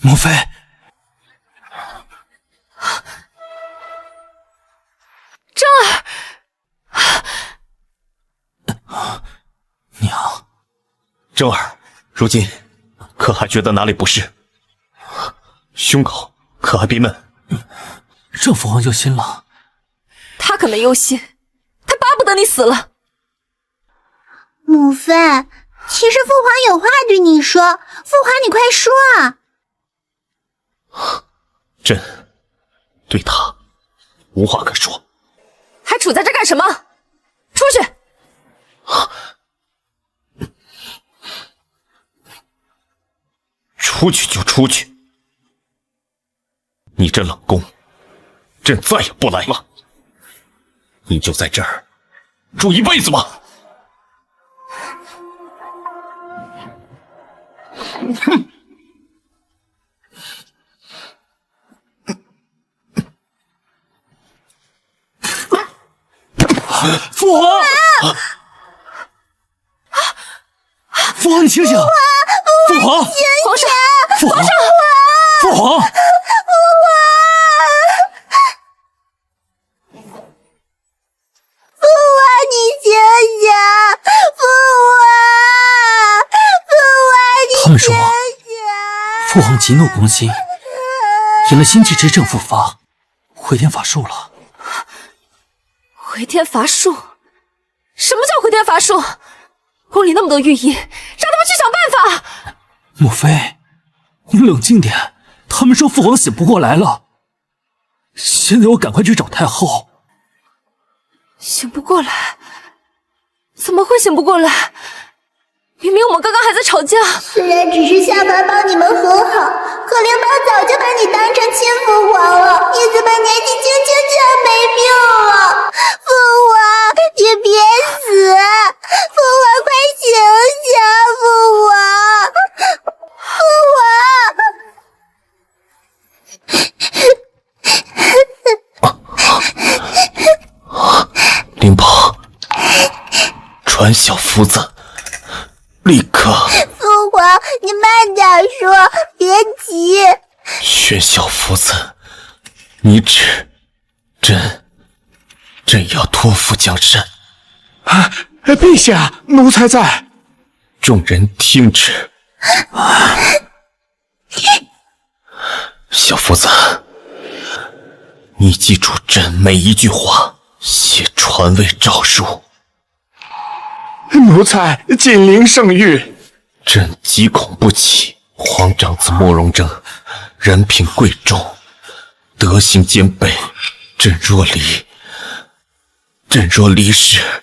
母妃，
真儿，
娘，
真儿，如今可还觉得哪里不适？胸口可还憋闷？
朕父皇忧心了。
他可没忧心，他巴不得你死了。
母妃，其实父皇有话对你说，父皇你快说啊！
朕对他无话可说。
还杵在这干什么？出去！
出去就出去。你这冷宫，朕再也不来了。你就在这儿住一辈子吧。哼！
父皇！父皇，你醒醒！父皇！
皇上！
父皇！父皇！他们说，父皇急怒攻心，引了心气之症复发，回天乏术了。
回天乏术？什么叫回天乏术？宫里那么多御医，让他们去想办法。
母妃，你冷静点。他们说父皇醒不过来了，现在我赶快去找太后。
醒不过来？怎么会醒不过来？明明我们刚刚还在吵架。
虽然只是下凡帮你们和好，可灵宝早就把你当成亲父皇了，你怎么年纪轻轻就要没命了？父皇，你别死！父皇，快醒醒！父皇，父
皇！灵宝，传小夫子。立刻！
父皇，你慢点说，别急。
宣小夫子，你旨，朕要托付江山。
啊，陛下，奴才在。
众人听旨。小夫子，你记住朕每一句话，写传位诏书。
奴才谨领圣谕。
朕极恐不起皇长子慕容征，人品贵重，德行兼备。朕若离世，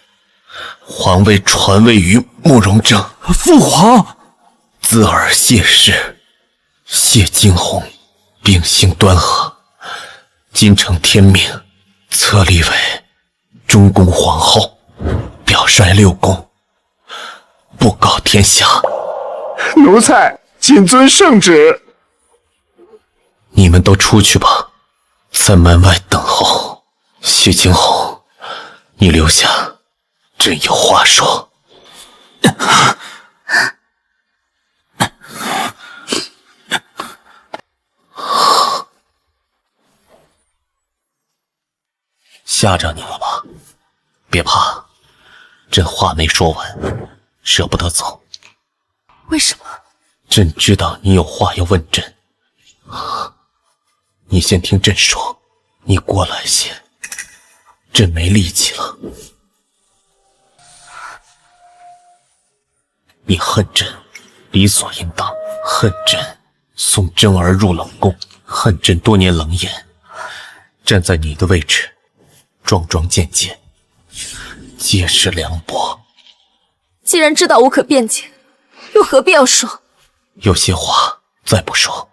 皇位传位于慕容征。
父皇，
自尔谢氏，谢惊鸿，秉性端和，今承天命，册立为中宫皇后，表率6宫。布告天下，
奴才谨遵圣旨。
你们都出去吧，在门外等候。谢惊鸿，你留下，朕有话说。吓着你了吧？别怕，朕话没说完。舍不得走，
为什么？
朕知道你有话要问朕。你先听朕说，你过来些，朕没力气了。你恨朕，理所应当；恨朕送真儿入冷宫，恨朕多年冷眼，站在你的位置，桩桩件件，皆是凉薄。
既然知道无可辩解，又何必要说？
有些话再不说，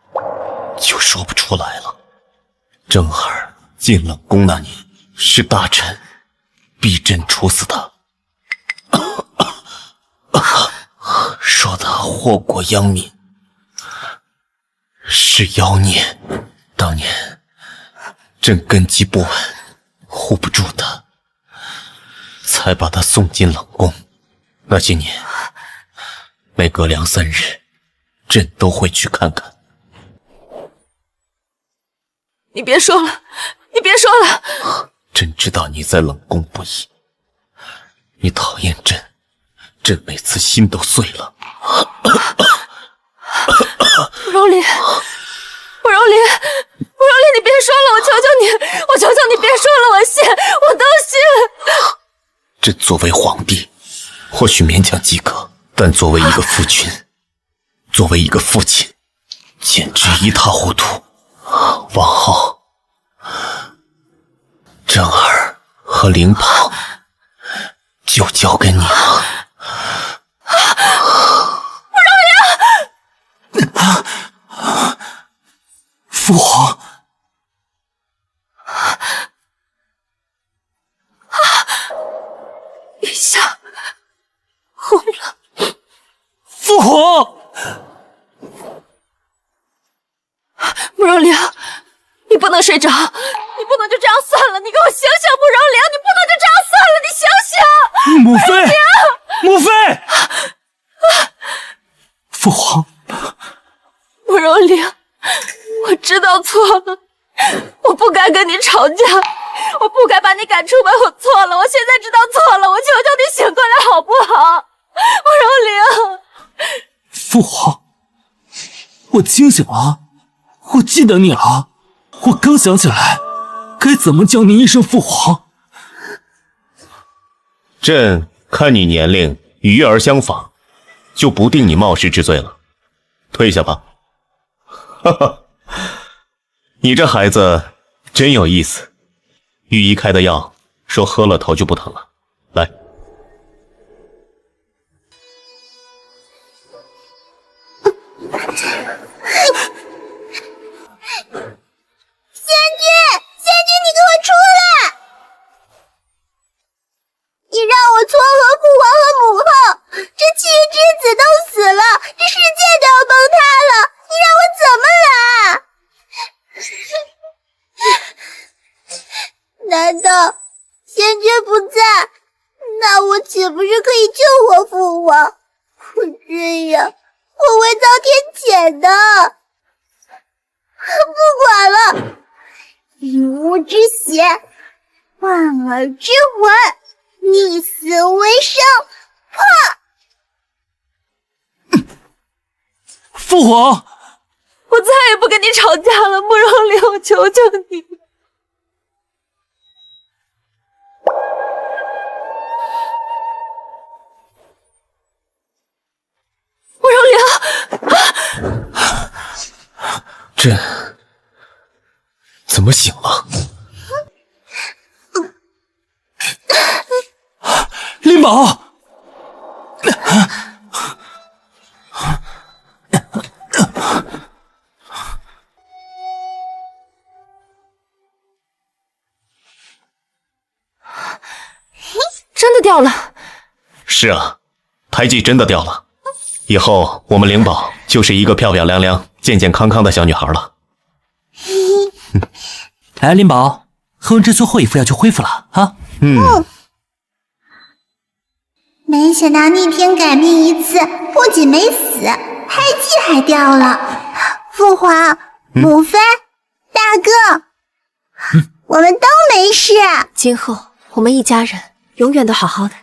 就说不出来了。真儿进冷宫那年，是大臣逼朕处死的，说他祸国殃民，是妖孽。当年朕根基不稳，护不住他，才把他送进冷宫。那些年，每隔2、3日，朕都会去看看。
你别说了，你别说了。
朕知道你在冷宫不易，你讨厌朕，朕每次心都碎了。
不容林，不容林，不容林，你别说了，我求求你，我求求你别说了，我信，我都信。
朕作为皇帝，或许勉强及格，但作为一个夫君，作为一个父亲，简直一塌糊涂。往后，真儿和灵宝就交给你了。
不容林！
父皇，
陛下，红了！
父皇，
慕容玲，你不能睡着，你不能就这样算了，你给我醒醒，慕容玲，你不能就这样算了，你醒醒！
母妃，母妃，父皇，
慕容玲，我知道错了，我不该跟你吵架，我不该把你赶出门，我错了，我现在知道错了，我求求你醒过来好不好？慕容玲，
父皇，我清醒了，我记得你了，我刚想起来该怎么叫你一声父皇。
朕看你年龄与月儿相仿，就不定你冒失之罪了。退下吧。哈哈，你这孩子真有意思。御医开的药说喝了头就不疼了。来，
仙君，你给我出来！你让我撮合父皇和母后，这七之子都死了，这世界都要崩塌了，你让我怎么来？难道仙君不在？那我岂不是可以救活父皇？我这样，我会遭天谴的。不管了，以吾之血，万儿之魂，逆死为生！
父皇，
我再也不跟你吵架了，慕容玲，我求求你。慕容玲，
朕怎么醒了？
灵宝，
真的掉了。
是啊，胎记真的掉了。以后我们灵宝就是一个漂漂亮亮、健健康康的小女孩了。
来，灵宝，喝完这最后一副药就恢复了啊。
没想到逆天改命一次，不仅没死，胎记还掉了。父皇、母妃、大哥，我们都没事。
今后我们一家人永远都好好的。